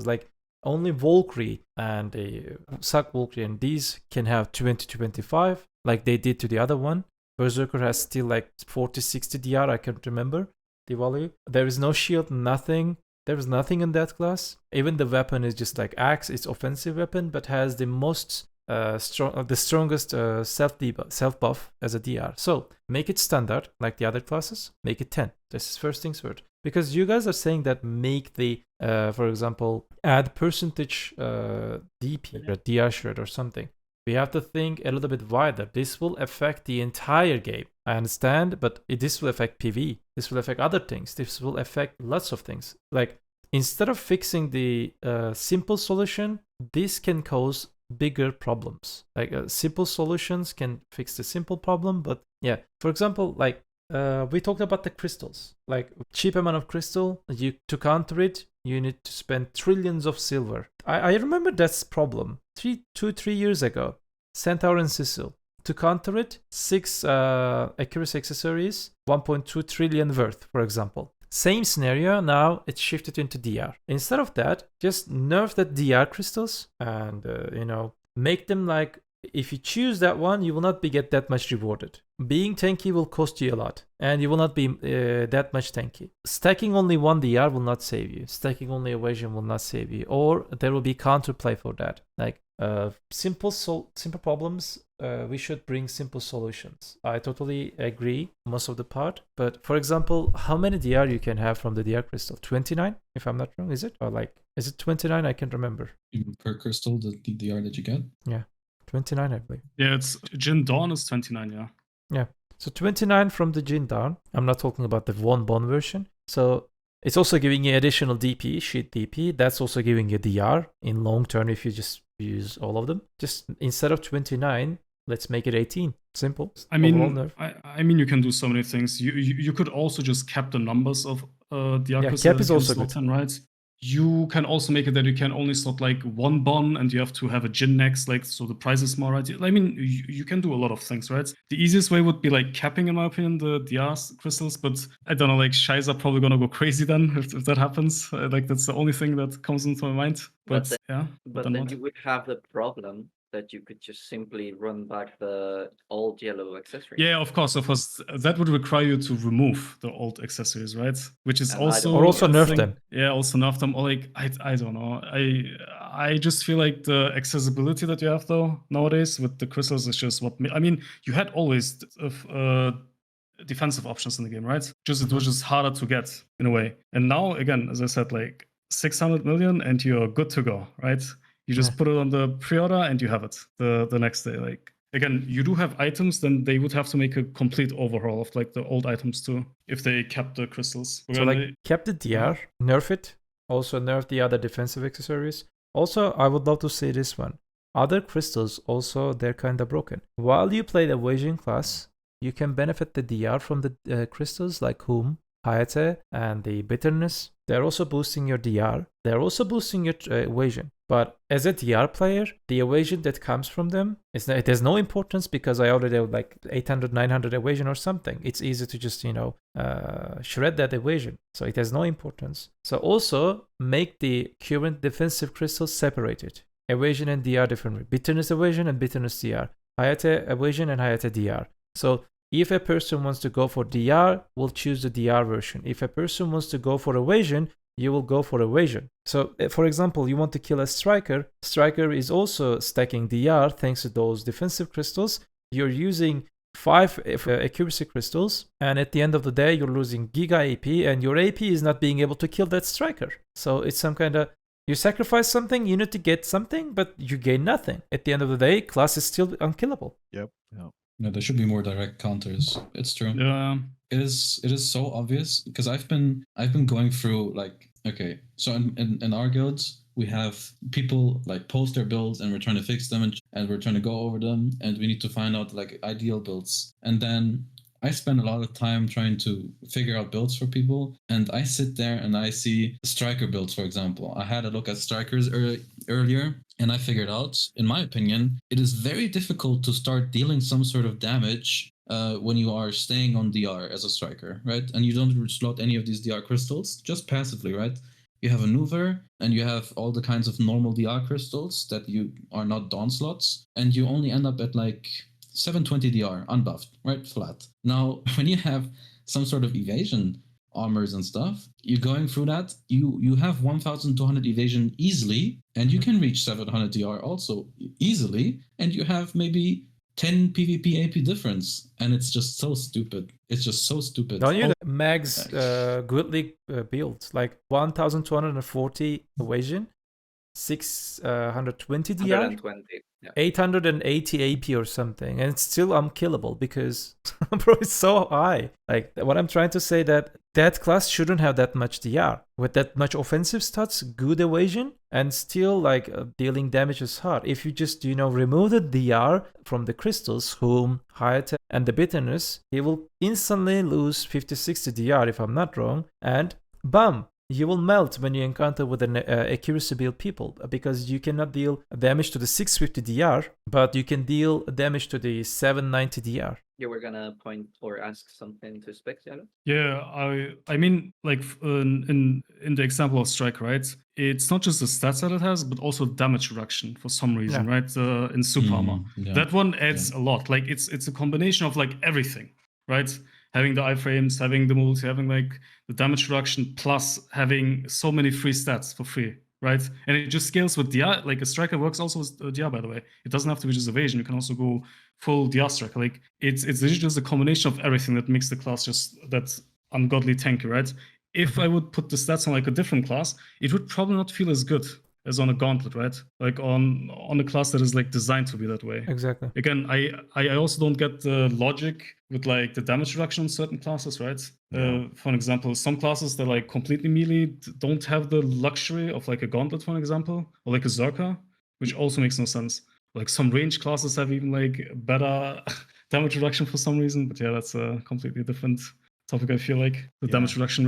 like only Valkyrie and the Suck Valkyrie and these can have 20 to 25, like they did to the other one. Berserker has still like 40-60 DR, I can't remember the value. There is no shield, nothing. There is nothing in that class. Even the weapon is just like axe, it's offensive weapon, but has the most strongest self buff as a DR. So make it standard like the other classes, make it 10. This is first things first. Because you guys are saying that make the, for example, add percentage DP or DR shred or something. We have to think a little bit wider. This will affect the entire game. I understand, but this will affect PvE. This will affect other things. This will affect lots of things. Like, instead of fixing the simple solution, this can cause bigger problems. Like, simple solutions can fix the simple problem, but yeah. For example, like, we talked about the crystals. Like, cheap amount of crystal, to counter it, you need to spend trillions of silver. I remember that's problem. 3 years ago, Centaur and Sicil. To counter it, 6 accuracy accessories, 1.2 trillion worth, for example. Same scenario, now it's shifted into DR. Instead of that, just nerf the DR crystals and, make them like, if you choose that one, you will not get that much rewarded. Being tanky will cost you a lot, and you will not be that much tanky. Stacking only one DR will not save you. Stacking only evasion will not save you, or there will be counterplay for that. Like, simple problems. We should bring simple solutions. I totally agree most of the part. But for example, how many DR you can have from the DR crystal? 29, if I'm not wrong, is it? Or like, is it 29? I can't remember. Per crystal, the DR that you get? Yeah, 29, I believe. Yeah, it's Jin Dawn is 29, yeah. Yeah, so 29 from the Jin Dawn. I'm not talking about the one bond version. So it's also giving you additional DP, sheet DP. That's also giving you DR in long term if you just use all of them. Just instead of 29, let's make it 18. Simple. I mean, I mean, you can do so many things. You could also just cap the numbers of the Yeah, cap is also good. in, right? You can also make it that you can only slot like one bond and you have to have a Jin next, like, so the price is more, right? I mean, you can do a lot of things, right? The easiest way would be like capping, in my opinion, the DR crystals, but I don't know, like Shai's are probably gonna go crazy then if that happens. Like, that's the only thing that comes into my mind. But then you would have the problem that you could just simply run back the old yellow accessories. Yeah, of course. That would require you to remove the old accessories, right? Which is also or also nerf them. Yeah, also nerf them. Or like I don't know. I just feel like the accessibility that you have though nowadays with the crystals is just what I mean. You had always defensive options in the game, right? It was just harder to get in a way. And now again, as I said, like 600 million and you're good to go, right? You just put it on the pre-order and you have it the next day. Like, again, you do have items, then they would have to make a complete overhaul of like the old items too, if they kept the crystals. So like kept the DR, nerf it, also nerf the other defensive accessories. Also, I would love to say this one. Other crystals also, they're kind of broken. While you play the evasion class, you can benefit the DR from the crystals like HyperX and the bitterness. They're also boosting your DR. They're also boosting your evasion. But as a DR player, the evasion that comes from them, it has no importance because I already have like 800, 900 evasion or something. It's easy to just, shred that evasion. So it has no importance. So also make the current defensive crystals separated. Evasion and DR differently. Bitterness evasion and bitterness DR. HyperX evasion and HyperX DR. So if a person wants to go for DR, we'll choose the DR version. If a person wants to go for evasion, you will go for evasion. So, for example, you want to kill a striker. Striker is also stacking DR thanks to those defensive crystals. You're using 5 accuracy crystals, and at the end of the day, you're losing Giga AP, and your AP is not being able to kill that striker. So it's some kind of, you sacrifice something, you need to get something, but you gain nothing. At the end of the day, class is still unkillable. Yep. Yeah, there should be more direct counters. It's true. Yeah. It is so obvious because I've been going through like, okay, so in our guilds we have people like post their builds and we're trying to fix them and we're trying to go over them and we need to find out like ideal builds. And then I spend a lot of time trying to figure out builds for people, and I sit there and I see striker builds, for example. I had a look at strikers earlier, and I figured out, in my opinion, it is very difficult to start dealing some sort of damage when you are staying on DR as a striker, right? And you don't slot any of these DR crystals, just passively, right? You have a Nuver, and you have all the kinds of normal DR crystals that you are not Dawn slots, and you only end up at like 720 DR, unbuffed, right? Flat. Now, when you have some sort of evasion armors and stuff, you're going through that, you have 1200 evasion easily, and you can reach 700 DR also easily, and you have maybe 10 PvP AP difference, and it's just so stupid. It's just so stupid. Don't you Mag's Good League builds, like 1240 evasion, 620 DR? 120. Yeah. 880 AP or something, and it's still unkillable because bro, it's so high. Like, what I'm trying to say, that class shouldn't have that much DR with that much offensive stats, good evasion, and still like dealing damage is hard. If you just remove the DR from the crystals, HyperX and the bitterness, he will instantly lose 50-60 DR if I'm not wrong, and bam, you will melt when you encounter with an accuracy build people, because you cannot deal damage to the 650 DR, but you can deal damage to the 790 DR. You were gonna point or ask something to Specs, Yalo? Yeah, I mean, like in the example of Strike, right? It's not just the stats that it has, but also damage reduction for some reason, right? In Super Armor. Yeah. That one adds a lot. Like, it's a combination of like everything, right? Having the iframes, having the multi, having like the damage reduction, plus having so many free stats for free, right? And it just scales with DR. Like a striker works also with DR, by the way. It doesn't have to be just evasion. You can also go full DR striker. Like it's literally just a combination of everything that makes the class just that ungodly tanky, right? If I would put the stats on like a different class, it would probably not feel as good as on a gauntlet, right? Like on a class that is like designed to be that way. Exactly. Again, I also don't get the logic with like the damage reduction on certain classes, right? For an example, some classes that like completely melee don't have the luxury of like a gauntlet, for an example, or like a Zerka, which also makes no sense. Like some range classes have even like better damage reduction for some reason, but yeah, that's a completely different topic. I feel like the damage reduction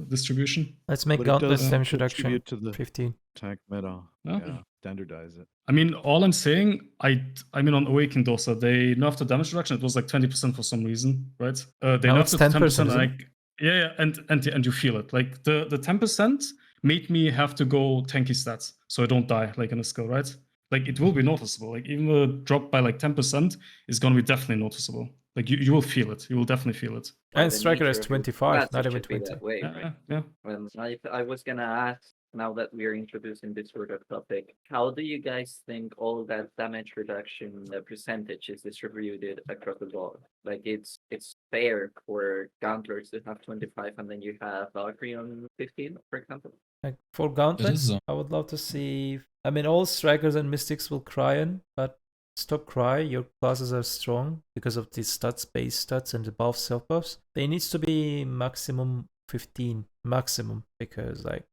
distribution. Let's make But it gauntlet does damage reduction contribute to the 15. tank meta. Yeah. Yeah, standardize it. I mean, all I'm saying, I mean, on Awakening Dosa, they nerfed the damage reduction. It was like 20% for some reason, right? They Now nerfed it's it to 10%, 10%. isn't it? And you feel it. Like the 10% made me have to go tanky stats, so I don't die like in a skill, right? Like it will be noticeable. Like even the drop by like 10% is gonna be definitely noticeable. Like you will feel it. You will definitely feel it. By And the striker is nature of 25, stats, not it even should be 20. that way, Yeah, right? yeah. Well, I was gonna ask, now that we're introducing this sort of topic, how do you guys think all that damage reduction percentage is distributed across the board? Like it's fair for gauntlers to have 25 and then you have Valkyrie on 15, for example? Like for It gauntlets, is. I would love to see. I mean, all strikers and mystics will cry in, but stop cry. Your classes are strong because of the stats, base stats, and the buff self buffs. They needs to be maximum 15, maximum, because like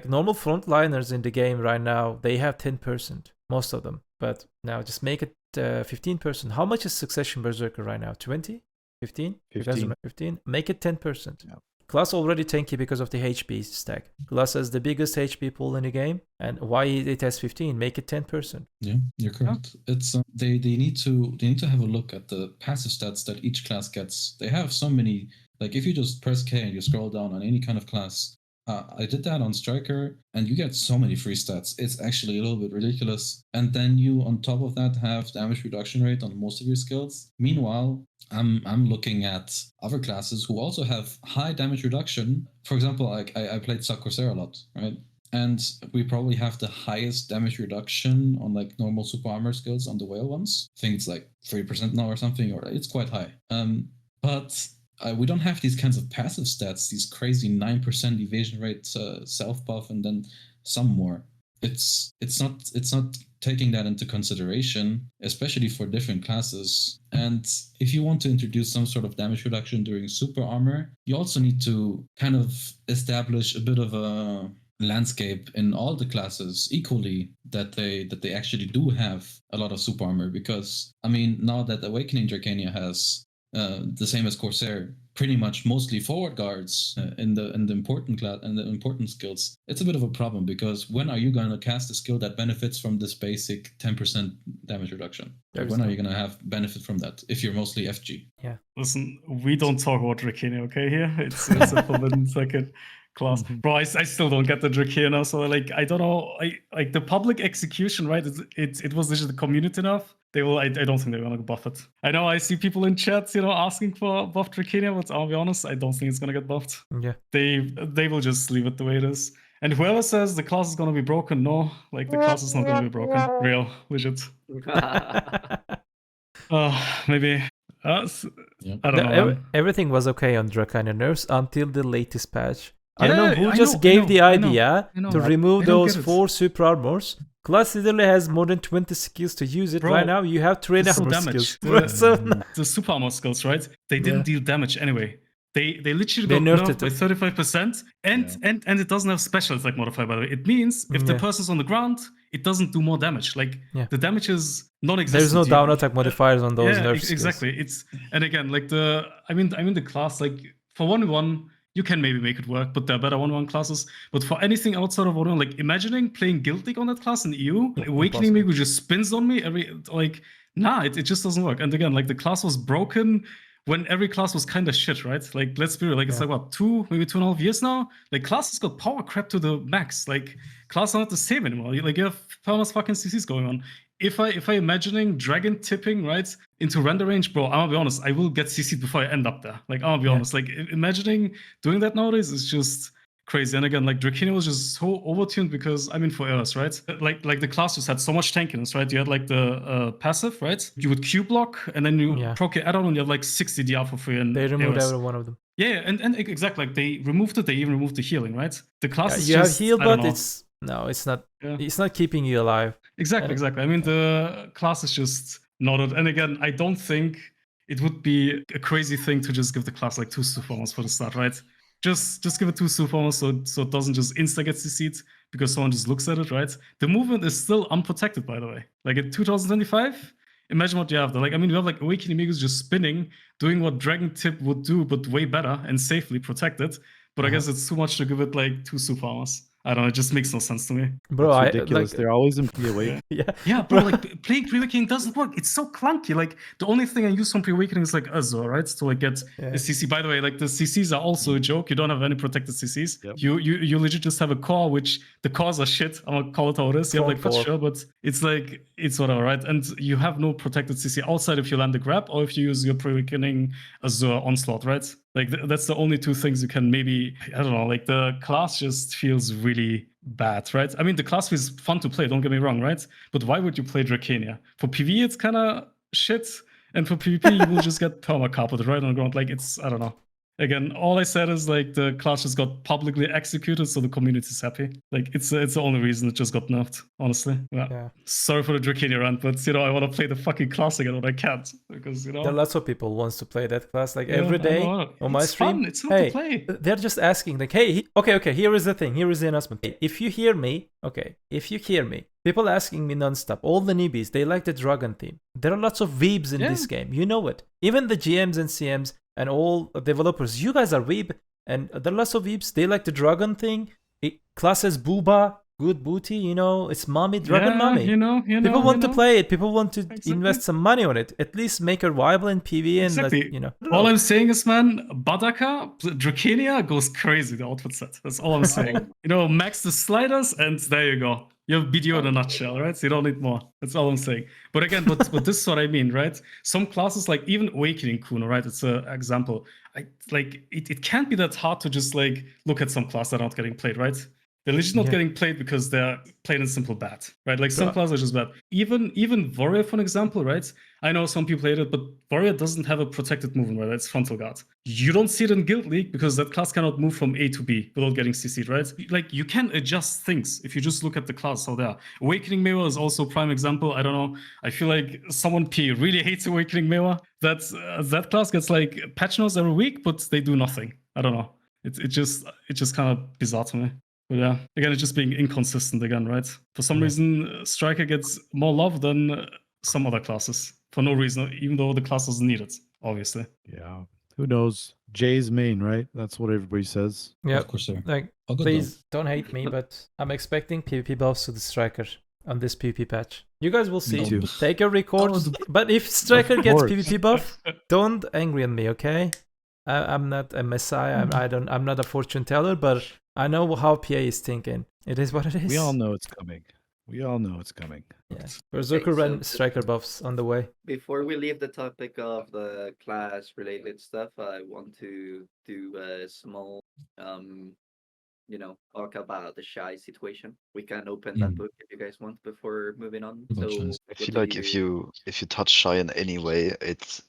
normal frontliners in the game right now, they have 10%, most of them. But now just make it 15%. How much is Succession Berserker right now? 20? 15? 15. 15? Make it 10%. Yeah. Class already tanky because of the HP stack. Class has the biggest HP pool in the game, and why it has 15? Make it 10%. Yeah, you're correct. It's they need to have a look at the passive stats that each class gets. They have so many. Like if you just press K and you scroll down on any kind of class, I did that on Striker, and you get so many free stats. It's actually a little bit ridiculous. And then you, on top of that, have damage reduction rate on most of your skills. Meanwhile, I'm looking at other classes who also have high damage reduction. For example, like I played Sac Corsair a lot, right? And we probably have the highest damage reduction on like normal super armor skills on the whale ones. I think it's like 30% now or something, or it's quite high. But we don't have these kinds of passive stats, these crazy 9% evasion rate self buff, and then some more. It's not taking that into consideration, especially for different classes. And if you want to introduce some sort of damage reduction during super armor, you also need to kind of establish a bit of a landscape in all the classes equally, that they actually do have a lot of super armor. Because I mean, now that Awakening Drakania has the same as Corsair, pretty much mostly forward guards in the important class and the important skills, it's a bit of a problem, because when are you going to cast a skill that benefits from this basic 10% damage reduction? When are you going to have benefit from that if you're mostly FG? Yeah. Listen, we don't talk about Drakania, okay? Here, it's a forbidden second class, bro. I still don't get the Drakania. So like, I don't know. Like the public execution, right? It was just the community enough. They will. I don't think they're gonna buff it. I know I see people in chats, asking for buff Drakania, but I'll be honest, I don't think it's gonna get buffed. Yeah. They will just leave it the way it is. And whoever says the class is gonna be broken, no, like the class is not gonna be broken. Real, legit. Maybe. I don't know. Everything was okay on Drakania nerfs until the latest patch. I don't know who I just know, gave I the know, idea I know. to remove I don't those get it. 4 super armors. Class literally has more than 20 skills to use it. Bro, right now you have 3 this is armor damage. skills. The super armor skills, right? They didn't deal damage anyway. They literally They got nerfed nerfed it. by 35%, and it doesn't have special attack modifier, by the way. It means if the person's on the ground, it doesn't do more damage. Like the damage is non-existent. There's no down attack modifiers on those nerf skills. Exactly. And again, like I mean the class, like for 1v1, you can maybe make it work, but there are better 1v1 classes. But for anything outside of 1v1, like imagining playing Guild League on that class in EU, Awakening maybe just spins on me it just doesn't work. And again, like the class was broken when every class was kind of shit, right? Like, let's be real, like it's like what, 2.5 years now? Like classes got power crap to the max. Like classes are not the same anymore. Like you have permanent fucking CCs going on. If I imagining dragon tipping right into render range, bro, I'm gonna be honest, I will get CC'd before I end up there. Like I'm gonna be honest, like imagining doing that nowadays is just crazy. And again, like Drakania was just so overtuned because, I mean, for AORUS, right? Like the class just had so much tankiness, right? You had like the passive, right? You would Q block, and then you proc your add-on, and you have like 60 DR for free. And they removed AORUS. every one of them. Yeah, and exactly, like they removed it. They even removed the healing, right? The class is you just, have heal, I don't but know. it's not. Yeah. It's not keeping you alive. Exactly. I mean, the class is just not it. And again, I don't think it would be a crazy thing to just give the class like 2 superformers for the start, right? Just give it 2 superformers so it doesn't just insta get CC'd because someone just looks at it, right? The movement is still unprotected, by the way. Like in 2025, imagine what you have there. Like, I mean, you have like Awakening Amigos just spinning, doing what Dragon Tip would do, but way better and safely protected. But I guess it's too much to give it like 2 superformers. I don't know, it just makes no sense to me. Bro, it's ridiculous. They're always in pre-awake. Yeah, bro, like playing pre-awakening doesn't work. It's so clunky. Like the only thing I use from pre-awakening is like Azure, right? To like get a CC. By the way, like the CCs are also a joke. You don't have any protected CCs. Yep. You legit just have a core, which the cores are shit. I'm gonna call it how it is. You have like for sure, but it's like it's whatever, right? And you have no protected CC outside if you land the grab or if you use your pre-awakening Azure onslaught, right? Like that's the only 2 things you can maybe, I don't know, like the class just feels really bad, right? I mean, the class is fun to play, don't get me wrong, right? But why would you play Drakania? For PvE, it's kind of shit. And for PvP, you will just get perma-carpeted right on the ground. Like, it's, I don't know. Again, all I said is like the class just got publicly executed, so the community is happy. Like it's the only reason it just got nerfed, honestly. Yeah. Sorry for the Drakania rant, but you know I want to play the fucking class again, but I can't because you know there are lots of people wants to play that class like every day on my stream. Fun. It's fun to play. They're just asking like, hey, okay, here is the thing. Here is the announcement. If you hear me, people asking me nonstop. All the newbies, they like the dragon theme. There are lots of weebs in this game. You know it. Even the GMs and CMs. And all developers, you guys are weeb, and there are lots of weebs. They like the dragon thing. Class says booba, good booty, you know, it's mommy, dragon mommy. You know, people want to play it. People want to invest some money on it. At least make it viable in PvE and you know. All I'm saying is, man, Badaka, Drakania goes crazy, the outfit set. That's all I'm saying. You know, max the sliders, and there you go. You have BDO in a nutshell, right? So you don't need more. That's all I'm saying. But again, but this is what I mean, right? Some classes, like even Awakening Kuno, right? It's an example. It can't be that hard to just like look at some class that aren't getting played, right? They're legit not getting played because they're plain and simple bad, right? Like some classes are just bad. Even Warrior, for an example, right? I know some people played it, but Warrior doesn't have a protected movement, right? It's frontal guard. You don't see it in Guild League because that class cannot move from A to B without getting CC'd, right? Like you can adjust things if you just look at the class how they are. Awakening Mirror is also a prime example. I don't know. I feel like someone really hates Awakening Mirror. That class gets like patch notes every week, but they do nothing. I don't know. It's just kind of bizarre to me. But yeah, again, it's just being inconsistent again, right? For some reason, Striker gets more love than some other classes for no reason, even though the class doesn't need it, obviously. Yeah. Who knows? Jay's main, right? That's what everybody says. Yeah, of course, sir. Like, please don't hate me, but I'm expecting PvP buffs to the Striker on this PvP patch. You guys will see. Take a record. But if Striker gets PvP buff, don't angry on me, okay? I'm not a messiah. I'm not a fortune teller, but I know how PA is thinking. It is what it is. We all know it's coming. Yeah. Berserker ran Striker buffs on the way. Before we leave the topic of the class related stuff, I want to do a small talk about the Shai situation. We can open that book if you guys want before moving on. So I feel like if you touch Shai in any way, it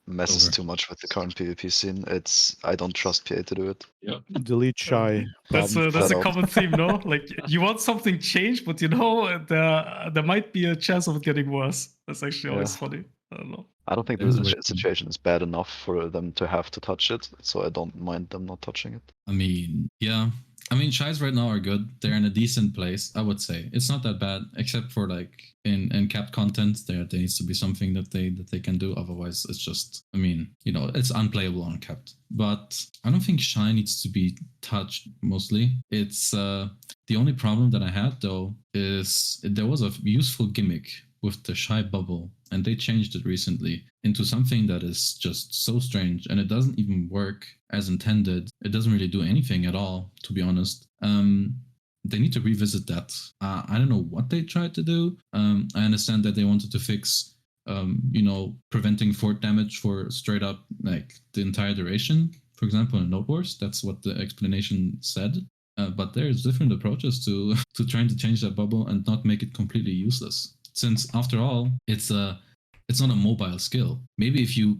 messes too much with the current PvP scene. I don't trust PA to do it. Yeah. Delete Shai. That's a common theme, no? Like you want something changed, but you know there might be a chance of it getting worse. That's actually always funny. I don't know. I don't think the situation is bad enough for them to have to touch it, so I don't mind them not touching it. I mean, yeah. I mean, Shais right now are good. They're in a decent place, I would say. It's not that bad, except for like in capped content, there needs to be something that they can do. Otherwise, it's just, I mean, you know, it's unplayable on capped. But I don't think Shai needs to be touched mostly. It's the only problem that I had though is there was a useful gimmick with the Shai bubble, and they changed it recently into something that is just so strange, and it doesn't even work as intended. It doesn't really do anything at all, to be honest. They need to revisit that. I don't know what they tried to do. I understand that they wanted to fix, preventing fort damage for straight up like the entire duration For example, in Node Wars, that's what the explanation said. But there's different approaches to trying to change that bubble and not make it completely useless. Since after all, it's not a mobile skill. Maybe if you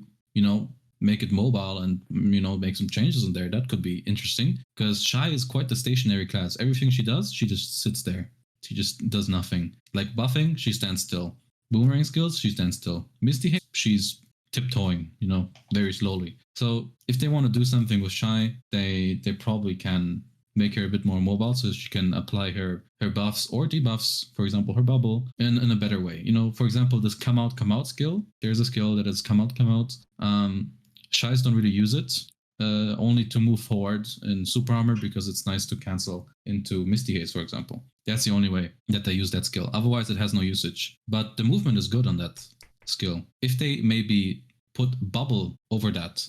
make it mobile and make some changes in there, that could be interesting. Because Shai is quite the stationary class. Everything she does, she just sits there. She just does nothing. Like buffing, she stands still. Boomerang skills, she stands still. Misty Haze, she's tiptoeing, very slowly. So if they want to do something with Shai, they probably can make her a bit more mobile so she can apply her buffs or debuffs, for example, her bubble, in a better way. For example, this come out skill, there's a skill that is come out. Shais don't really use it, only to move forward in Super Armor because it's nice to cancel into Misty Haze, for example. That's the only way that they use that skill. Otherwise, it has no usage. But the movement is good on that skill. If they maybe put bubble over that,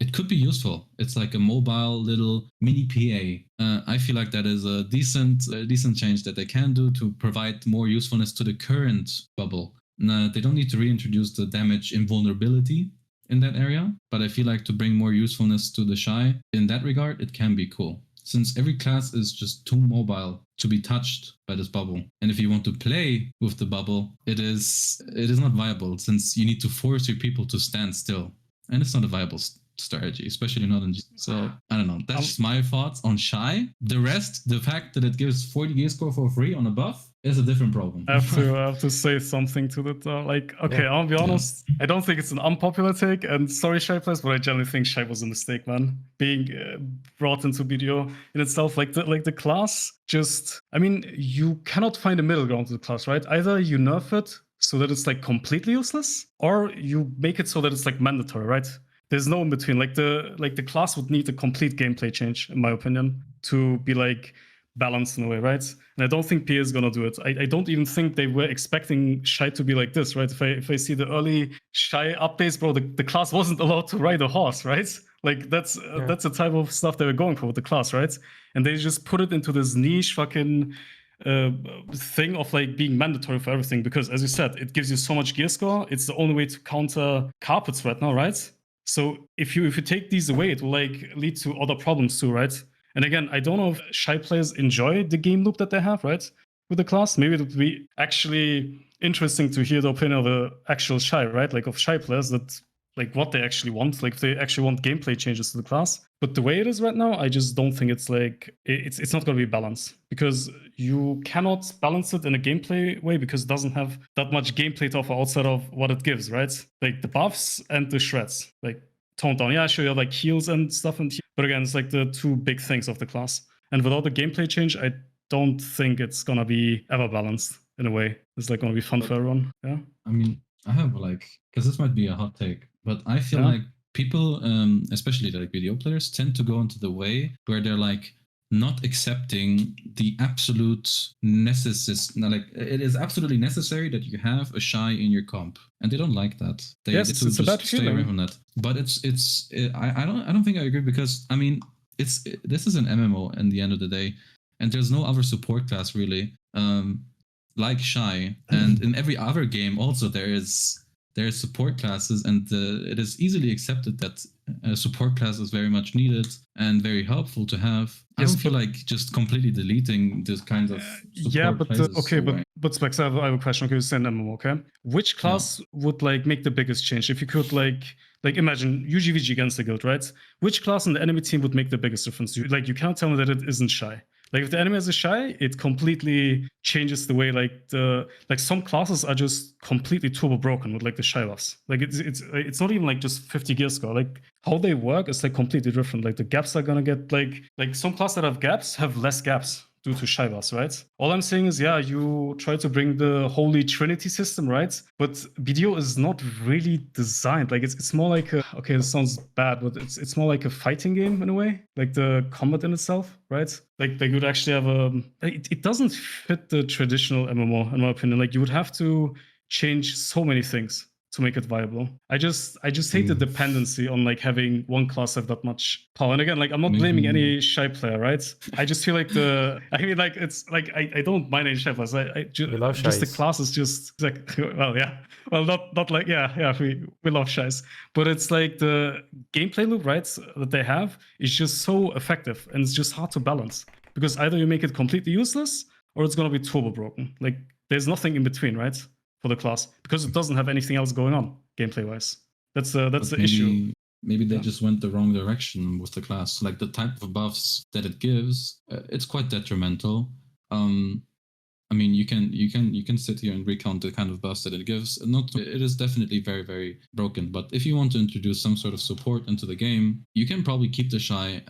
it could be useful. It's like a mobile little mini PA. I feel like that is a decent change that they can do to provide more usefulness to the current bubble. They don't need to reintroduce the damage invulnerability in that area, but I feel like to bring more usefulness to the Shai in that regard, it can be cool. Since every class is just too mobile to be touched by this bubble. And if you want to play with the bubble, it is not viable, since you need to force your people to stand still. And it's not a viable strategy, especially not in... So, I don't know. That's just my thoughts on Shai. The rest, the fact that it gives 40 gear score for free on a buff, is a different problem. I have to say something to that. I'll be honest. Yeah. I don't think it's an unpopular take, and sorry, Shai players, but I generally think Shai was a mistake, man. Being brought into BDO in itself, like the class, you cannot find a middle ground to the class, right? Either you nerf it so that it's like completely useless, or you make it so that it's like mandatory, right? There's no in between. Like the class would need a complete gameplay change, in my opinion, to be like balanced in a way, right? And I don't think PA is gonna do it. I don't even think they were expecting Shai to be like this, right? If I see the early Shai updates, bro, the class wasn't allowed to ride a horse, right? Like that's the type of stuff they were going for with the class, right? And they just put it into this niche fucking thing of like being mandatory for everything, because as you said, it gives you so much gear score. It's the only way to counter carpets right now, right? So if you take these away, it will like lead to other problems too, right? And again, I don't know if Shai players enjoy the game loop that they have, right, with the class. Maybe it would be actually interesting to hear the opinion of an actual Shai, right, like of Shai players, that like what they actually want, like if they actually want gameplay changes to the class. But the way it is right now, I just don't think it's like it's not going to be balanced, because you cannot balance it in a gameplay way because it doesn't have that much gameplay to offer outside of what it gives, right? Like the buffs and the shreds, like toned down. Yeah, sure, you have like heals and stuff, but again, it's like the two big things of the class. And without the gameplay change, I don't think it's gonna be ever balanced in a way. It's like gonna be fun for everyone. Yeah. I mean, I have because this might be a hot take, but I feel like people, especially like video players, tend to go into the way where they're like not accepting the absolute necessity. Like it is absolutely necessary that you have a Shai in your comp, and they don't like that. It's a bad feeling. Stay away from that. But I don't think I agree, because I mean this is an MMO in the end of the day, and there's no other support class really like Shai, and in every other game also there are support classes, and it is easily accepted that a support class is very much needed and very helpful to have. I don't feel like just completely deleting this kind of support classes. But Specs, I have a question. Okay, you send MMO, okay? Which class would like make the biggest change? If you could like imagine UGVG against the guild, right? Which class in the enemy team would make the biggest difference? You can't tell me that it isn't Shai. Like if the enemy has a Shai, it completely changes the way some classes are just completely turbo broken with like the Shai buffs. Like it's not even like just 50 gear score. Like how they work is like completely different. Like the gaps are gonna get like some classes that have gaps have less gaps due to Shai buffs, right? All I'm saying is, you try to bring the Holy Trinity system, right? But BDO is not really designed. Like it's more like this sounds bad, but it's more like a fighting game in a way. Like the combat in itself, right? Like they would actually have it doesn't fit the traditional MMO in my opinion. Like you would have to change so many things to make it viable. I just hate the dependency on like having one class have that much power. And again, like I'm not blaming any Shai player, right? I just feel like it's like I don't mind any Shai players. Just the class is just like not like we love Shais, but it's like the gameplay loop, right, that they have is just so effective, and it's just hard to balance because either you make it completely useless or it's gonna be turbo broken. Like there's nothing in between, right? For the class, because it doesn't have anything else going on gameplay wise. That's the issue. Maybe they just went the wrong direction with the class. Like the type of buffs that it gives, it's quite detrimental. I mean, you can sit here and recount the kind of buffs that it gives. It is definitely very, very broken. But if you want to introduce some sort of support into the game, you can probably keep the Shai,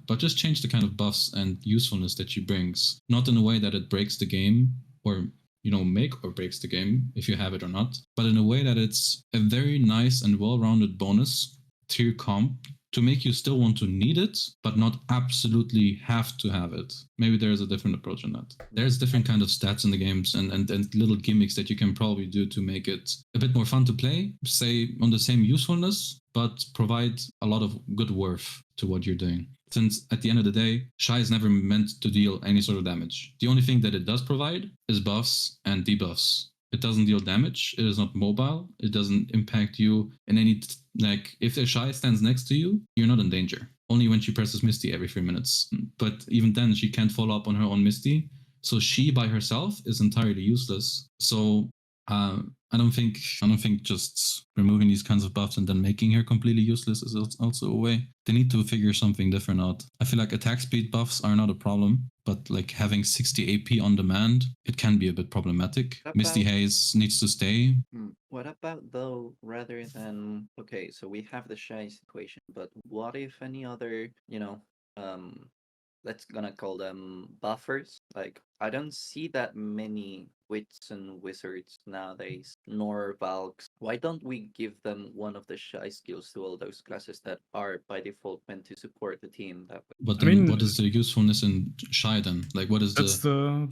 but just change the kind of buffs and usefulness that she brings. Not in a way that it breaks the game or make or breaks the game if you have it or not, but in a way that it's a very nice and well-rounded bonus to your comp to make you still want to need it, but not absolutely have to have it. Maybe there's a different approach on that. There's different kind of stats in the games and little gimmicks that you can probably do to make it a bit more fun to play, say on the same usefulness, but provide a lot of good worth to what you're doing. Since at the end of the day, Shai is never meant to deal any sort of damage. The only thing that it does provide is buffs and debuffs. It doesn't deal damage. It is not mobile. It doesn't impact you in any, like, if a Shai stands next to you, you're not in danger. Only when she presses Misty every 3 minutes. But even then, she can't follow up on her own Misty. So she by herself is entirely useless. So I don't think just removing these kinds of buffs and then making her completely useless is also a way. They need to figure something different out. I feel like attack speed buffs are not a problem, but like having 60 AP on demand, it can be a bit problematic. Misty Haze needs to stay. What about though, rather than, okay, so we have the Shai equation, but what if any other, let's gonna call them buffers? Like, I don't see that many wits and wizards nowadays, nor Valks. Why don't we give them one of the Shai skills to all those classes that are by default meant to support the team that way? But then what is the usefulness in Shai then? Like, what is that's the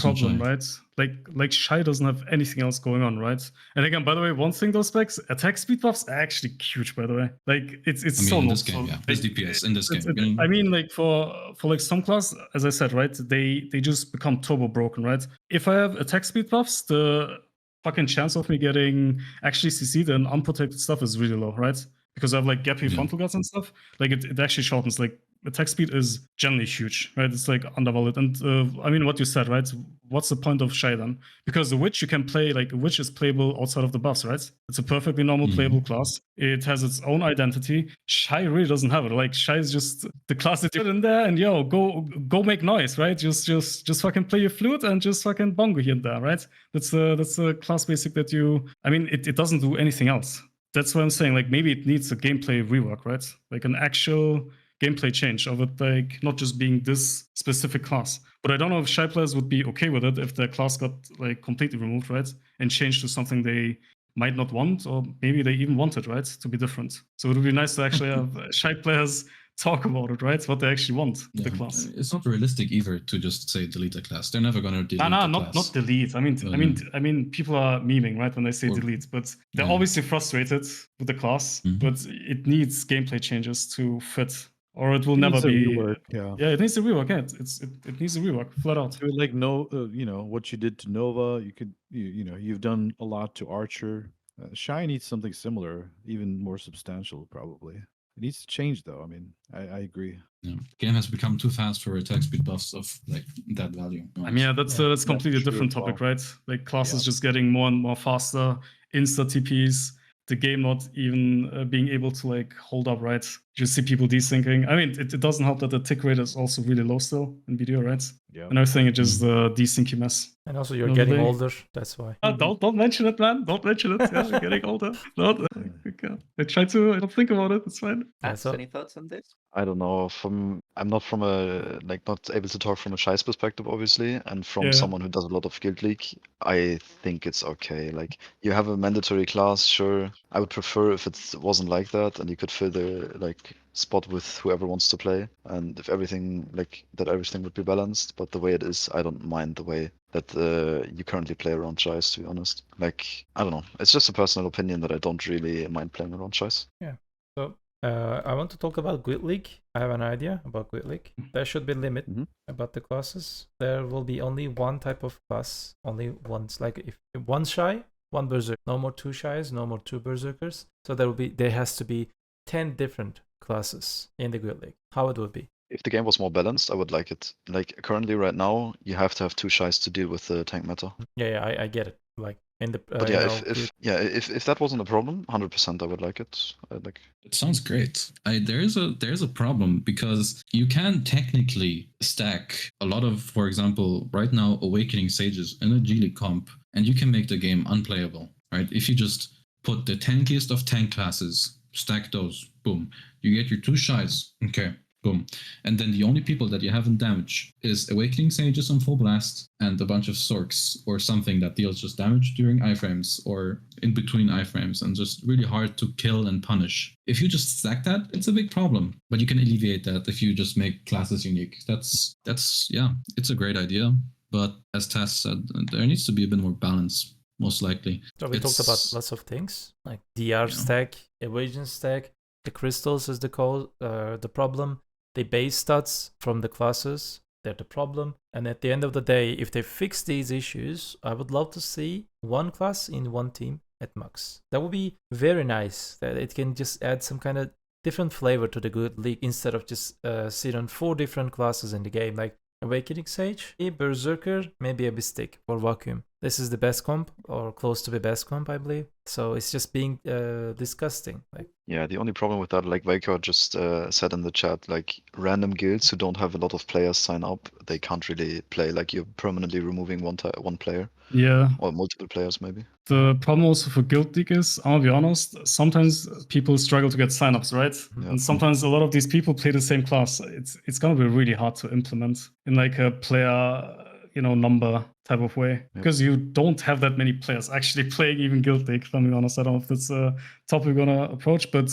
problem, right? Like Shai doesn't have anything else going on, right? And again, by the way, one thing, those specs, attack speed buffs are actually huge, by the way. Like it's so in this game, this DPS in this game. I mean, like for like some class, as I said, right, they just become turbo broken, right? If I have attack speed buffs, the fucking chance of me getting actually CC'd and unprotected stuff is really low, right? Because I have like gappy frontal guards and stuff. Like it actually shortens. Like attack speed is generally huge, right? It's like undervalued. And I mean, what you said, right? What's the point of Shai then? Because the witch you can play, like a witch is playable outside of the buffs, right? It's a perfectly normal playable class. It has its own identity. Shai really doesn't have it. Like Shai is just the class that you put in there, and go make noise, right? Just fucking play your flute and just fucking bongo here and there, right? That's a class basic that you. I mean, it doesn't do anything else. That's what I'm saying. Like maybe it needs a gameplay rework, right? Like an actual gameplay change of it, like not just being this specific class. But I don't know if Shai players would be okay with it if their class got like completely removed, right? And changed to something they might not want, or maybe they even want it, right? To be different. So it would be nice to actually have Shai players talk about it, right? What they actually want with the class. It's not realistic either to just say delete a class. They're never gonna delete not delete. I mean, people are memeing, right, when they say delete, but they're obviously frustrated with the class. But it needs gameplay changes to fit, or it will never be. Rework, it needs a rework. Yeah, it needs a rework, flat out. Like what you did to Nova, you've done a lot to Archer. Shai needs something similar, even more substantial, probably. It needs to change, though. I mean, I agree. Yeah. Game has become too fast for attack speed buffs of like that value. I mean, that's completely a different topic, right? Like classes just getting more and more faster, insta TPs, the game not even being able to like hold up, right? You see people desyncing. I mean, it doesn't help that the tick rate is also really low still in video, right? Yeah. And everything is just the desyncy mess. And also you're getting older, that's why. Don't mention it, man. Don't mention it. Yeah, you're getting older. I try to. I don't think about it. It's fine. Any thoughts on this? I don't know. I'm not from not able to talk from a Shai's perspective, obviously, and from someone who does a lot of Guild League, I think it's okay. Like you have a mandatory class, sure. I would prefer if it wasn't like that, and you could fill the spot with whoever wants to play, and if everything everything would be balanced. But the way it is, I don't mind the way that you currently play around Shais, to be honest. Like, I don't know. It's just a personal opinion that I don't really mind playing around Shais. Yeah. So I want to talk about Guild League. I have an idea about Guild League. There should be a limit about the classes. There will be only one type of class, only once. Like if one Shai, one Berserker. No more 2 Shais, no more 2 Berserkers. So there has to be 10 different classes in the Guild League. How it would be? If the game was more balanced, I would like it. Like currently, right now, you have to have 2 Shais to deal with the tank meta. Yeah, I get it. Like in the But yeah, if that wasn't a problem, 100% I would like it. It sounds great. There's a problem because you can technically stack a lot of, for example, right now Awakening Sages in a G League comp, and you can make the game unplayable, right? If you just put the tankiest of tank classes, stack those, boom, you get your 2 Shais, okay, boom. And then the only people that you have in damage is Awakening Sages on full blast and a bunch of Sorks or something that deals just damage during iframes or in between iframes and just really hard to kill and punish. If you just stack that, it's a big problem. But you can alleviate that if you just make classes unique. That's yeah, it's a great idea. But as Tass said, there needs to be a bit more balance, most likely. So we talked about lots of things like DR stack, evasion stack, the crystals is the problem. The base stats from the classes, they're the problem. And at the end of the day, if they fix these issues, I would love to see one class in one team at max. That would be very nice. That it can just add some kind of different flavor to the Guild League instead of just sit on 4 different classes in the game. Like Awakening Sage, a Berserker, maybe a Bistic or Vacuum. This is the best comp or close to the best comp, I believe. So it's just being disgusting. Like, yeah, the only problem with that, like Vaker just said in the chat, like random guilds who don't have a lot of players sign up, they can't really play. Like you're permanently removing one player. Yeah. Or multiple players, maybe. The problem also for Guild League is, I'll be honest, sometimes people struggle to get signups, right? Yeah. And sometimes a lot of these people play the same class. It's gonna be really hard to implement in like a player, number type of way. Because you don't have that many players actually playing even Guild League, if I'm being honest. I don't know if that's a topic we're gonna approach, but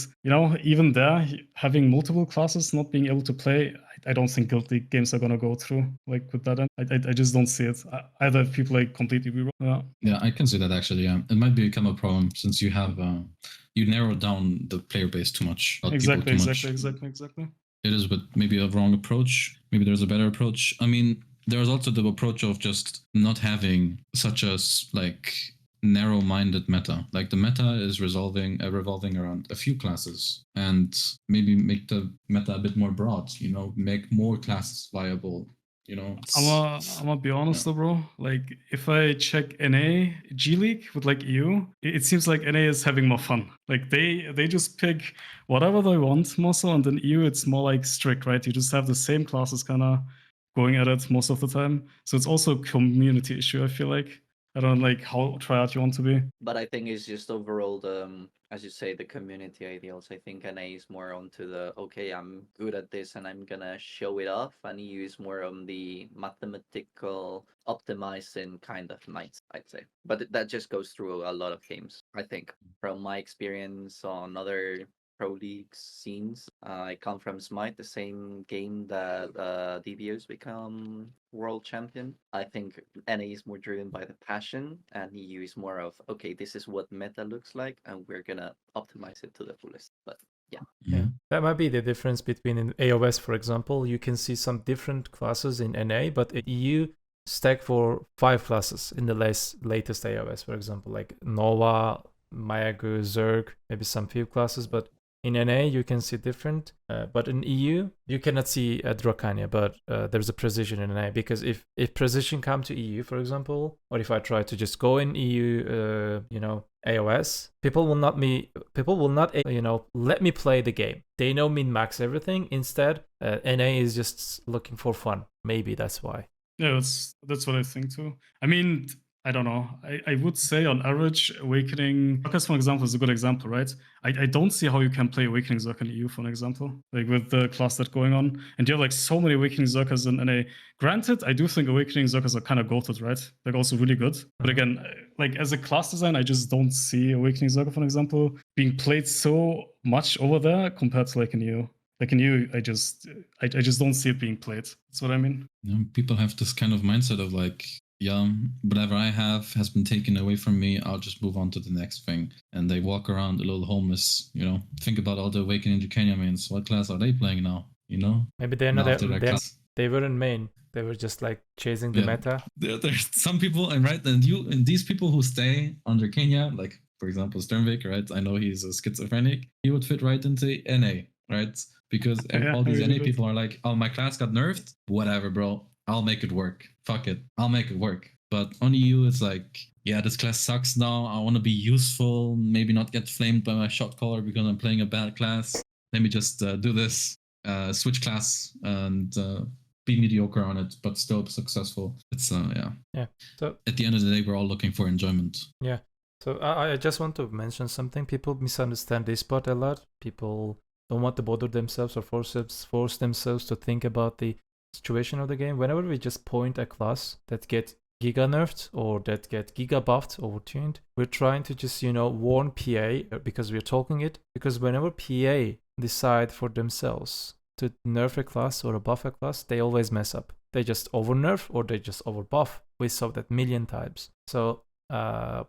even there, having multiple classes not being able to play, I don't think Guild League games are gonna go through like with that end. I just don't see it. Either people like completely reroll. Yeah, I can see that actually. Yeah, it might become a problem since you have you narrow down the player base too much. Exactly. It is, but maybe a wrong approach. Maybe there's a better approach. I mean, there's also the approach of just not having such a narrow-minded meta. Like the meta is revolving around a few classes, and maybe make the meta a bit more broad. Make more classes viable. I'm gonna be honest though, bro. Like if I check NA G League with like EU, it seems like NA is having more fun. Like they just pick whatever they want more so, and then EU it's more like strict, right? You just have the same classes kind of going at it most of the time. So it's also a community issue, I feel like. I don't like how tryhard you want to be. But I think it's just overall as you say, the community ideals. I think NA is more onto the, okay, I'm good at this and I'm gonna show it off, and EU is more on the mathematical optimizing kind of nights, I'd say. But that just goes through a lot of games, I think. From my experience on other Pro League scenes, I come from Smite, the same game that DBO's become world champion. I think NA is more driven by the passion, and EU is more of, okay, this is what meta looks like, and we're gonna optimize it to the fullest. But yeah, that might be the difference between in AOS, for example. You can see some different classes in NA, but in EU stack for 5 classes in the latest AOS, for example, like Nova, Mayagu, Zerg, maybe some few classes, but in NA, you can see different, but in EU, you cannot see a Drakania, but there's a precision in NA, because if precision come to EU, for example, or if I try to just go in EU, AOS, people will not let me play the game. They know min-max everything. Instead, NA is just looking for fun. Maybe that's why. Yeah, that's what I think too. I mean, I don't know. I would say on average, Awakening Zerkers, for example, is a good example, right? I don't see how you can play Awakening Zerker in EU, for an example, like with the class that's going on. And you have like so many Awakening Zerkers in NA. Granted, I do think Awakening Zerkers are kind of goated, right? They're also really good. But again, like as a class design, I just don't see Awakening Zerker, for example, being played so much over there compared to like in EU. Like in EU, I just don't see it being played. That's what I mean. You know, people have this kind of mindset of like, yeah, whatever I have has been taken away from me. I'll just move on to the next thing. And they walk around a little homeless, you know. Think about all the Awakening Drakania mains. What class are they playing now? You know? Maybe they're Now not. after their class. They weren't main. They were just like chasing the Yeah. meta. There's some people, and right, and these people who stay under Kenya, like for example Sternvik, right? I know he's a schizophrenic. He would fit right into NA, right? Because all these NA people are like, oh, my class got nerfed. Whatever, bro. I'll make it work. Fuck it. I'll make it work. But on EU, it's like, yeah, this class sucks now. I want to be useful. Maybe not get flamed by my shot caller because I'm playing a bad class. Let me just do this, switch class, and be mediocre on it, but still successful. It's Yeah. So at the end of the day, we're all looking for enjoyment. yeah. So I just want to mention something. People misunderstand this part a lot. People don't want to bother themselves or force themselves to think about the situation of the game. Whenever we just point a class that get giga nerfed or that get giga buffed, overtuned, we're trying to just, warn PA because we're talking it. Because whenever PA decide for themselves to nerf a class or a buff a class, they always mess up. They just over nerf or they just over buff. We saw that million times. So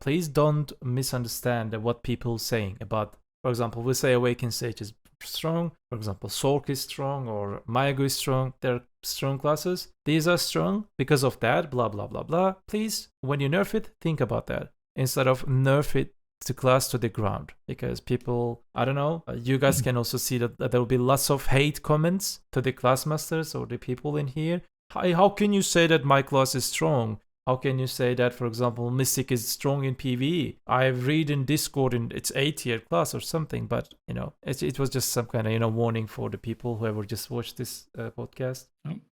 please don't misunderstand what people saying about, for example, we say Awakened Sage is strong, for example, Sork is strong or Mayagu is strong. They're strong classes. These are strong because of that, blah, blah, blah, blah. Please, when you nerf it, think about that instead of nerf it the class to the ground, because people, I don't know, you guys can also see that there will be lots of hate comments to the class masters or the people in here. How can you say that my class is strong? How can you say that, for example, Mystic is strong in PvE? I read in Discord in its A-tier class or something, but, it was just some kind of, warning for the people whoever just watched this podcast.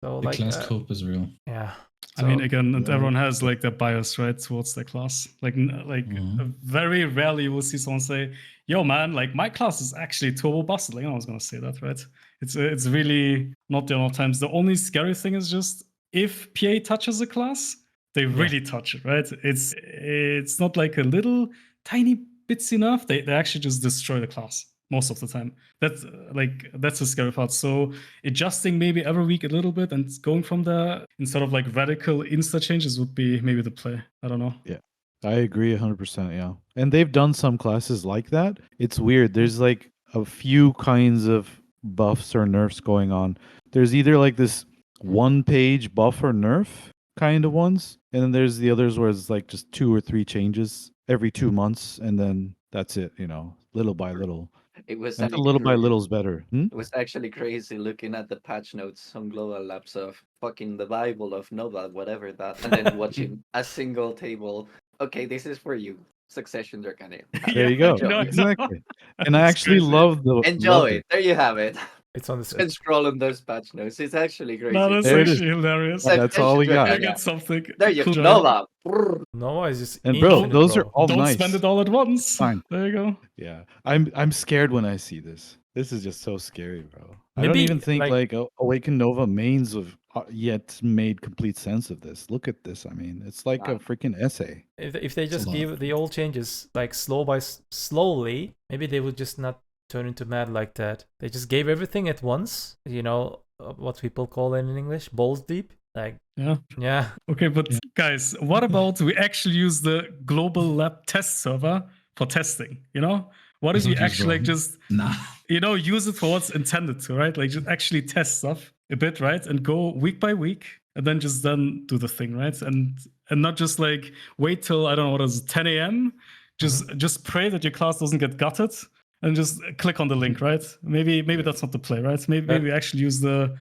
So, The class cope is real. Yeah. I mean, again, everyone has like their bias, right, towards their class. Like very rarely you will see someone say, "Yo, man, like my class is actually turbo busted." Like I was gonna say that, right? It's really not the amount of times. The only scary thing is just if PA touches a class, they really touch it, right? It's not like a little tiny bits enough. They actually just destroy the class most of the time. That's the scary part. So adjusting maybe every week a little bit and going from there instead of like radical insta changes would be maybe the play. I don't know. Yeah, I agree 100%. Yeah, and they've done some classes like that. It's weird. There's like a few kinds of buffs or nerfs going on. There's either like this one-page buff or nerf kind of ones, and then there's the others where it's like just 2 or 3 changes every 2 months, and then that's it. Little by little. It was And little by little is better. It was actually crazy looking at the patch notes on Global Labs of fucking the Bible of Nova, whatever that, and then watching a single table. Okay, this is for you. Succession Drakania. There you go. Exactly. And I actually love the enjoy it. There you have it. It's on the And scroll on those patch notes. It's actually crazy. No, that's actually hilarious. That's all we got. I got something. There you go. Cool. Nova. Nova is just And bro, those are all Don't nice. spend it all at once. Fine. There you go. Yeah, I'm scared when I see this. This is just so scary, bro. I don't Maybe, even think like Awakened Nova mains have yet made complete sense of this. Look at this. I mean, it's like a freaking essay. If they just give the old changes like slowly, maybe they would just not turn into mad like that. They just gave everything at once. What people call it in English, balls deep. Like yeah. Okay, but guys, what about we actually use the global lab test server for testing? What if you actually use it for what's intended to, right? Like just actually test stuff a bit, right? And go week by week and then do the thing, right? And not just like wait till, I don't know, what is it, 10 a.m. Just pray that your class doesn't get gutted and just click on the link, right? Maybe that's not the play, right? Maybe we actually use the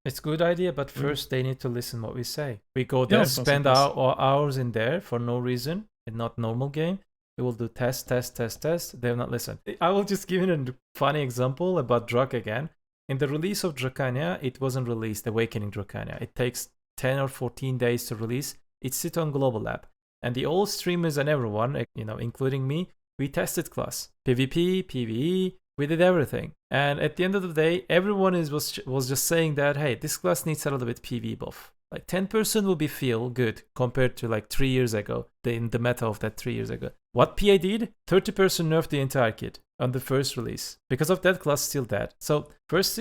It's a good idea, but first they need to listen what we say. We go there, spend our hours in there for no reason, in not normal game. We will do test. They will not listen. I will just give you a funny example about Drak again. In the release of Drakania, it wasn't released, Awakening Drakania. It takes 10 or 14 days to release. It sits on Global Lab. And the old streamers and everyone, including me, we tested class. PvP, PvE, we did everything. And at the end of the day, everyone was just saying that, hey, this class needs a little bit PvE buff. Like 10% will be feel good compared to like 3 years ago, in the meta of that 3 years ago. What PA did? 30% nerfed the entire kit on the first release. Because of that, class still dead. So first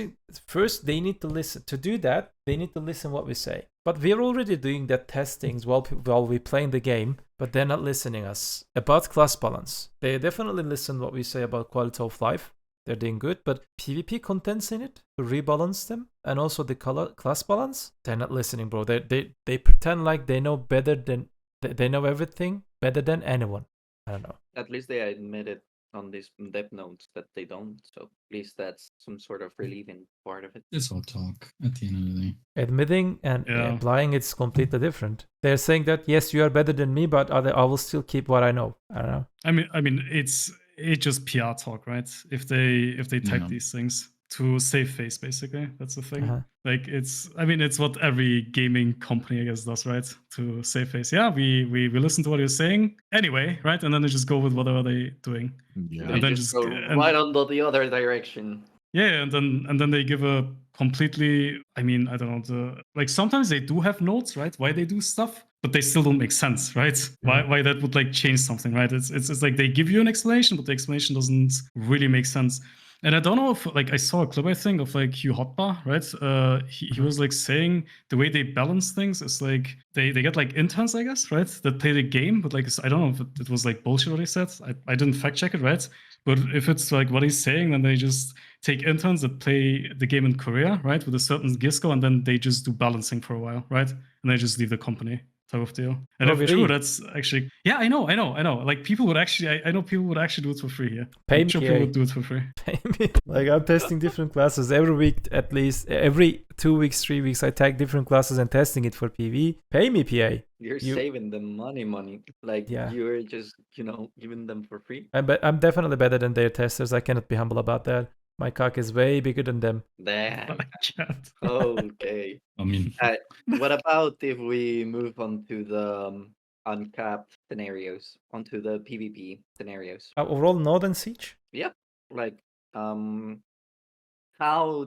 they need to listen. To do that, they need to listen what we say. But we're already doing that testings while we're playing the game, but they're not listening us about class balance. They definitely listen what we say about quality of life. They're doing good, but PvP contents in it to rebalance them, and also the class balance, they're not listening, bro. They pretend like they know better than they know everything better than anyone. I don't know. At least they admitted on these dev notes that they don't, so at least that's some sort of relieving part of it. It's all talk at the end of the day. Admitting and applying it's completely different. They're saying that yes, you are better than me, but I will still keep what I know. I don't know. I mean, it's just PR talk, right? If they type these things to save face, basically, that's the thing. Like it's what every gaming company, I guess, does, right? To save face. Yeah, we listen to what you're saying anyway, right? And then they just go with whatever they're doing. Yeah. And then just go right on the other direction. Yeah, and then they give a completely, I don't know, like sometimes they do have notes, right? Why they do stuff, but they still don't make sense, right? Why that would like change something, right? It's like they give you an explanation, but the explanation doesn't really make sense. And I don't know if, like, I saw a clip, I think, of like Hugh Hotbar, right? He was like saying the way they balance things is like they get like interns, I guess, right? That play the game, but like I don't know if it was like bullshit what he said. I didn't fact check it, right? But if it's like what he's saying, then they just take interns that play the game in Korea, right, with a certain gear score, and then they just do balancing for a while, right? And they just leave the company. Type of deal. And if true, that's actually I know. Like people would actually, I know people would actually do it for free here. Pay me. People would do it for free. Pay me. Like I'm testing different classes every week, at least every 2 weeks, 3 weeks. I tag different classes and testing it for PV. Pay me, PA. You're saving them money. Like you're just giving them for free. I'm definitely better than their testers. I cannot be humble about that. My cock is way bigger than them. Damn. Okay. I mean, what about if we move on to the uncapped scenarios, onto the PvP scenarios? Overall, Node and Siege? Yep. Like, how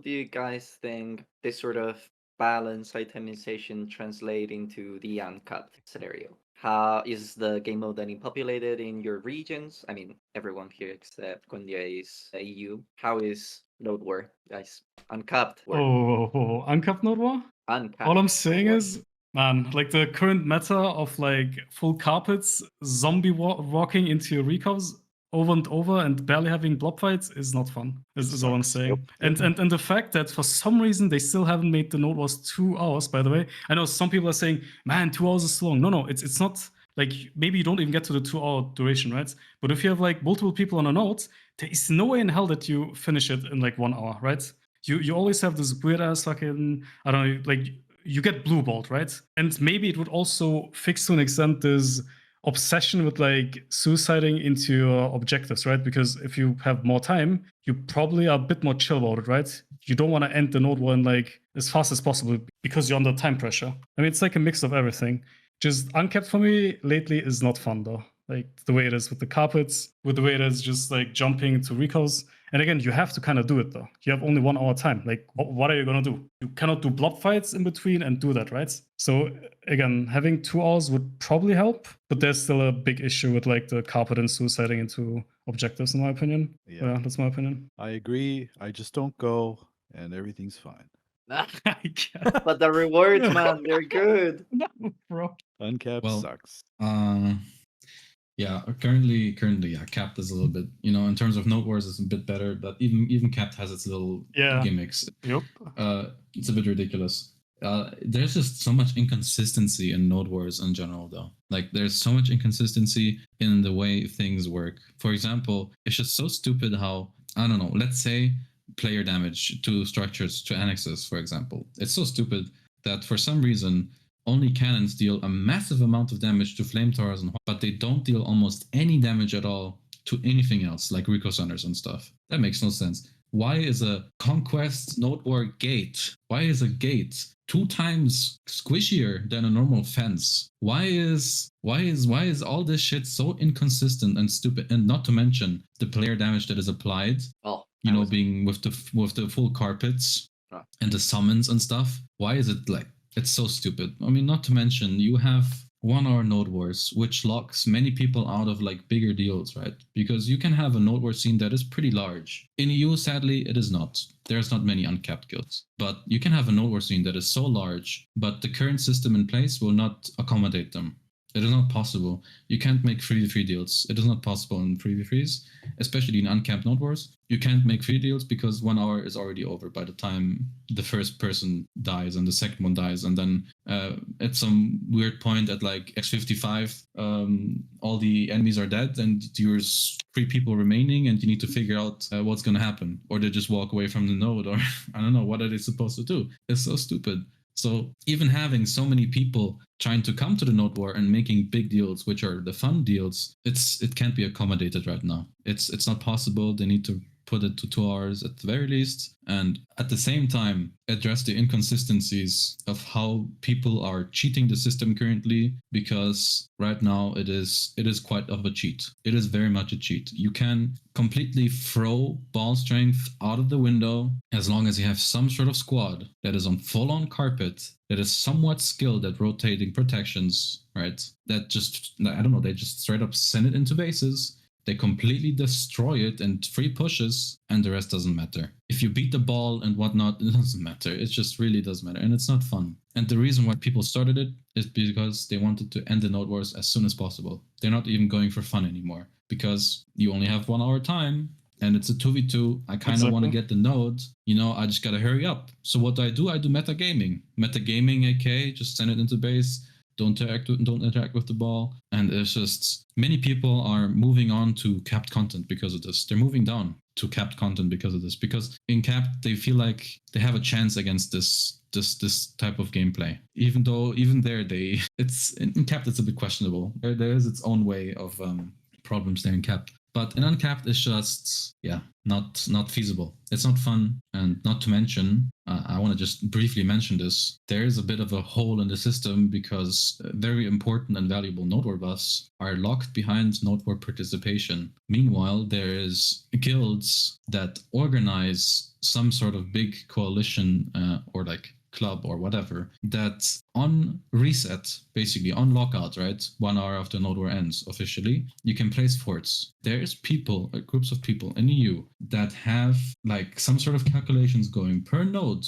do you guys think this sort of balance itemization translate into the uncapped scenario? How is the game mode any populated in your regions? I mean, everyone here except Konya is EU. How is Node War, guys? Uncapped War. Oh, Uncapped Node War? Uncapped. All I'm saying is, man, like the current meta of like full carpets, zombie walking into your recovs over and over and barely having blob fights is not fun. Is all I'm saying. Yep. And the fact that for some reason they still haven't made the Node Wars 2 hours, by the way. I know some people are saying, man, 2 hours is too long. No, it's not. Like maybe you don't even get to the 2 hour duration, right? But if you have like multiple people on a node, there is no way in hell that you finish it in like 1 hour, right? You always have this weird ass fucking, I don't know, like you get blue balled, right? And maybe it would also fix to an extent this obsession with like suiciding into your objectives, right? Because if you have more time, you probably are a bit more chill about it, right? You don't want to end the node one like as fast as possible because you're under time pressure. I mean, it's like a mix of everything. Just Uncapped for me lately is not fun though. Like the way it is with the carpets, with the way it is just like jumping to recalls. And again, you have to kind of do it though. You have only 1 hour time. Like, what are you going to do? You cannot do blob fights in between and do that, right? So again, having 2 hours would probably help, but there's still a big issue with like the carpet and suiciding into objectives, in my opinion. Yeah, that's my opinion. I agree. I just don't go and everything's fine. But the rewards, man, they're good. No, bro. Uncapped sucks. Yeah, currently, yeah, capped is a little bit, in terms of Node Wars, it's a bit better, but even capped has its little gimmicks. Yep. It's a bit ridiculous. There's just so much inconsistency in Node Wars in general, though. Like, there's so much inconsistency in the way things work. For example, it's just so stupid how, I don't know, let's say player damage to structures, to annexes, for example. It's so stupid that for some reason, only cannons deal a massive amount of damage to flame towers, but they don't deal almost any damage at all to anything else, like Rico centers and stuff. That makes no sense. Why is a Conquest Node War gate? Why is a gate 2 times squishier than a normal fence? Why is all this shit so inconsistent and stupid? And not to mention the player damage that is applied. Being with the full carpets and the summons and stuff. Why is it like It's so stupid. I mean, not to mention you have 1 hour node wars, which locks many people out of like bigger deals, right? Because you can have a node war scene that is pretty large. In EU, sadly, it is not. There's not many uncapped guilds, but you can have a node war scene that is so large, but the current system in place will not accommodate them. It is not possible. You can't make 3v3 deals. It is not possible in 3v3s, especially in uncapped node wars. You can't make 3 deals because 1 hour is already over by the time the first person dies and the second one dies. And then at some weird point at like X55, all the enemies are dead and there's 3 people remaining and you need to figure out what's going to happen. Or they just walk away from the node, or I don't know, what are they supposed to do? It's so stupid. So even having so many people trying to come to the node war and making big deals, which are the fun deals, it can't be accommodated right now. It's not possible. They need to put it to 2 hours at the very least, and at the same time address the inconsistencies of how people are cheating the system currently, because right now it is quite of a cheat. It is very much a cheat. You can completely throw ball strength out of the window as long as you have some sort of squad that is on full-on carpet, that is somewhat skilled at rotating protections, right? That just, I don't know, they just straight up send it into bases. They completely destroy it and 3 pushes, and the rest doesn't matter. If you beat the ball and whatnot, it doesn't matter. It just really does matter, and it's not fun. And the reason why people started it is because they wanted to end the node wars as soon as possible. They're not even going for fun anymore, because you only have 1 hour time, and it's a 2v2. I kind of want to get the node. I just gotta hurry up. So what do? I do metagaming. Metagaming, aka just send it into base. Don't interact with the ball. And it's just, many people are moving on to capped content because of this. They're moving down to capped content because of this. Because in capped, they feel like they have a chance against this type of gameplay. Even there, it's in capped, it's a bit questionable. There is its own way of problems there in capped. But in uncapped, it's just, not feasible. It's not fun. And not to mention, I want to just briefly mention this, there is a bit of a hole in the system because very important and valuable node war buffs are locked behind node war participation. Meanwhile, there is guilds that organize some sort of big coalition or like club or whatever, that on reset, basically on lockout, right, 1 hour after node war ends officially, you can place forts. There's people, groups of people in EU that have like some sort of calculations going per node,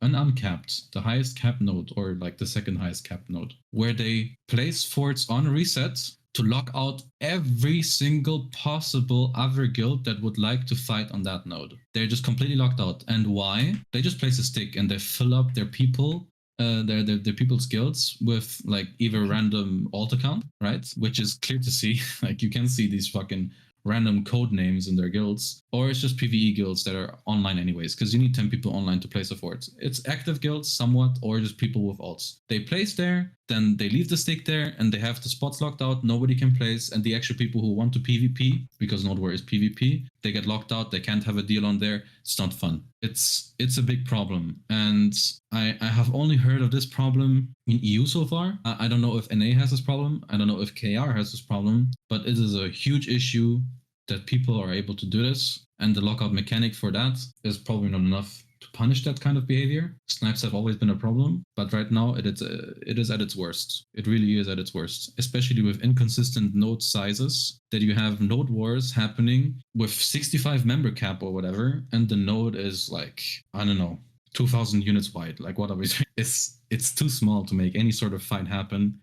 an uncapped, the highest capped node, or like the second highest capped node, where they place forts on reset to lock out every single possible other guild that would like to fight on that node. They're just completely locked out. And why? They just place a stick and they fill up their people, their people's guilds with like either random alt account, right? Which is clear to see. Like you can see these fucking random code names in their guilds, or it's just PvE guilds that are online anyways, because you need 10 people online to place a fort. It's active guilds somewhat, or just people with alts. They place there, then they leave the stick there, and they have the spots locked out, nobody can place, and the actual people who want to PvP, because node war is PvP, they get locked out, they can't have a deal on there, it's not fun. It's a big problem, and I have only heard of this problem in EU so far. I don't know if NA has this problem, I don't know if KR has this problem, but it is a huge issue that people are able to do this, and the lockout mechanic for that is probably not enough to punish that kind of behavior. Snipes have always been a problem, but right now it is at its worst. It really is at its worst, especially with inconsistent node sizes, that you have node wars happening with 65 member cap or whatever, and the node is like, I don't know, 2,000 units wide. Like, what are we doing? It's too small to make any sort of fight happen.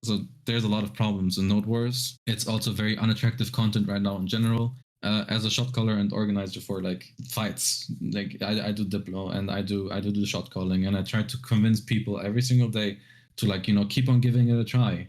So there's a lot of problems in node wars. It's also very unattractive content right now in general. As a shot caller and organizer for like fights, like I do Diplo and I do the shot calling, and I try to convince people every single day to like, keep on giving it a try.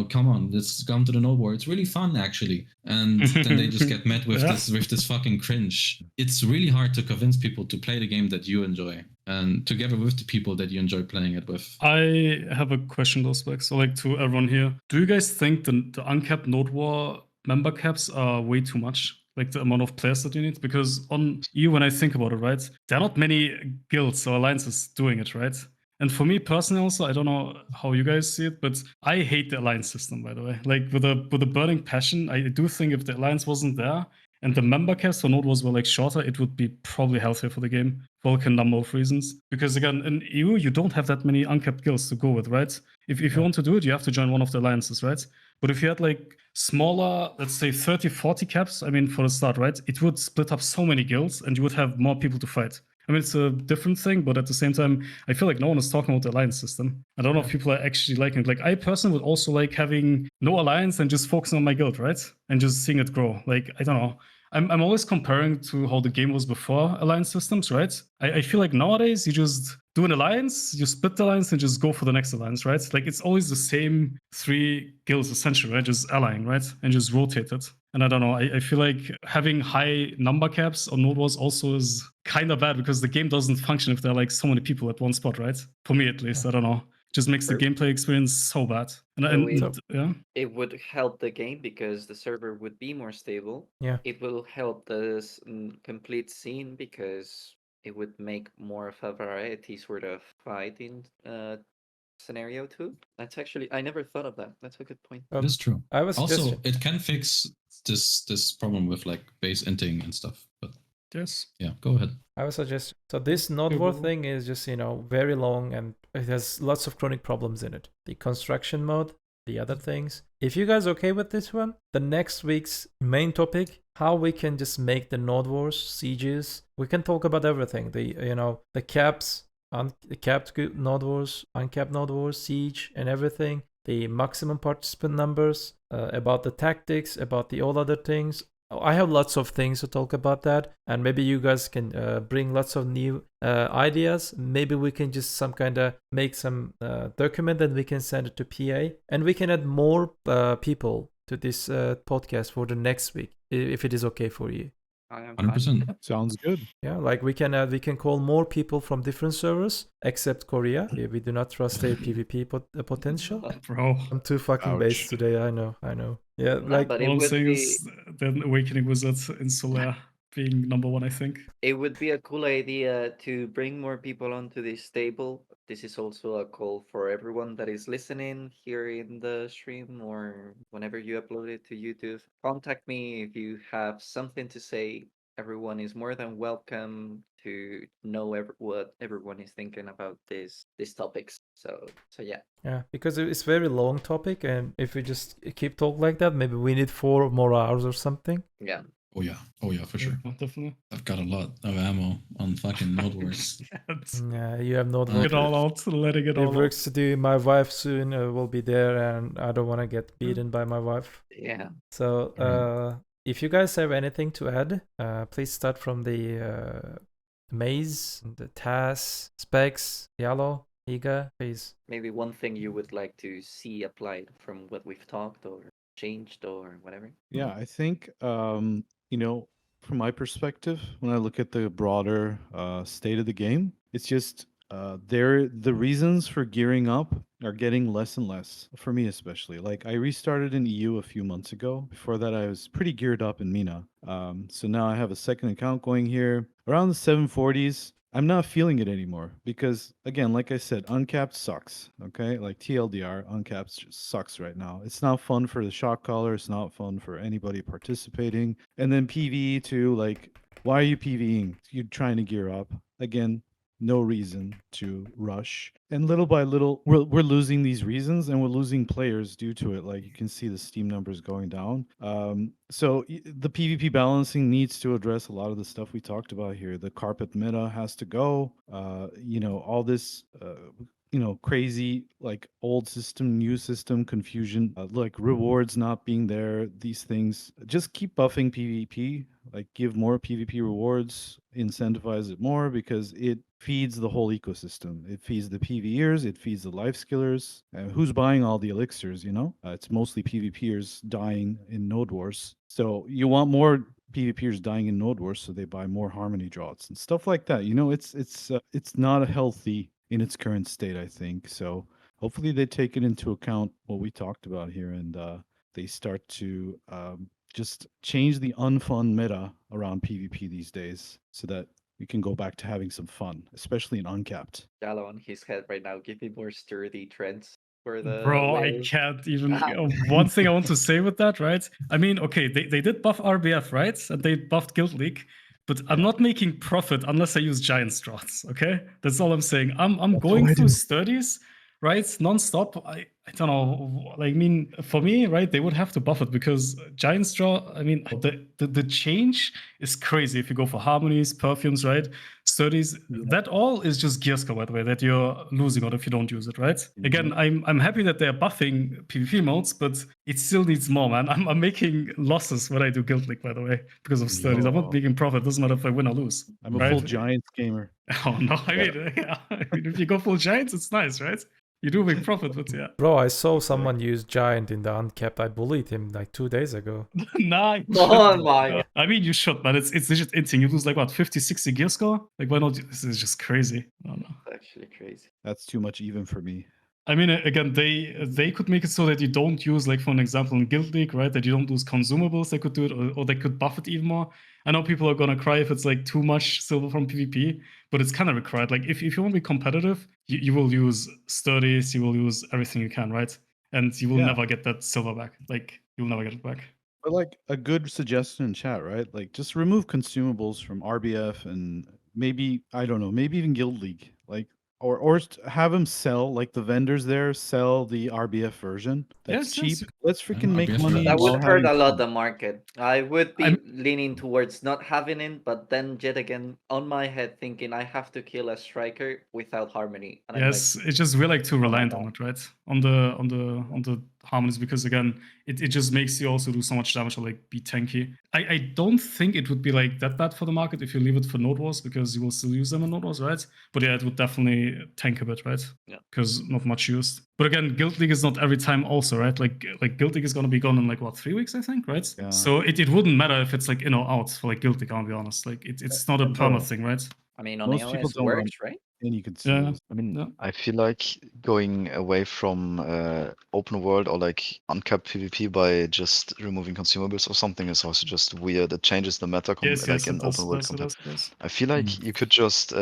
Come on, let's come to the node war. It's really fun actually. And then they just get met with this fucking cringe. It's really hard to convince people to play the game that you enjoy, and together with the people that you enjoy playing it with. I have a question though, Specs. So like to everyone here, do you guys think the uncapped node war member caps are way too much? Like the amount of players that you need? Because on EU, when I think about it, right, there are not many guilds or alliances doing it, right? And for me personally also, I don't know how you guys see it, but I hate the alliance system, by the way. Like with a burning passion, I do think if the alliance wasn't there and the member caps for node wars were like shorter, it would be probably healthier for the game. Vulcan number of reasons. Because again, in EU, you don't have that many uncapped guilds to go with, right? If you want to do it, you have to join one of the alliances, right? But if you had like smaller, let's say 30, 40 caps, I mean, for the start, right? It would split up so many guilds and you would have more people to fight. I mean, it's a different thing, but at the same time, I feel like no one is talking about the alliance system. I don't know if people are actually liking it. Like, I personally would also like having no alliance and just focusing on my guild, right? And just seeing it grow. Like, I don't know. I'm always comparing to how the game was before alliance systems, right? I feel like nowadays you just do an alliance, you split the alliance, and just go for the next alliance, right? Like, it's always the same 3 guilds essentially, right? Just allying, right? And just rotate it. And I don't know, I feel like having high number caps on Node Wars also is kind of bad because the game doesn't function if there are like so many people at one spot, right? For me at least, I don't know. Just makes the gameplay experience so bad. It would help the game because the server would be more stable. Yeah. It will help the complete scene because it would make more of a variety sort of fighting scenario too. That's actually, I never thought of that. That's a good point. That is true. I was also, it can fix this problem with like base inting and stuff. But yes, yeah, go ahead. I would suggest. So this Node War thing is just, very long and it has lots of chronic problems in it. The construction mode, the other things. If you guys are okay with this one, the next week's main topic, how we can just make the Node Wars, sieges. We can talk about everything. The caps, capped Node Wars, uncapped Node Wars, siege and everything. The maximum participant numbers, about the tactics, about the all other things. I have lots of things to talk about that, and maybe you guys can bring lots of new ideas. Maybe we can just make some document and we can send it to PA, and we can add more people to this podcast for the next week if it is okay for you. 100%. Sounds good. Yeah, like we can call more people from different servers except Korea. We do not trust their PvP potential. Bro, I'm too fucking based today. I know. Yeah, No, but all I'm saying is the Awakening Wizard in Solaire being number 1, I think. It would be a cool idea to bring more people onto this table. This is also a call for everyone that is listening here in the stream or whenever you upload it to YouTube. Contact me if you have something to say. Everyone is more than welcome to know what everyone is thinking about these topics. So yeah. Yeah, because it's very long topic, and if we just keep talk like that, maybe we need 4 more hours or something. Yeah. Oh yeah, for sure. Yeah, definitely. I've got a lot of ammo on fucking Node Wars. Yeah, you have Node Let it all out, letting it all out. Works to do. My wife soon will be there, and I don't want to get beaten by my wife. Yeah. So, if you guys have anything to add, please start from the Maze, the TAS, Specs, Yalo, Hygaa, please. Maybe one thing you would like to see applied from what we've talked or changed or whatever. Yeah, I think from my perspective, when I look at the broader state of the game, it's just the reasons for gearing up are getting less and less, for me especially. Like, I restarted in EU a few months ago. Before that, I was pretty geared up in MENA. So now I have a second account going here. Around the 740s, I'm not feeling it anymore because, again, like I said, Uncapped sucks, okay? Like, TLDR, Uncapped just sucks right now. It's not fun for the shot caller. It's not fun for anybody participating. And then PvE too, like, why are you PvEing? You're trying to gear up. Again, no reason to rush. And little by little, we're losing these reasons and we're losing players due to it. Like, you can see the Steam numbers going down. So the PvP balancing needs to address a lot of the stuff we talked about here. The carpet meta has to go. All this crazy, like, old system, new system confusion, like rewards not being there, these things. Just keep buffing PvP, like give more PvP rewards, incentivize it more, because it feeds the whole ecosystem. It feeds the PvEers, it feeds the life skillers. Who's buying all the elixirs, it's mostly PvPers dying in Node Wars. So you want more PvPers dying in Node Wars so they buy more Harmony Draughts and stuff like that. It's not healthy in its current state, I think. So hopefully they take it into account what we talked about here, and they start to just change the unfun meta around PvP these days so that we can go back to having some fun, especially in Uncapped. Yalo on his head right now. Give me more sturdy trends for the Bro, I can't even. One thing I want to say with that, right? I mean, okay, they did buff RBF, right? And they buffed Guild League. but I'm not making profit unless I use giant strats. Okay, that's all I'm saying. I'm going through sturdies, right, non-stop. I don't know. Like, I mean, for me, right, they would have to buff it because giant straw. I mean, the change is crazy if you go for harmonies, perfumes, right? Sturdies. That all is just gear skill, by the way, that you're losing out if you don't use it, right? Again, I'm happy that they're buffing PvP modes, but it still needs more, man. I'm making losses when I do Guild League, by the way, because of sturdies. I'm not making profit. Doesn't matter if I win or lose. I'm a full Giants gamer. Oh no! I mean, if you go full Giants, it's nice, right? You do make profit, but yeah. Bro, I saw someone use Giant in the Uncapped. I bullied him like 2 days ago. Nice. Oh my god. I mean, you should, man. It's just insane. You lose like what, 50, 60 gear score? Like, why not? This is just crazy. No. It's actually crazy. That's too much even for me. I mean, again, they could make it so that you don't use, like, for an example, in Guild League, right? That you don't use consumables. They could do it, or they could buff it even more. I know people are gonna cry if it's like too much silver from PvP, but it's kind of required. Like, if you want to be competitive, you will use sturdies, you will use everything you can, right? And you will never get that silver back. Like, you'll never get it back. But like a good suggestion in chat, right? Like just remove consumables from RBF and maybe, I don't know, maybe even Guild League. Like or have them sell, like the vendors there sell the RBF version. That's cheap. Let's freaking make RBF money. That while would hurt having a lot fun. the market. I would be leaning towards not having it, but then yet again on my head thinking I have to kill a striker without harmony. And Yes, it's just we're like too reliant on it, right? On the harmonies, because again, it just makes you also do so much damage or like be tanky. I don't think it would be like that bad for the market if you leave it for Node Wars, because you will still use them in Node Wars, right? But yeah, it would definitely tank a bit, right? Yeah. Because not much used. But again, Guild League is not every time also, right? Like Guild League is gonna be gone in like what, 3 weeks, I think, right? Yeah. So it wouldn't matter if it's like in or out for like Guild League, I'll be honest. Like it's not a perma thing, right? I mean, on Most people AOS don't works, right? And you can see Yeah. I mean, Yeah. I feel like going away from open world or like uncapped PvP by just removing consumables or something is also just weird. It changes the meta, Yes, like in it does, open world it content. does. I feel like you could just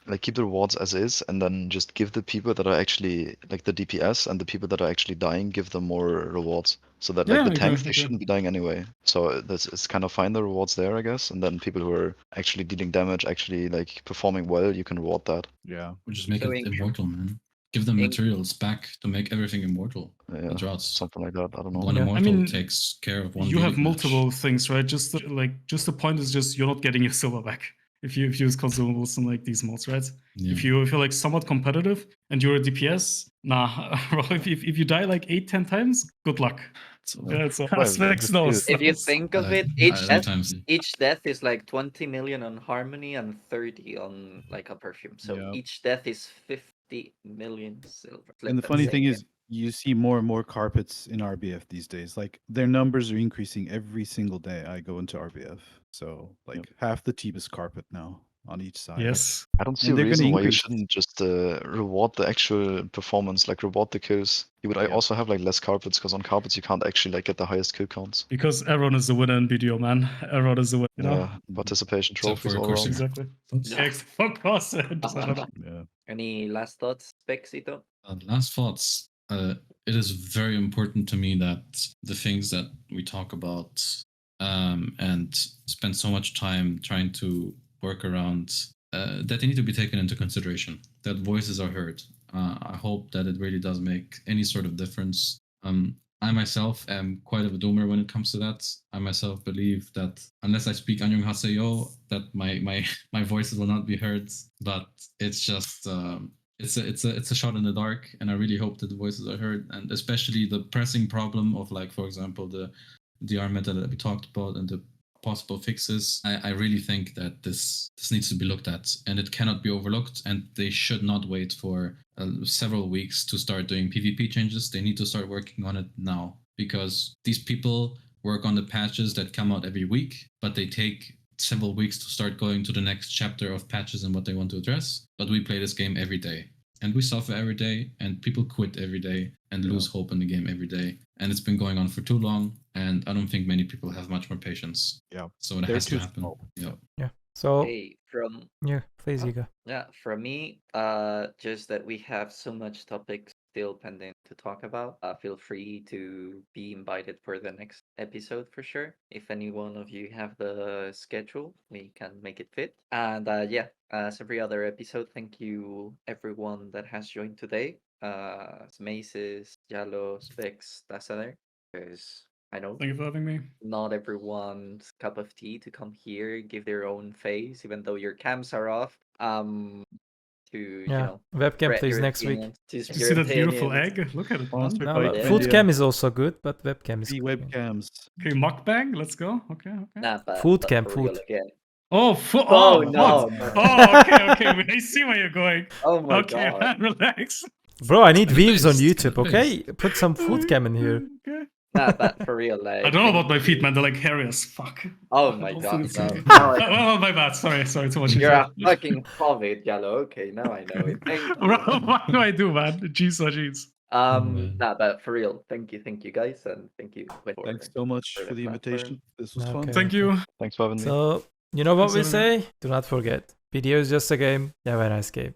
like keep the rewards as is, and then just give the people that are actually like the DPS and the people that are actually dying, give them more rewards. So that like Yeah, the I tanks, agree. they shouldn't be dying anyway. So it's kind of fine, the rewards there, I guess. And then people who are actually dealing damage, actually like performing well, you can reward that. Yeah. Or just make So it immortal, man. Give them materials back to make everything immortal. Yeah, Drots. something like that. I don't know. One Yeah. immortal I mean, takes care of one. You have V-League match. multiple things, right? Just the point is just you're not getting your silver back if you use consumables in like these modes, right? Yeah. If you're like somewhat competitive and you're a DPS, nah, bro. If you die like 8-10 times, good luck. So yeah, it's Aspects knows. If you think of it, sometimes each death is like 20 million on harmony and 30 on like a perfume. So Yeah. each death is 50 million silver. And the funny thing is, you see more and more carpets in RBF these days. Like their numbers are increasing every single day I go into RBF. So like half the team is carpet now on each side. Yes. I don't see And a they're gonna reason why you increase. shouldn't just reward the actual performance, like reward the kills. You would also have like less carpets, because on carpets you can't actually like get the highest kill counts. Because everyone is a winner in BDO, man. Everyone is a winner, you know? Participation Except trophies for all Corsair. around. Exactly. Yeah. Except for Corsair. Yeah. Any last thoughts, Spexito? Last thoughts. It is very important to me that the things that we talk about and spend so much time trying to work around, that they need to be taken into consideration, that voices are heard. I hope that it really does make any sort of difference. I myself am quite of a doomer when it comes to that. I myself believe that unless I speak Annyeonghaseyo, that my voices will not be heard. But it's just it's a shot in the dark, and I really hope that the voices are heard, and especially the pressing problem of, like, for example, the DR meta that we talked about and the possible fixes. I really think that this needs to be looked at, and it cannot be overlooked, and they should not wait for several weeks to start doing PvP changes. They need to start working on it now, because these people work on the patches that come out every week, but they take several weeks to start going to the next chapter of patches and what they want to address. But we play this game every day, and we suffer every day, and people quit every day and lose hope in the game every day. And it's been going on for too long, and I don't think many people have much more patience. Yeah. So it has to happen. Yeah. Yeah. So Hey, from yeah, please, Hygaa. yeah, from me, just that we have so much topics still pending to talk about, feel free to be invited for the next episode for sure. If any one of you have the schedule, we can make it fit. And yeah, as every other episode, thank you everyone that has joined today. Maces, Yalo, Specs, Tassader, because I know Thank you for having me. not everyone's cup of tea to come here, give their own face, even though your cams are off. To Yeah, you know, webcam spread please your next week. opinions, to You your see that beautiful opinions. egg? Look at it, man. Sponsored No, by but Yeah. food Nvidia. cam is also good, but webcam is The good. webcams. Okay, mukbang. Let's go. Okay, okay. Nah, Food but cam, for real food. again. Oh, Oh oh, no! what? Oh, okay, okay. I see where you're going. Oh my Okay, god! man, relax. Bro, I need views on Based, YouTube, okay? Put some food cam in here. Okay. Nah, but for real, like. I don't know about my thank feet, you. man. They're like hairy as fuck. Oh I my don't god! think No, so. now I Oh, my bad. Sorry, too much. You're info. a fucking hobbit, Yalo. Okay, now I know it. Thank you. Bro, what do I do, man? Jeez, oh jeez. man. Nah, but for real, thank you guys, and thank you. Thanks so much for for the the invitation. This was fun. Okay. Thank you. Thanks for having me. So, you know what we Thanks, Oliver. say? Do not forget, video is just a game. Have a nice game.